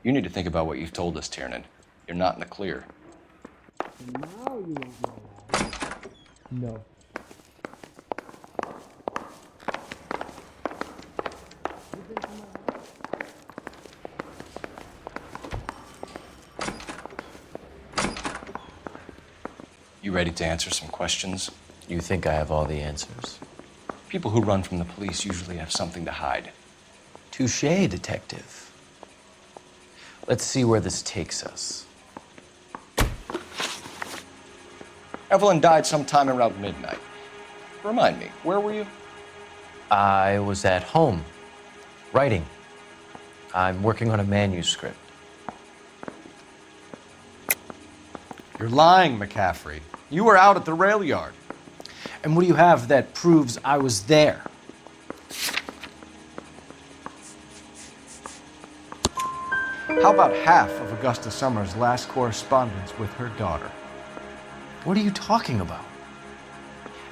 You need to think about what you've told us, Tiernan. You're not in the clear. Now you won't know that. No. You ready to answer some questions? You think I have all the answers? People who run from the police usually have something to hide. Touché, detective. Let's see where this takes us. Evelyn died sometime around midnight. Remind me, where were you? I was at home, writing. I'm working on a manuscript. You're lying, McCaffrey. You were out at the rail yard. And what do you have that proves I was there? How about half of Augusta Summers' last correspondence with her daughter? What are you talking about?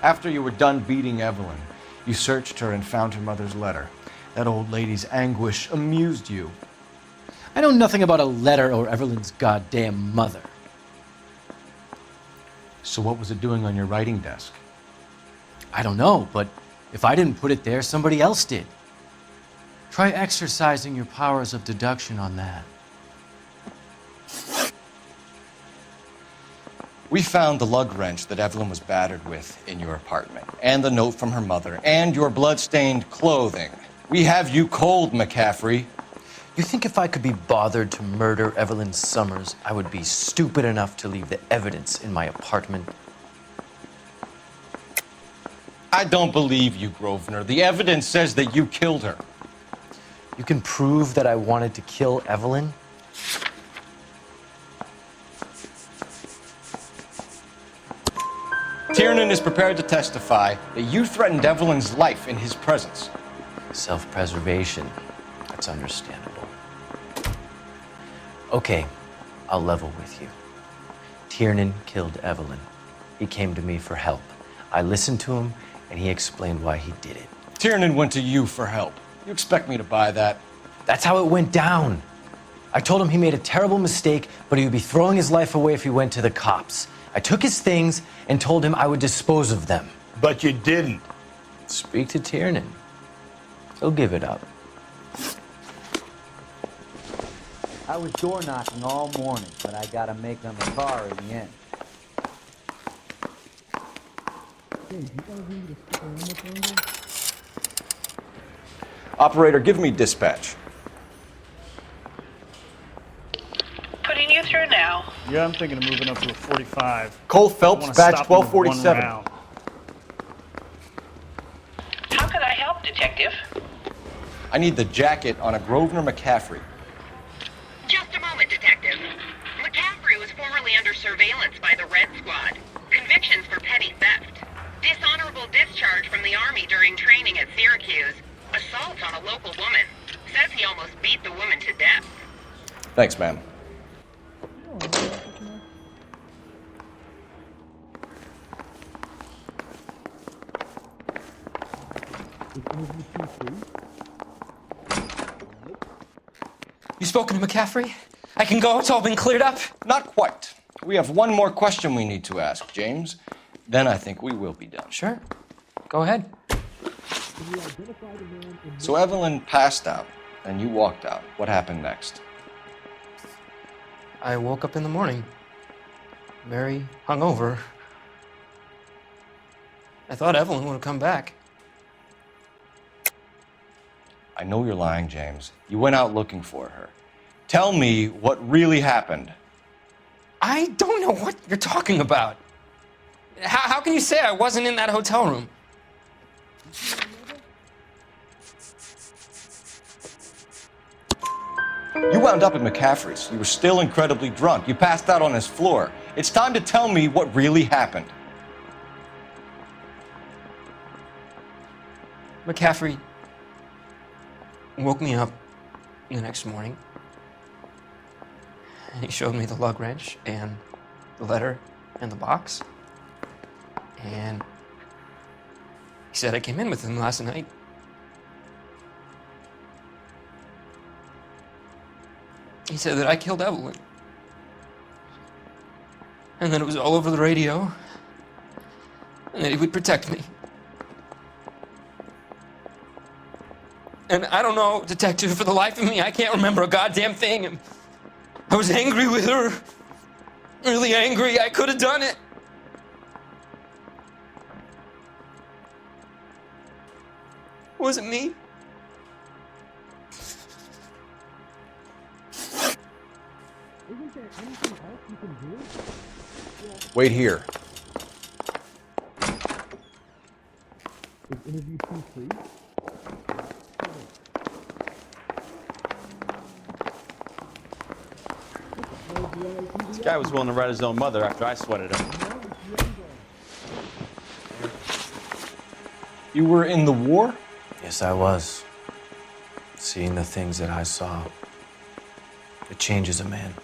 After you were done beating Evelyn, you searched her and found her mother's letter. That old lady's anguish amused you. I know nothing about a letter or Evelyn's goddamn mother. So what was it doing on your writing desk? I don't know, but if I didn't put it there, somebody else did. Try exercising your powers of deduction on that. We found the lug wrench that Evelyn was battered with in your apartment, and the note from her mother, and your blood-stained clothing. We have you cold, McCaffrey. You think if I could be bothered to murder Evelyn Summers, I would be stupid enough to leave the evidence in my apartment? I don't believe you, Grosvenor. The evidence says that you killed her. You can prove that I wanted to kill Evelyn? Tiernan is prepared to testify that you threatened Evelyn's life in his presence. Self-preservation. That's understandable. Okay, I'll level with you. Tiernan killed Evelyn. He came to me for help. I listened to him, and he explained why he did it. Tiernan went to you for help. You expect me to buy that? That's how it went down. I told him he made a terrible mistake, but he would be throwing his life away if he went to the cops. I took his things and told him I would dispose of them. But you didn't. Speak to Tiernan. He'll give it up. I was door knocking all morning, but I gotta make them a car in the end. Operator, give me dispatch. Putting you through now. Yeah, I'm thinking of moving up to a 45. Cole Phelps, badge 1247. How could I help, Detective? I need the jacket on a Grosvenor McCaffrey. Just a moment, Detective. McCaffrey was formerly under surveillance by the Red Squad. Convictions for petty theft. Dishonorable discharge from the Army during training at Syracuse. Assault on a local woman. Says he almost beat the woman to death. Thanks, ma'am. You spoken to McCaffrey? I can go, it's all been cleared up? Not quite. We have one more question we need to ask, James. Then I think we will be done. Sure. Go ahead. So Evelyn passed out, and you walked out. What happened next? I woke up in the morning. Very hungover. I thought Evelyn would have come back. I know you're lying, James. You went out looking for her. Tell me what really happened. I don't know what you're talking about. How can you say I wasn't in that hotel room? You wound up at McCaffrey's. You were still incredibly drunk. You passed out on his floor. It's time to tell me what really happened. McCaffrey woke me up the next morning, and he showed me the lug wrench and the letter and the box, and he said I came in with him last night. He said that I killed Evelyn, and that it was all over the radio, and that he would protect me. And I don't know, Detective, for the life of me, I can't remember a goddamn thing. And I was angry with her. Really angry. I could have done it. Was it me? Isn't there anything else you can do? Wait here. Is interview 2 free? This guy was willing to write his own mother after I sweated him. You were in the war? Yes, I was. Seeing the things that I saw, it changes a man.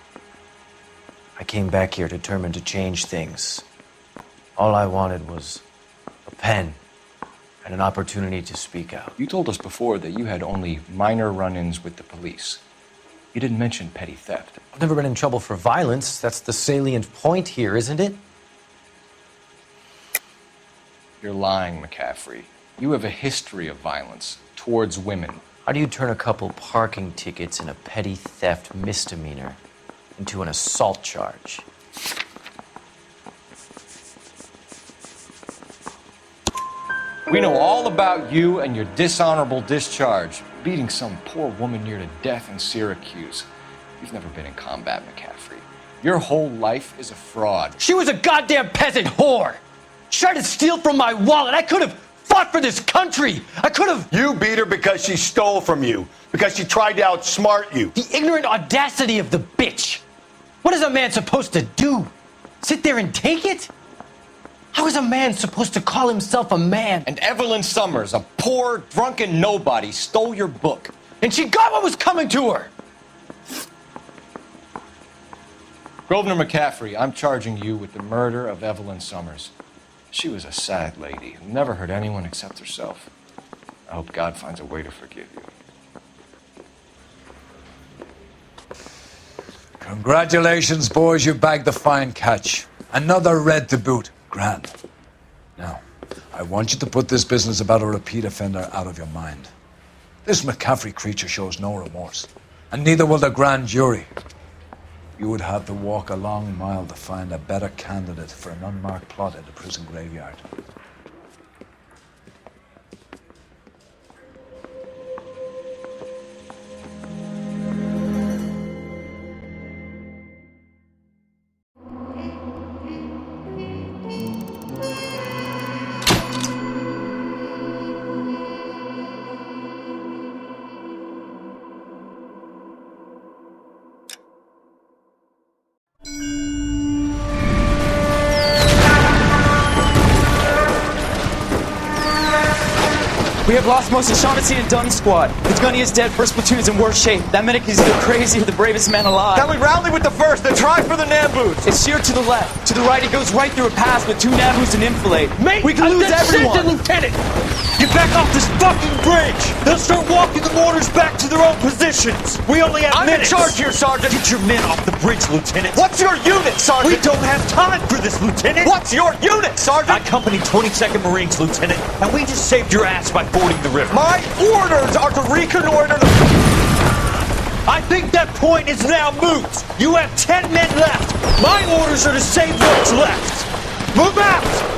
I came back here determined to change things. All I wanted was a pen and an opportunity to speak out. You told us before that you had only minor run-ins with the police. You didn't mention petty theft. I've never been in trouble for violence. That's the salient point here, isn't it? You're lying, McCaffrey. You have a history of violence towards women. How do you turn a couple parking tickets and a petty theft misdemeanor into an assault charge? We know all about you and your dishonorable discharge, beating some poor woman near to death in Syracuse. You've never been in combat, McCaffrey. Your whole life is a fraud. She was a goddamn peasant whore! She tried to steal from my wallet. I could have fought for this country. I could have... You beat her because she stole from you, because she tried to outsmart you. The ignorant audacity of the bitch. What is a man supposed to do? Sit there and take it? How is a man supposed to call himself a man? And Evelyn Summers, a poor, drunken nobody, stole your book. And she got what was coming to her! Grosvenor McCaffrey, I'm charging you with the murder of Evelyn Summers. She was a sad lady who never hurt anyone except herself. I hope God finds a way to forgive you. Congratulations, boys. You bagged the fine catch. Another red to boot. Grand. Now, I want you to put this business about a repeat offender out of your mind. This McCaffrey creature shows no remorse, and neither will the grand jury. You would have to walk a long mile to find a better candidate for an unmarked plot in the prison graveyard. We have lost most of Shaughnessy and Dunn's squad. The gunny is dead, first platoon is in worse shape. That medic is either crazy or the bravest man alive. Can we rally with the first and try for the Nambus? It's sheer to the left. To the right, it goes right through a pass with 2 Nambus and Infilade. Mate, we can lose everyone. Lieutenant! Get back off this fucking bridge! They'll start walking the mortars back to their own positions! We only have minutes! I'm in charge here, Sergeant! Get your men off the bridge, Lieutenant! What's your unit, Sergeant? We don't have time for this, Lieutenant! What's your unit, Sergeant? I company 22nd Marines, Lieutenant, and we just saved your ass by fording the river. My orders are to reconnoiter the... I think that point is now moot! You have 10 men left! My orders are to save what's left! Move out!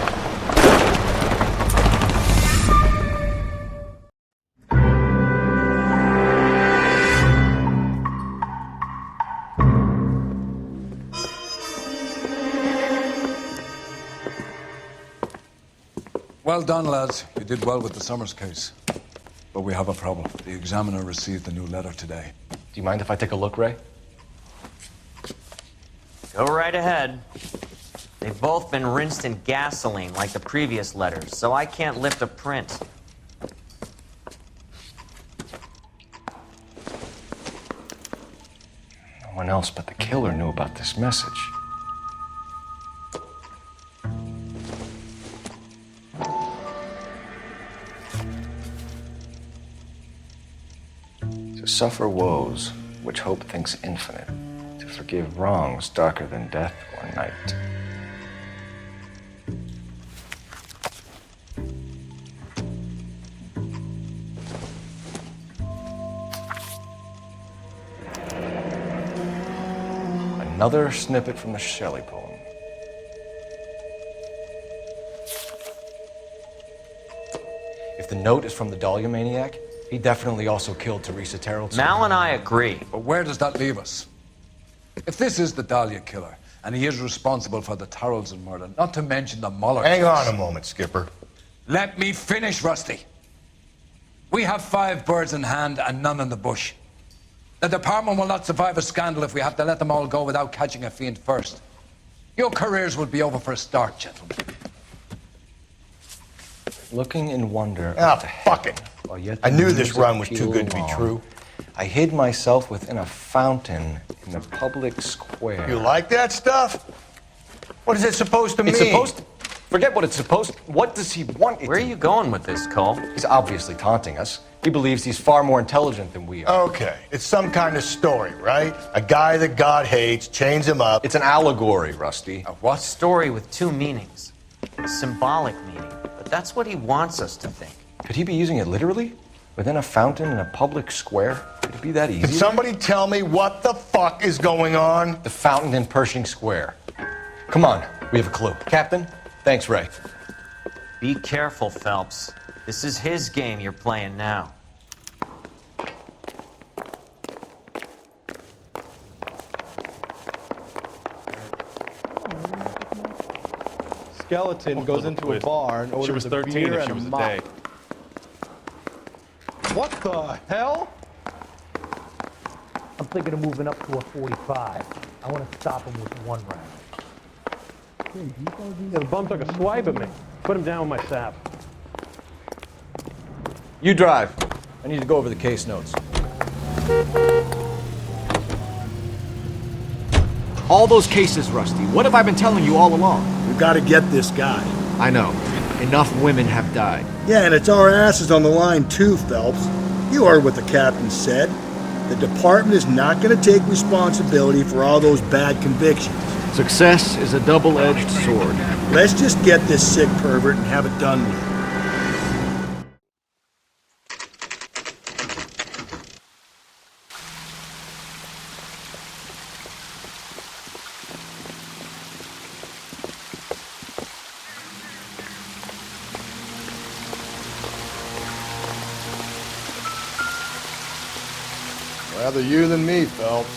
Well done, lads. You did well with the Summers case. But we have a problem. The examiner received a new letter today. Do you mind if I take a look, Ray? Go right ahead. They've both been rinsed in gasoline like the previous letters, so I can't lift a print. No one else but the killer knew about this message. To suffer woes which hope thinks infinite, to forgive wrongs darker than death or night. Another snippet from the Shelley poem. If the note is from the Dahlia maniac, he definitely also killed Teresa Terrell. Mal and I agree. But where does that leave us? If this is the Dahlia killer, and he is responsible for the Tarrelson murder, not to mention the Muller Hang case. on a moment, Skipper. Let me finish, Rusty. We have 5 birds in hand and none in the bush. The department will not survive a scandal if we have to let them all go without catching a fiend first. Your careers will be over for a start, gentlemen. Looking in wonder. Fuck it. I knew this run was too good to be true. I hid myself within a fountain in the public square. You like that stuff? What is it supposed to mean? It's supposed to... Forget what it's supposed to... What does he want it Where are you going with this, Cole? He's obviously taunting us. He believes he's far more intelligent than we are. Okay, it's some kind of story, right? A guy that God hates, chains him up. It's an allegory, Rusty. A what? Story with 2 meanings. A symbolic meaning. But that's what he wants us to think. Could he be using it literally? Within a fountain in a public square? Could it be that easy? Can somebody tell me what the fuck is going on? The fountain in Pershing Square. Come on, we have a clue. Captain, thanks, Ray. Be careful, Phelps. This is his game you're playing now. Skeleton goes into a bar and orders She was a 13 beer if she and was a a mop. day. What the hell? I'm thinking of moving up to a 45. I want to stop him with 1 round. Yeah, the bum took a swipe at me. Put him down with my sap. You drive. I need to go over the case notes. All those cases, Rusty. What have I been telling you all along? We gotta get this guy. I know. Enough women have died. Yeah, and it's our asses on the line too, Phelps. You heard what the captain said. The department is not gonna take responsibility for all those bad convictions. Success is a double-edged sword. Let's just get this sick pervert and have it done with. Rather you than me, Phelps.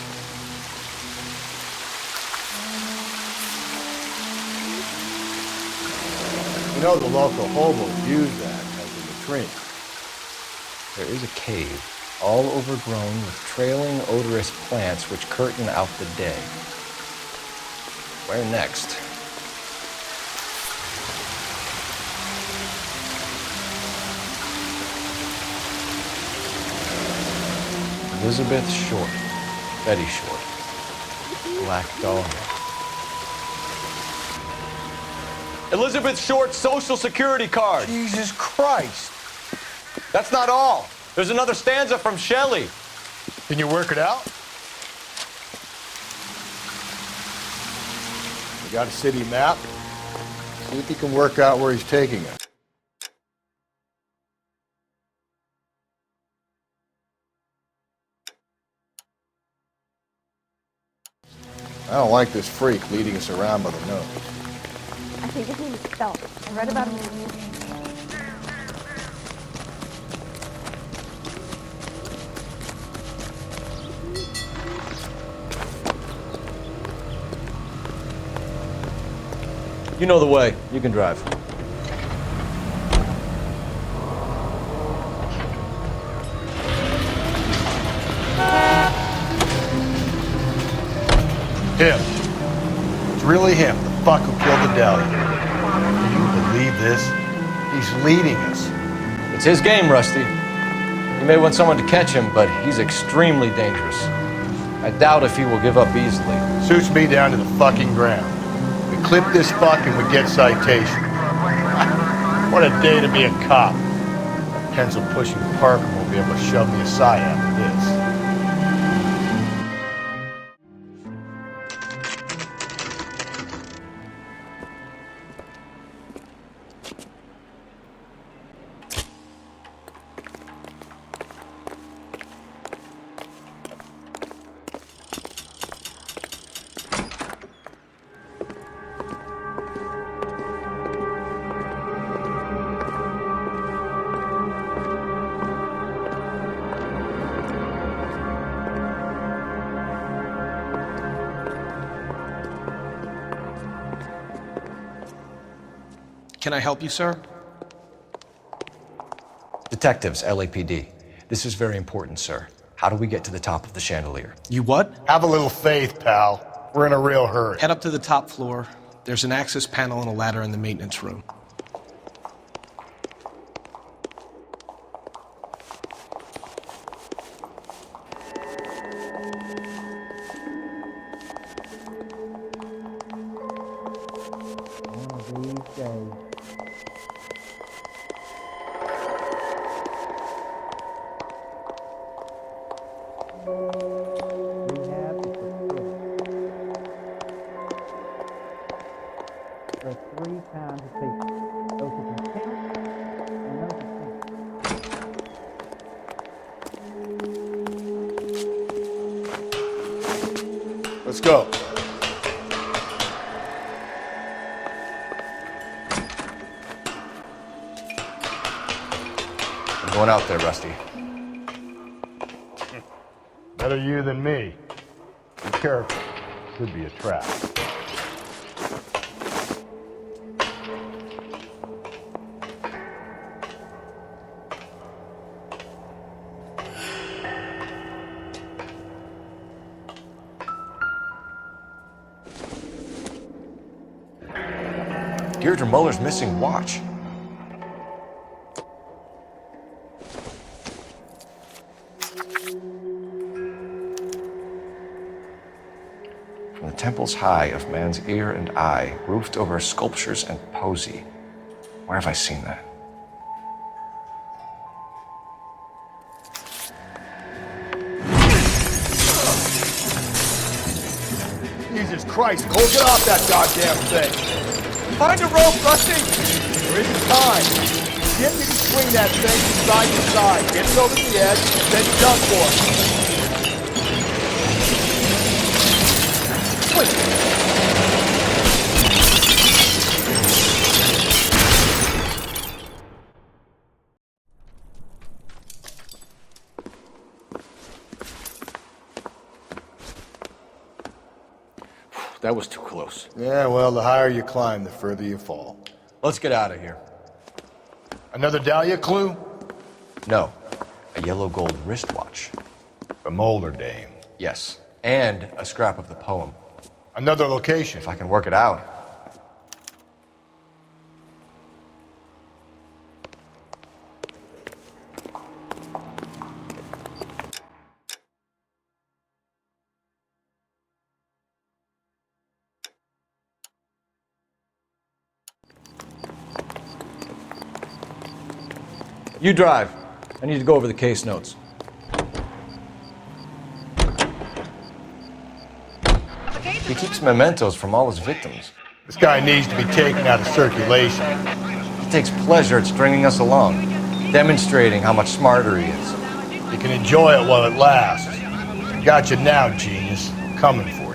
You know the local hobos use that as a latrine. There is a cave, all overgrown with trailing, odorous plants which curtain out the day. Where next? Elizabeth Short. Betty Short. Black Dog. Elizabeth Short's social security card. Jesus Christ. That's not all. There's another stanza from Shelley. Can you work it out? You got a city map? See if you can work out where he's taking us. I don't like this freak leading us around by the nose. I think his name is Phelps. I read about him in the newspaper. You know the way. You can drive. Him. It's really him, the fuck who killed the Dahlia. Can you believe this? He's leading us. It's his game, Rusty. You may want someone to catch him, but he's extremely dangerous. I doubt if he will give up easily. Suits me down to the fucking ground. We clip this fuck and we get citation. What a day to be a cop. That pencil-pushing Parker won't be able to shove me aside after this. Can I help you, sir? Detectives, LAPD. This is very important, sir. How do we get to the top of the chandelier? You what? Have a little faith, pal. We're in a real hurry. Head up to the top floor. There's an access panel and a ladder in the maintenance room. Let's go. I'm going out there, Rusty. Better you than me. Be careful. Could be a trap. Deirdre Muller's missing watch. From the temples high of man's ear and eye, roofed over sculptures and poesy. Where have I seen that? Jesus Christ, Cole, get off that goddamn thing! Find a rope, Rusty! There isn't time. Get me to swing that thing from side to side. Get it over the edge, then jump for it. Quick! That was too close. Yeah, well, the higher you climb, the further you fall. Let's get out of here. Another Dahlia clue? No. A yellow gold wristwatch. A Mulder dame. Yes. And a scrap of the poem. Another location. If I can work it out. You drive. I need to go over the case notes. He keeps mementos from all his victims. This guy needs to be taken out of circulation. He takes pleasure at stringing us along, demonstrating how much smarter he is. You can enjoy it while it lasts. Got you now, genius. Coming for you.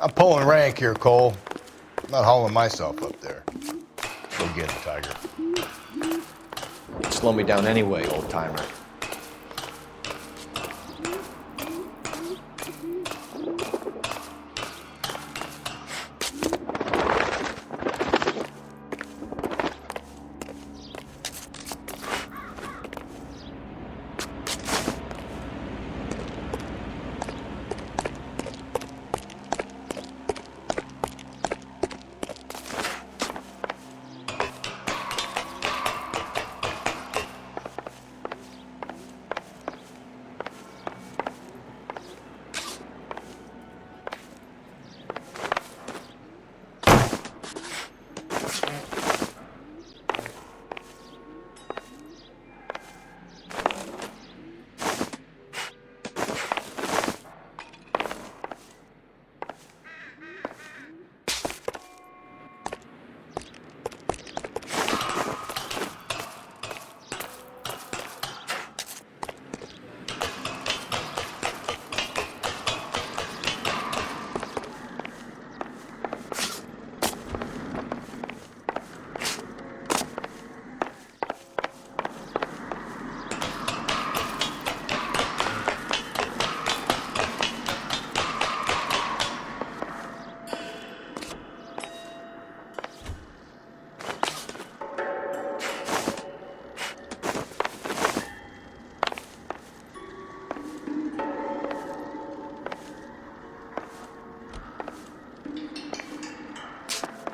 I'm pulling rank here, Cole. I'm not hauling myself up there. Go get it, Tiger. Slow me down anyway, old timer.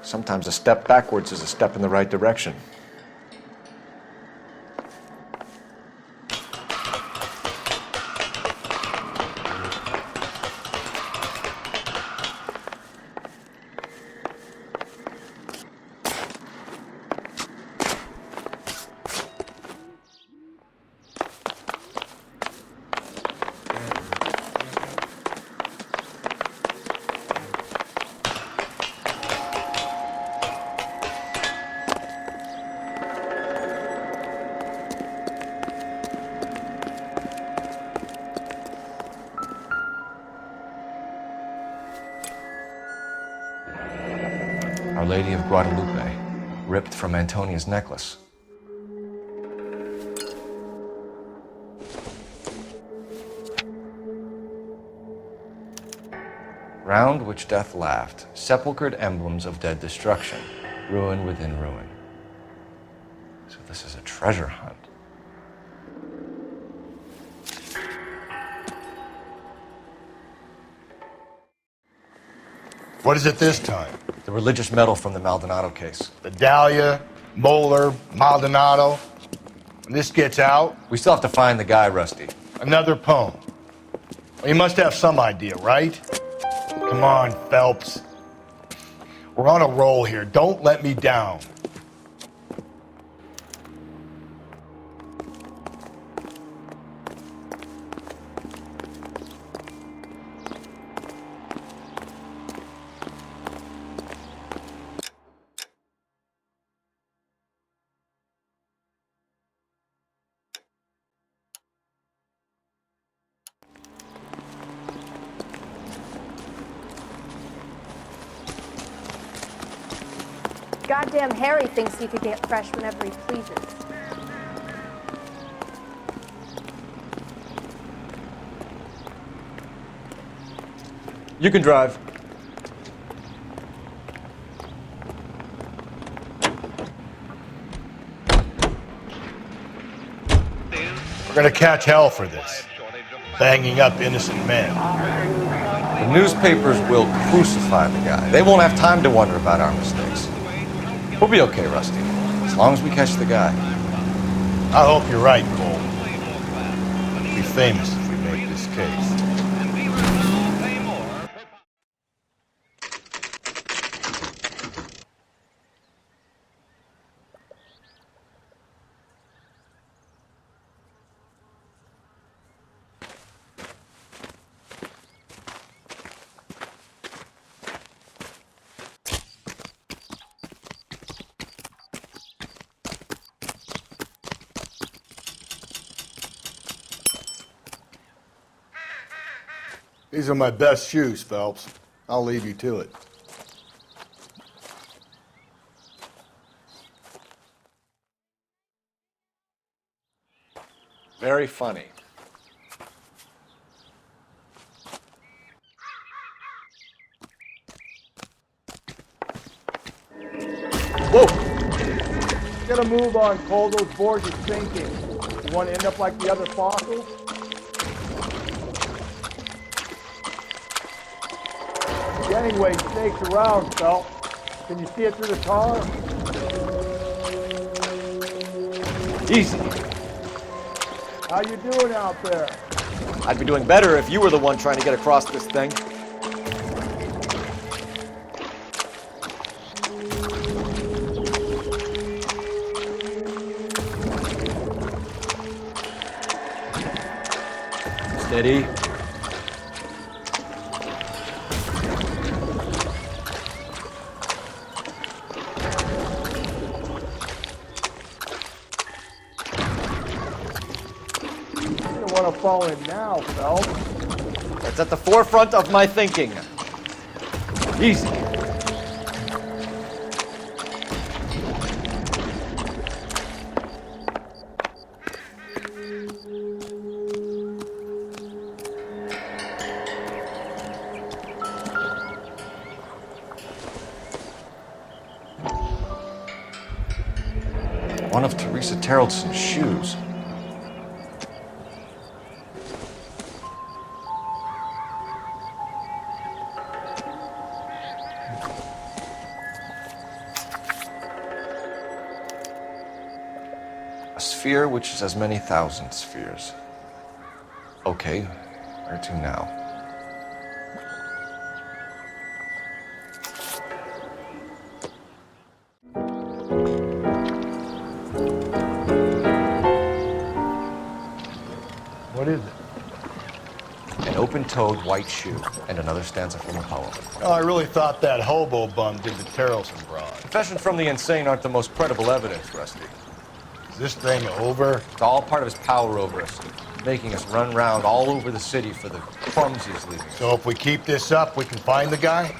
Sometimes a step backwards is a step in the right direction. Our Lady of Guadalupe, ripped from Antonia's necklace. Round which death laughed, sepulchred emblems of dead destruction, ruin within ruin. So this is a treasure hunt. What is it this time? The religious medal from the Maldonado case. The Dahlia, Moeller, Maldonado. When this gets out... We still have to find the guy, Rusty. Another poem. Well, you must have some idea, right? Come on, Phelps. We're on a roll here. Don't let me down. Goddamn Harry thinks he could get fresh whenever he pleases. You can drive. We're gonna catch hell for this. Banging up innocent men. The newspapers will crucify the guy. They won't have time to wonder about our mistakes. We'll be okay, Rusty. long as we catch the guy. I hope you're right, Cole. We'll be famous if we make this case. These are my best shoes, Phelps. I'll leave you to it. Very funny. Whoa! Get a move on, Cole. Those boards are sinking. You want to end up like the other fossils? Gangway snakes around, Phelps. Can you see it through the tar? Easy. How you doing out there? I'd be doing better if you were the one trying to get across this thing. Steady. Fall in now, Phelps. That's at the forefront of my thinking. Easy. One of Teresa Terreldson's shoes. A sphere which is as many thousand spheres. Okay, where to now? What is it? An open-toed white shoe and another stanza from a poem. Oh, I really thought that hobo bum did the Terrelson broad. Confessions from the insane aren't the most credible evidence, Rusty. Is this thing over? It's all part of his power over us, making us run round all over the city for the crumbs he's leaving. So if we keep this up, we can find the guy?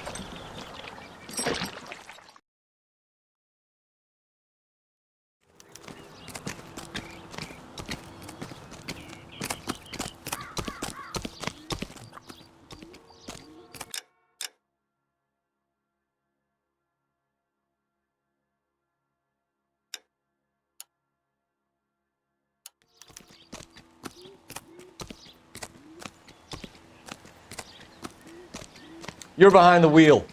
You're behind the wheel.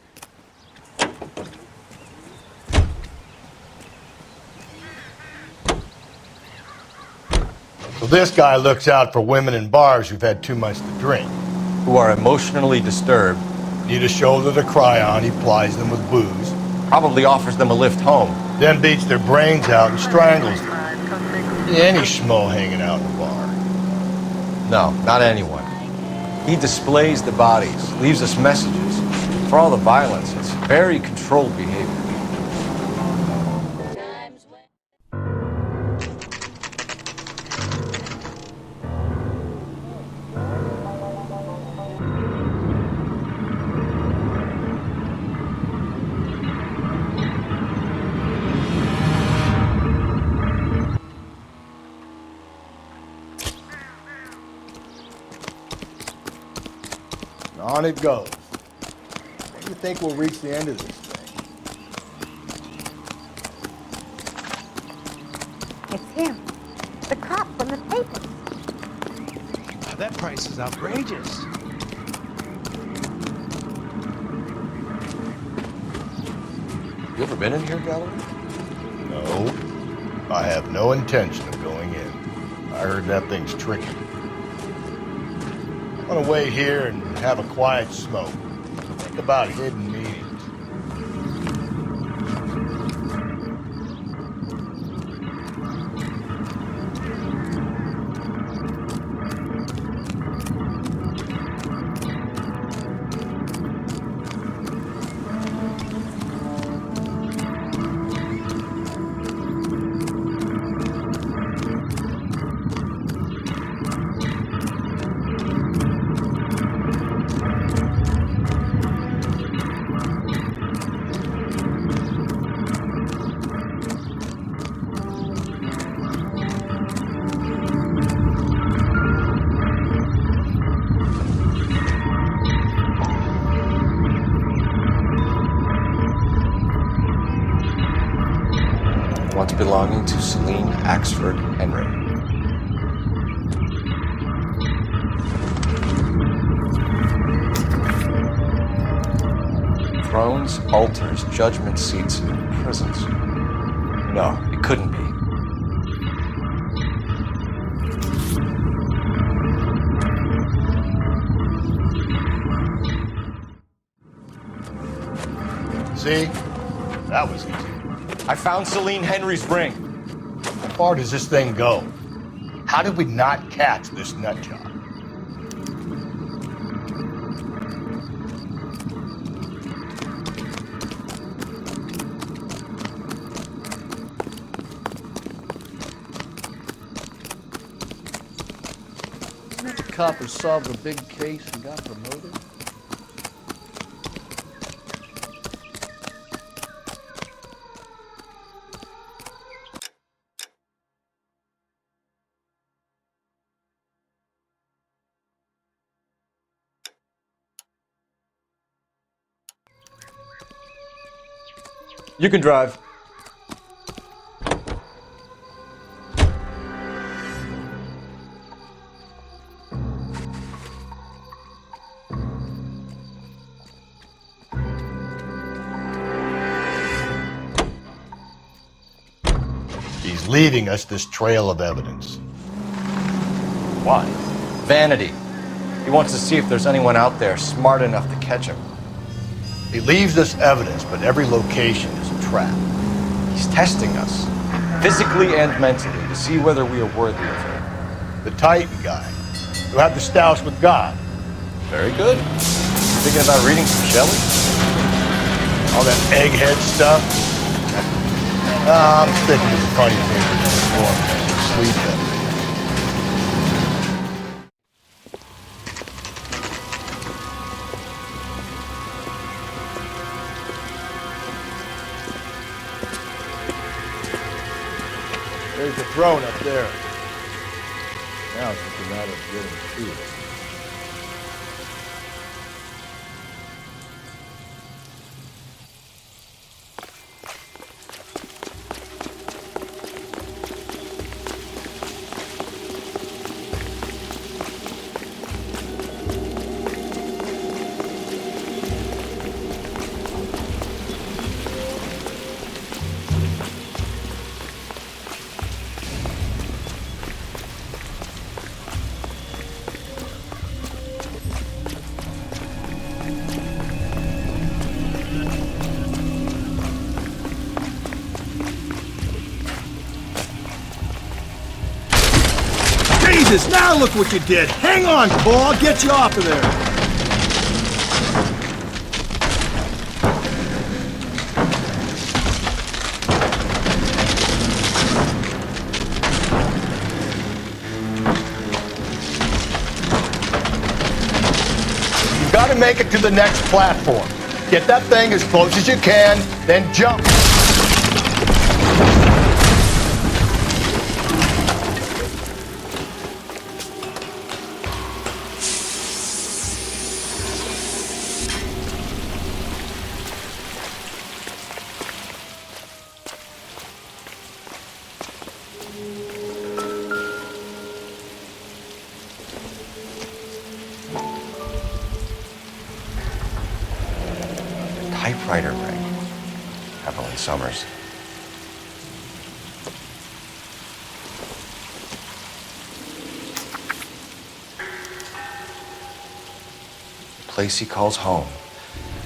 So this guy looks out for women in bars who've had too much to drink. Who are emotionally disturbed. Need a shoulder to cry on, he plies them with booze. Probably offers them a lift home. Then beats their brains out and strangles them. Any schmo hanging out in the bar. No, not anyone. He displays the bodies, leaves us messages. For all the violence, it's very controlled behavior. On it goes. When do you think we'll reach the end of this thing? It's him. The cop from the papers. Now that price is outrageous. You ever been in here, Gallery? No. I have no intention of going in. I heard that thing's tricky. I'm gonna wait here and have a quiet smoke. Think about hidden meetings. Belonging to Celine Axford Henry. Thrones, altars, judgment seats, and prisons. No, it couldn't be. See? That was easy. I found Celine Henry's ring. How far does this thing go? How did we not catch this nut job? The coppers solved a big case and got promoted. You can drive. He's leaving us this trail of evidence. Why? Vanity. He wants to see if there's anyone out there smart enough to catch him. He leaves us evidence, but every location is a trap. He's testing us, physically and mentally, to see whether we are worthy of him. The Titan guy, who had the stoush with God. Very good. Thinking about reading some Shelley? All that egghead stuff? I'm sticking to the funny papers and sleep better. There's the throne up there. Now it's just a matter of getting to it. Jesus, now look what you did. Hang on, Cole, I'll get you off of there. You gotta make it to the next platform. Get that thing as close as you can, then jump. Typewriter ring. Evelyn Summers. place he calls home.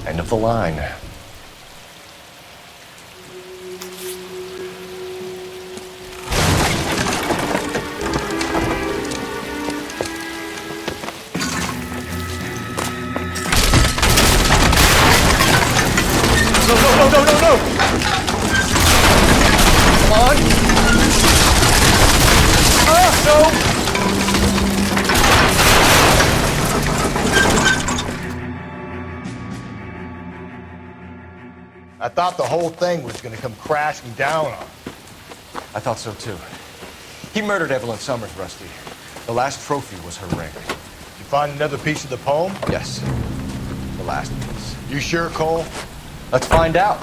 End of the line. No! Come on! No! I thought the whole thing was gonna come crashing down on him. I thought so too. He murdered Evelyn Summers, Rusty. The last trophy was her ring. Did you find another piece of the poem? Yes. The last piece. You sure, Cole? Let's find out.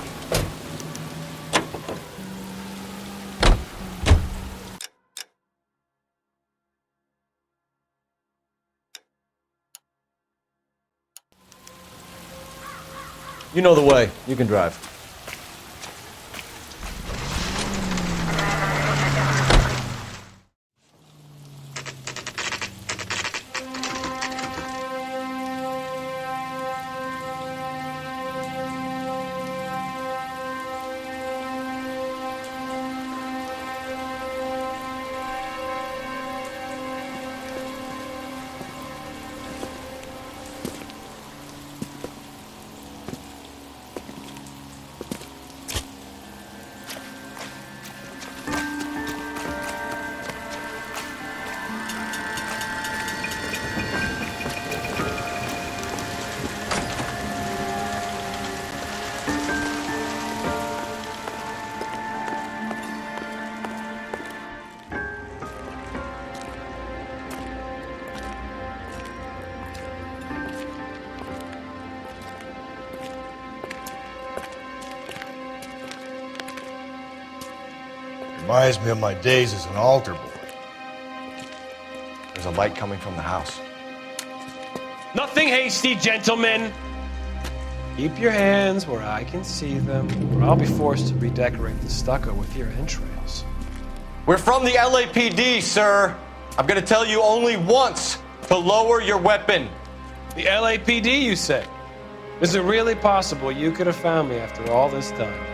You know the way. You can drive. Reminds me of my days as an altar boy. There's a light coming from the house. Nothing hasty, gentlemen. Keep your hands where I can see them, or I'll be forced to redecorate the stucco with your entrails. We're from the LAPD, sir. I'm gonna tell you only once to lower your weapon. The LAPD, you say? Is it really possible you could have found me after all this time?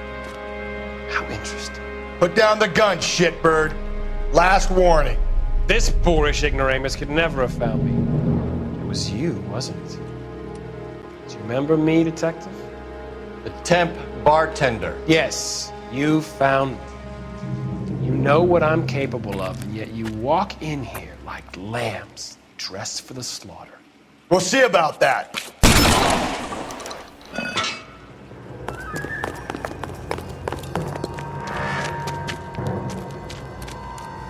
How interesting. Put down the gun, shitbird. Last warning. This boorish ignoramus could never have found me. It was you, wasn't it? Do you remember me, detective? The temp bartender. Yes, you found me. You know what I'm capable of, and yet you walk in here like lambs dressed for the slaughter. We'll see about that.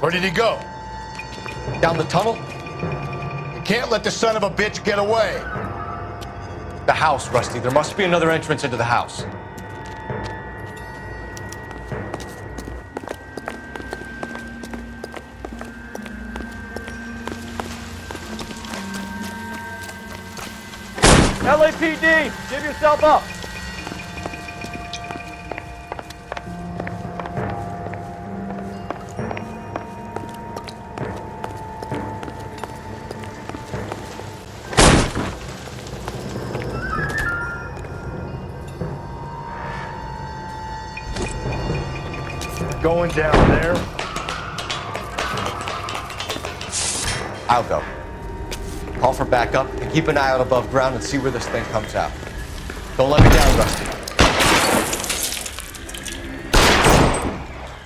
Where did he go? Down the tunnel? You can't let the son of a bitch get away. The house, Rusty. There must be another entrance into the house. LAPD, give yourself up. Going down there. I'll go. Call for backup and keep an eye out above ground and see where this thing comes out. Don't let me down, Rusty.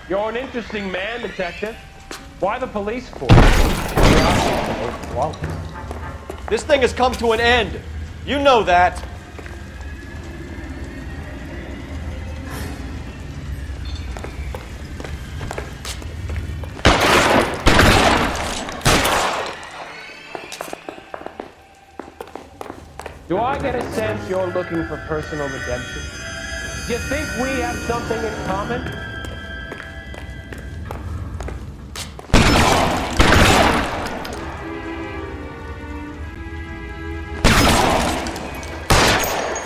You're an interesting man, detective. Why the police force? This thing has come to an end. You know that. Do I get a sense you're looking for personal redemption? Do you think we have something in common?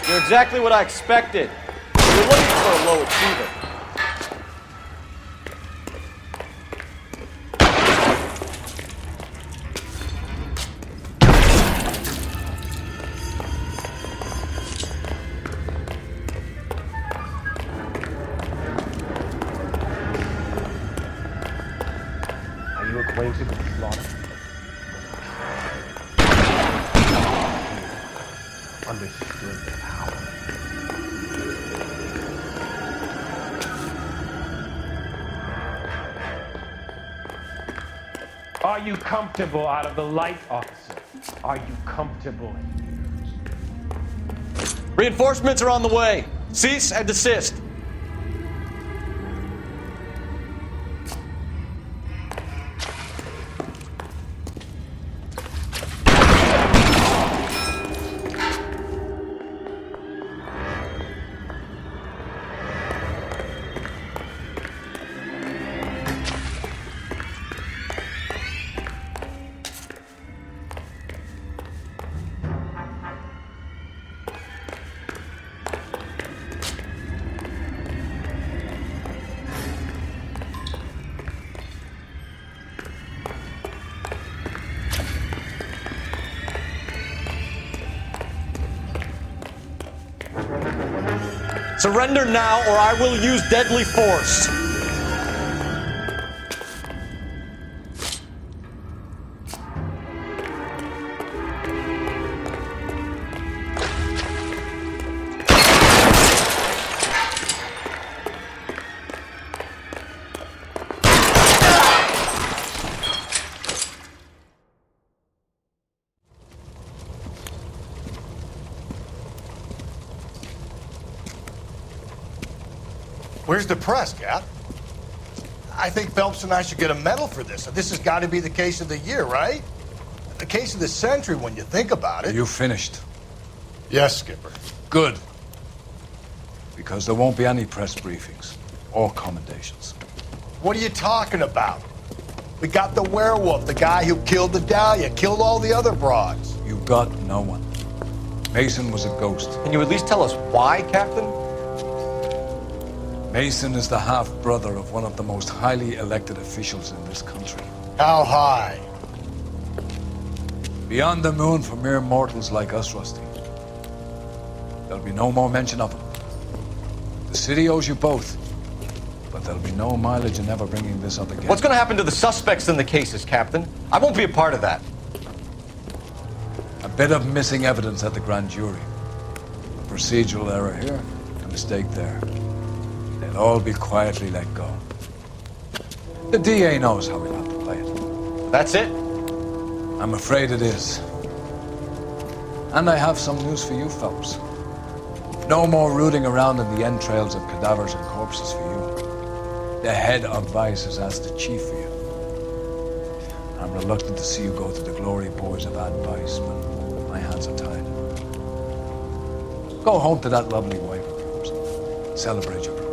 You're exactly what I expected. You're looking for a low achiever. blame people for slaughter. Understood the power. Are you comfortable out of the light, officer? Are you comfortable? Reinforcements are on the way. Cease and desist. Surrender now, or I will use deadly force. Where's the press, Cap? I think Phelps and I should get a medal for this. This has got to be the case of the year, right? The case of the century when you think about it. You finished? Yes, Skipper. Good. Because there won't be any press briefings or commendations. What are you talking about? We got the werewolf, the guy who killed the Dahlia, killed all the other broads. You got no one. Mason was a ghost. Can you at least tell us why, Captain? Mason is the half-brother of one of the most highly elected officials in this country. How high? Beyond the moon for mere mortals like us, Rusty. There'll be no more mention of him. The city owes you both, but there'll be no mileage in ever bringing this up again. What's going to happen to the suspects in the cases, Captain? I won't be a part of that. A bit of missing evidence at the grand jury. A procedural error here, a mistake there. They'll all be quietly let go. The DA knows how we'll have to play it. That's it? I'm afraid it is. And I have some news for you, Phelps. No more rooting around in the entrails of cadavers and corpses for you. The head of Vice has asked the chief for you. I'm reluctant to see you go to the glory boys of Vice, but my hands are tied. Go home to that lovely wife of yours. Celebrate your promotion.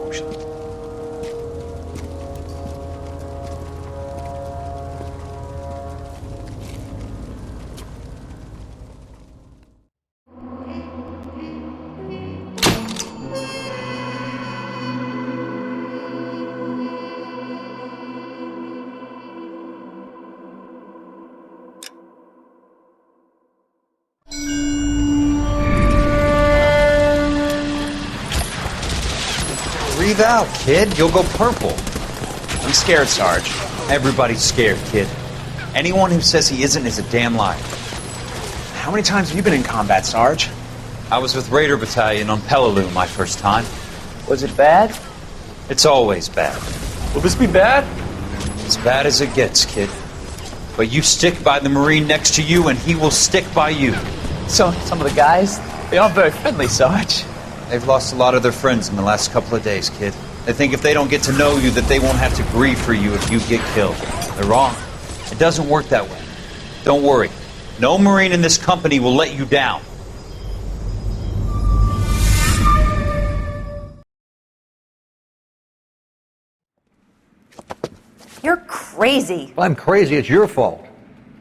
Breathe out, kid. You'll go purple. I'm scared, Sarge. Everybody's scared, kid. Anyone who says he isn't is a damn liar. How many times have you been in combat, Sarge? I was with Raider Battalion on Peleliu my first time. Was it bad? It's always bad. Will this be bad? As bad as it gets, kid. But you stick by the Marine next to you, and he will stick by you. So, some of the guys, they aren't very friendly, Sarge. They've lost a lot of their friends in the last couple of days, kid. They think if they don't get to know you, that they won't have to grieve for you if you get killed. They're wrong. It doesn't work that way. Don't worry. No Marine in this company will let you down. You're crazy. If I'm crazy, it's your fault.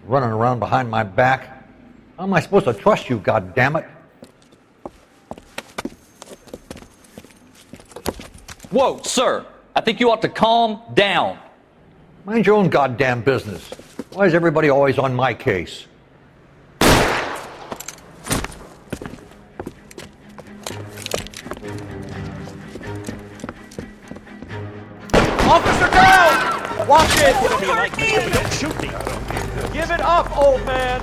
Running around behind my back. How am I supposed to trust you, goddammit? Whoa, sir. I think you ought to calm down. Mind your own goddamn business. Why is everybody always on my case? Officer down! Watch it! Don't shoot me. Give it up, old man!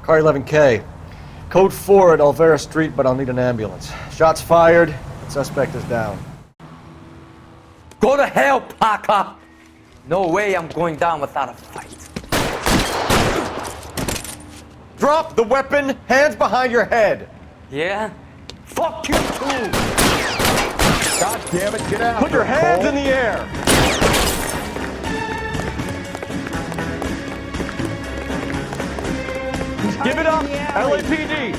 Car 11K. Code 4 at Olvera Street, but I'll need an ambulance. Shots fired. Suspect is down. Go to hell, Parker! No way I'm going down without a fight. Drop the weapon, hands behind your head. Yeah? Fuck you too! God damn it, get out. Put your hands in the air! Give it up, LAPD!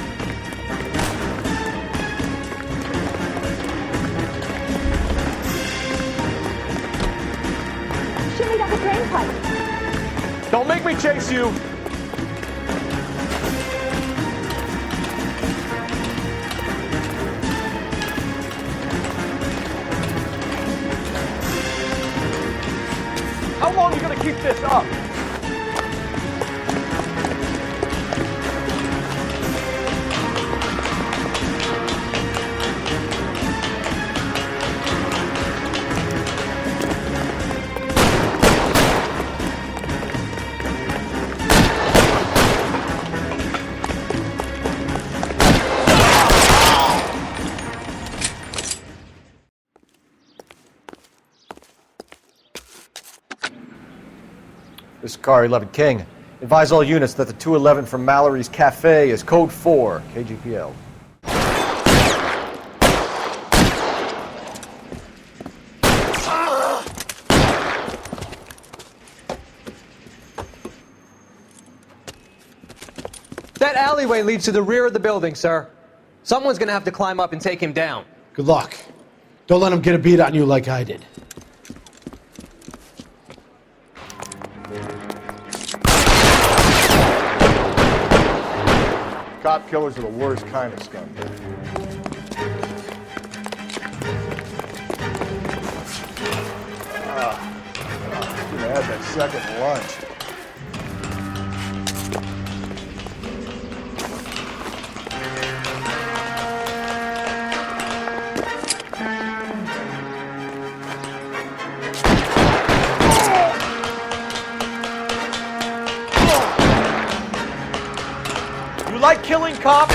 Shimmy down the drain pipe. Don't make me chase you! How long are you gonna keep this up? This is Car 11 King. Advise all units that the 211 from Mallory's Cafe is Code 4, KGPL. That alleyway leads to the rear of the building, sir. Someone's gonna have to climb up and take him down. Good luck. Don't let him get a beat on you like I did. Cop killers are the worst kind of scum. Should have had that second lunch. You like killing cops?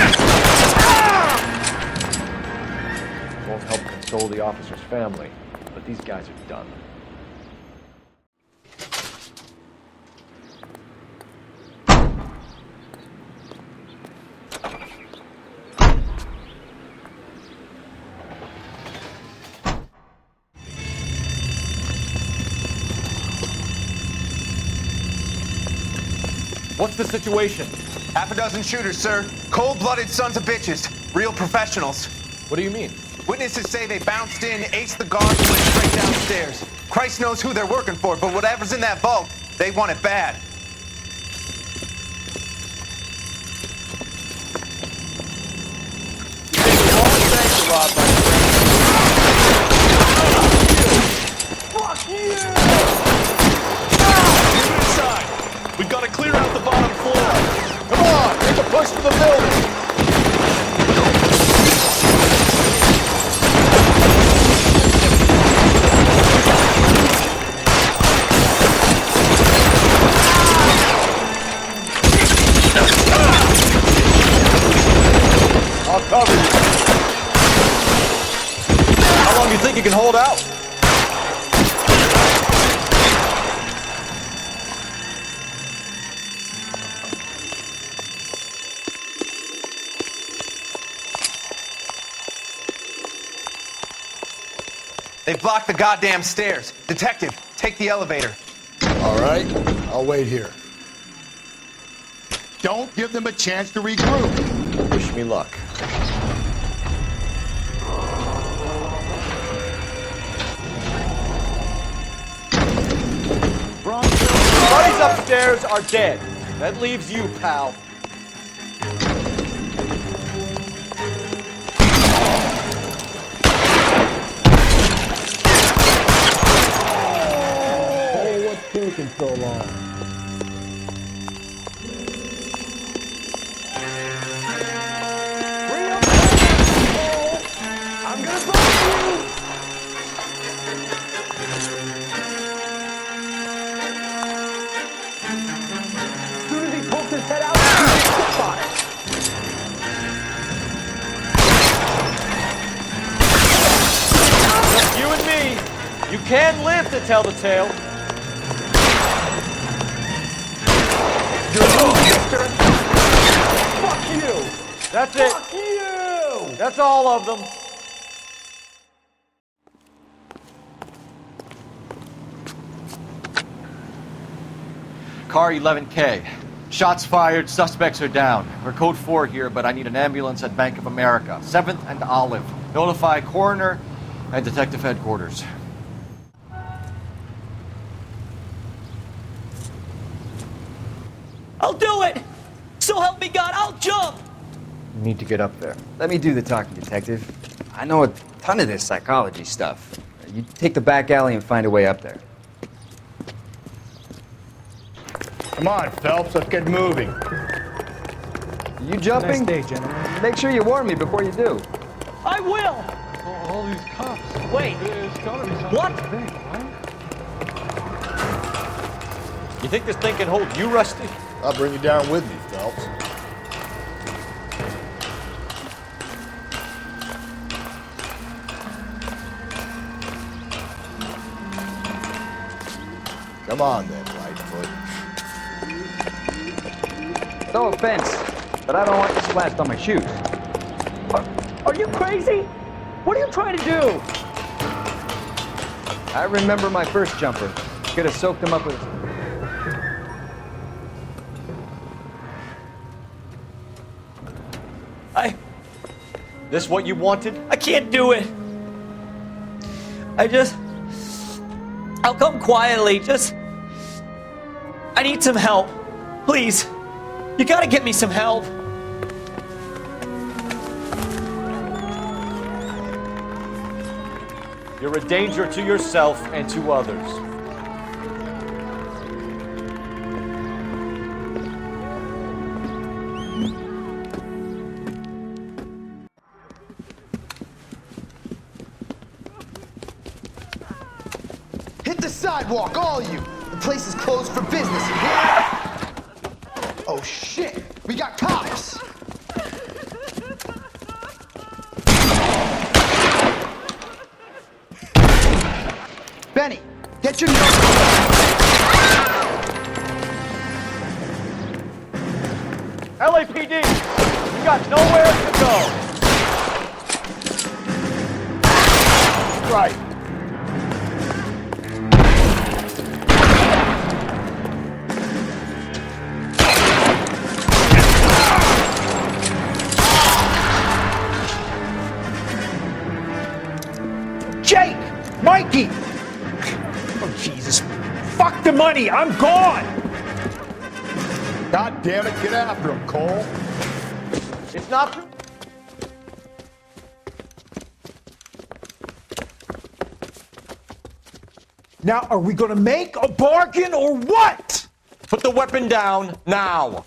Won't help console the officer's family, but these guys are done. What's the situation? Half a dozen shooters, sir. Cold-blooded sons of bitches. Real professionals. What do you mean? Witnesses say they bounced in, aced the guards, and went straight downstairs. Christ knows who they're working for, but whatever's in that vault, they want it bad. Fuck you! Move inside. We've got to clear out the bottom floor. Come on, make a push to the building. I'll cover you. How long do you think you can hold out? They've blocked the goddamn stairs. Detective, take the elevator. All right, I'll wait here. Don't give them a chance to regroup. Wish me luck. Buddies upstairs are dead. That leaves you, pal. Oh, what's taking so long? can live to tell the tale. Fuck you! That's it. Fuck you! That's all of them. Car 11K. Shots fired, suspects are down. We're code 4 here, but I need an ambulance at Bank of America. 7th and Olive. Notify coroner and detective headquarters. I'll do it! So help me God, I'll jump! You need to get up there. Let me do the talking, detective. I know a ton of this psychology stuff. You take the back alley and find a way up there. Come on, Phelps, let's get moving. You jumping? Nice day, gentlemen. Make sure you warn me before you do. I will! All these cops. Wait. There's gotta be something What? big, right? You think this thing can hold you, Rusty? I'll bring you down with me, Phelps. Come on then, Lightfoot. No offense, but I don't want you splashed on my shoes. Are you crazy? What are you trying to do? I remember my first jumper. Could have soaked him up with... This what you wanted? I can't do it. I'll come quietly, I need some help. Please. You gotta get me some help. You're a danger to yourself and to others. Hit the sidewalk, all of you! The place is closed for business. Oh shit! We got cops! Benny, get your nose. LAPD, you got nowhere to go. Right. Jake! Mikey! Oh, Jesus. Fuck the money! I'm gone! God damn it, get after him, Cole. It's not... Now, are we gonna make a bargain or what? Put the weapon down, now!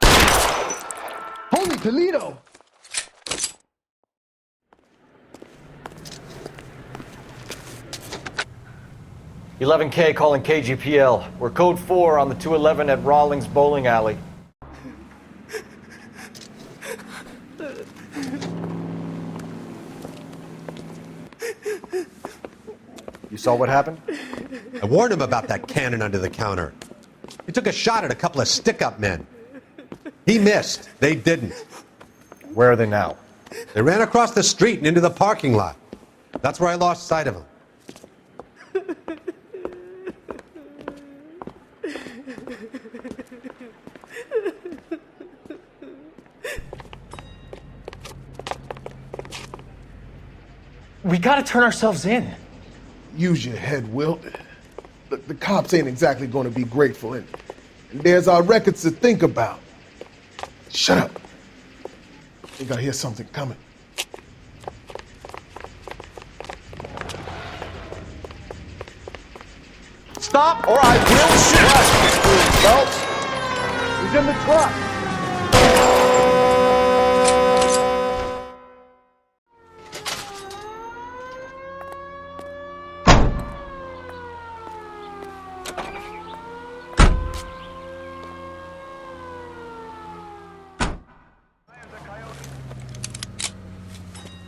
Holy Toledo! 11K calling KGPL. We're code 4 on the 211 at Rawlings Bowling Alley. You saw what happened? I warned him about that cannon under the counter. He took a shot at a couple of stick-up men. He missed. They didn't. Where are they now? They ran across the street and into the parking lot. That's where I lost sight of them. We gotta turn ourselves in. Use your head, Wilt. The cops ain't exactly gonna be grateful, and there's our records to think about. Shut up. I think I hear something coming. Stop or I will shoot! Phelps, He's in the truck!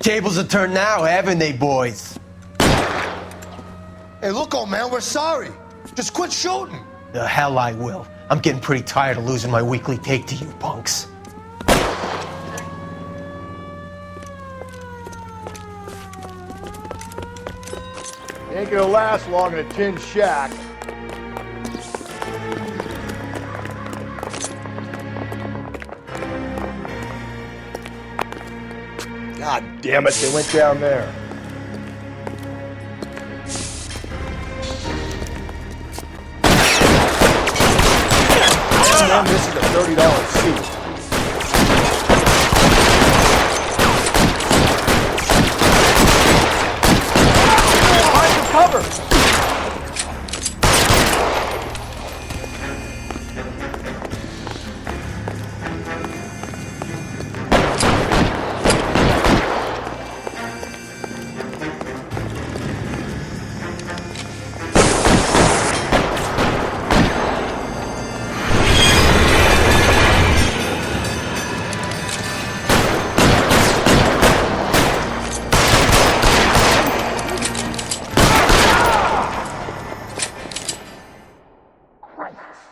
Tables are turned now, haven't they, boys? Hey, look, old man, we're sorry. Just quit shooting. The hell I will. I'm getting pretty tired of losing my weekly take to you punks. Ain't gonna last long in a tin shack. God damn it, they went down there. Man, this is a $30 seat. Find the cover!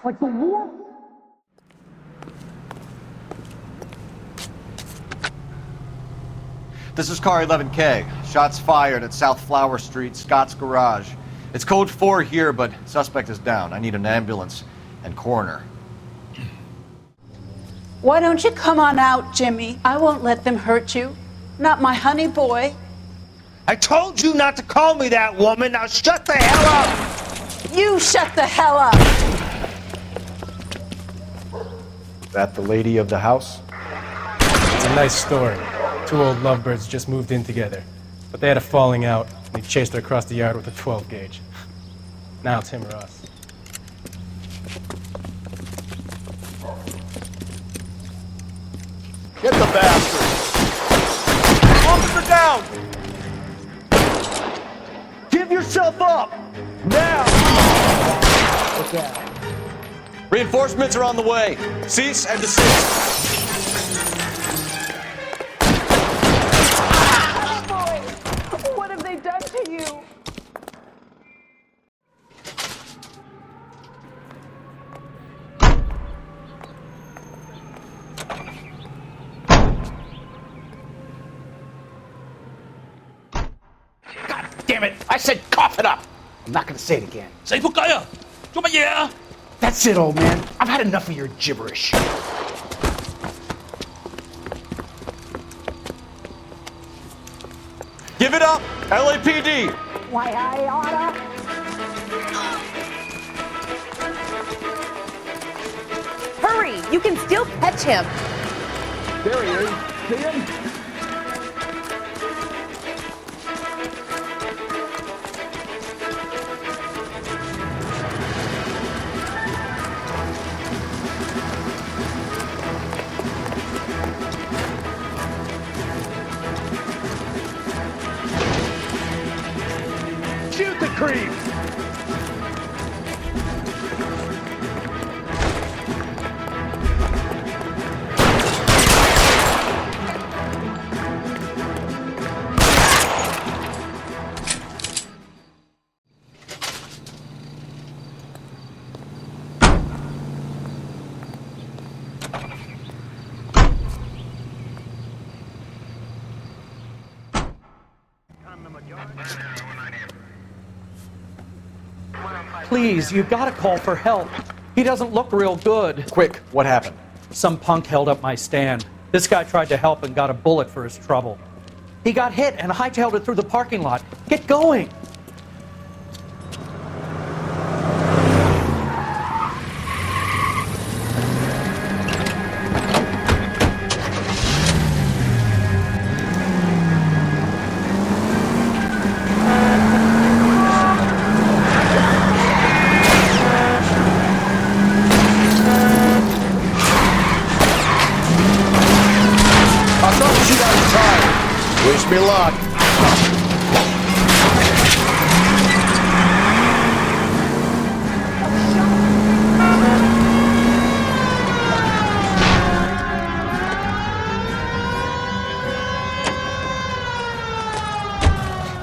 Like the war? This is car 11K. Shots fired at South Flower Street, Scott's Garage. It's code 4 here, but suspect is down. I need an ambulance and coroner. Why don't you come on out, Jimmy? I won't let them hurt you. Not my honey boy. I told you not to call me that, woman. Now shut the hell up! You shut the hell up! That the lady of the house? It's a nice story. Two old lovebirds just moved in together, but they had a falling out, and he chased her across the yard with a 12 gauge. Now it's him or us. Get the bastard! Officer down! Give yourself up! Now! What's that? Reinforcements are on the way. Cease and desist. What have they done to you? God damn it! I said cough it up! I'm not gonna say it again. Say仆街啊！做乜嘢啊？ That's it, old man. I've had enough of your gibberish. Give it up, LAPD. Why, I oughta. Hurry! You can still catch him. There he is. See him? Shoot the creep! Please, you gotta call for help. He doesn't look real good. Quick, what happened? Some punk held up my stand. This guy tried to help and got a bullet for his trouble. He got hit and hightailed it through the parking lot. Get going! Wish me luck.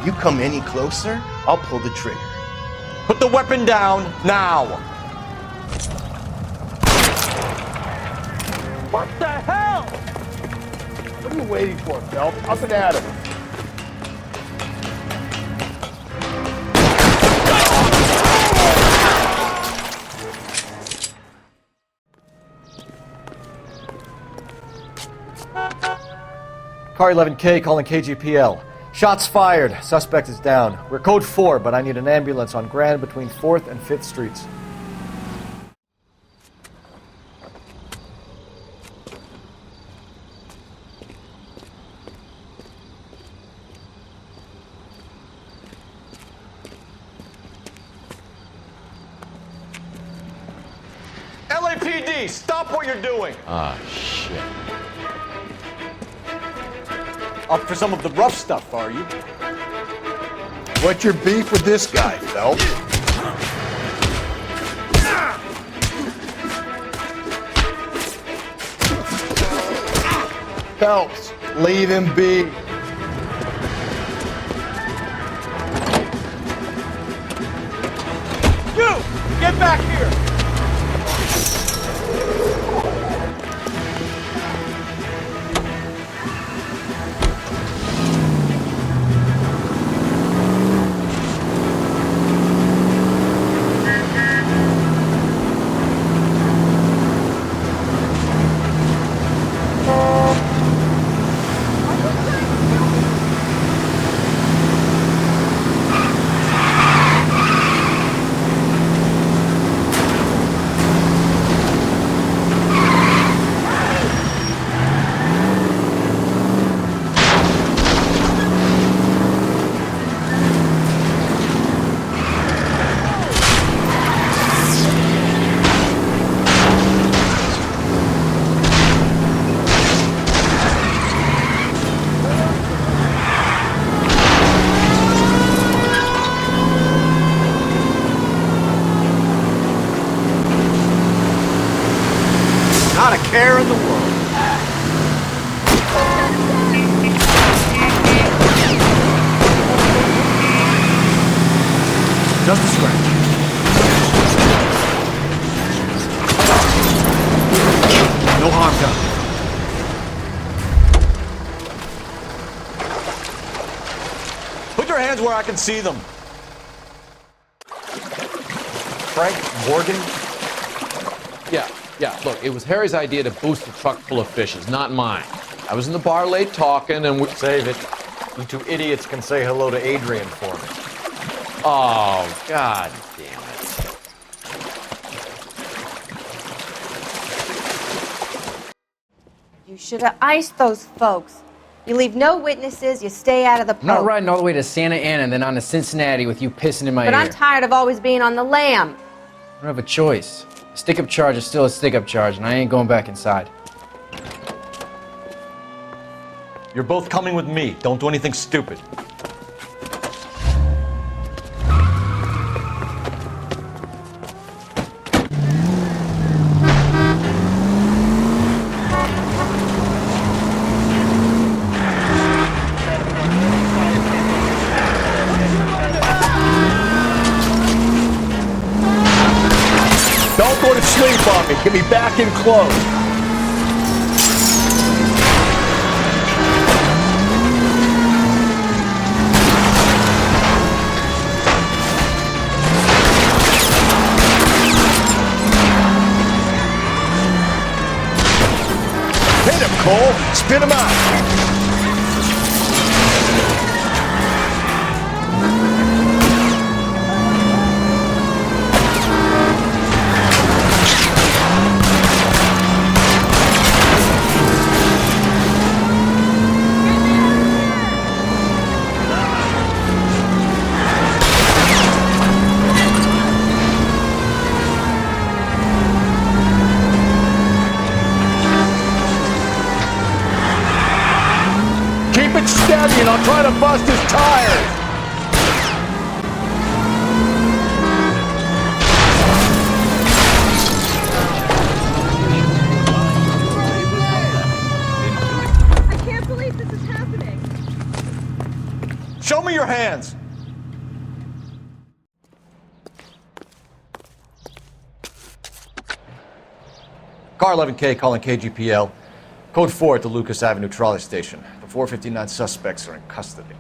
You come any closer, I'll pull the trigger. Put the weapon down, now! What the hell? What are you waiting for, Phelps? Up and at him. Car 11K calling KGPL. Shots fired. Suspect is down. We're code 4, but I need an ambulance on Grand between 4th and 5th Streets. LAPD, stop what you're doing! Ah, shit. Up for some of the rough stuff, are you? What's your beef with this guy, Phelps? Phelps, leave him be. You! Get back here! Not a care in the world. Just a scratch. No harm done. Put your hands where I can see them. Frank Morgan? Yeah, look, it was Harry's idea to boost the truck full of fishes, not mine. I was in the bar late talking and we... Save it. You two idiots can say hello to Adrian for me. Oh, god damn it. You should have iced those folks. You leave no witnesses, you stay out of the I'm not poke. riding all the way to Santa Ana and then on to Cincinnati with you pissing in my But ear. I'm tired of always being on the lam. I don't have a choice. A stick-up charge is still a stick-up charge, and I ain't going back inside. You're both coming with me. Don't do anything stupid. Don't go to sleep on me. Get me back in close. Hit him, Cole. Spin him out. Keep it steady and I'll try to bust his tires. I can't believe this is happening. Show me your hands. Car 11K calling KGPL. Code 4 at the Lucas Avenue trolley station. The 459 suspects are in custody.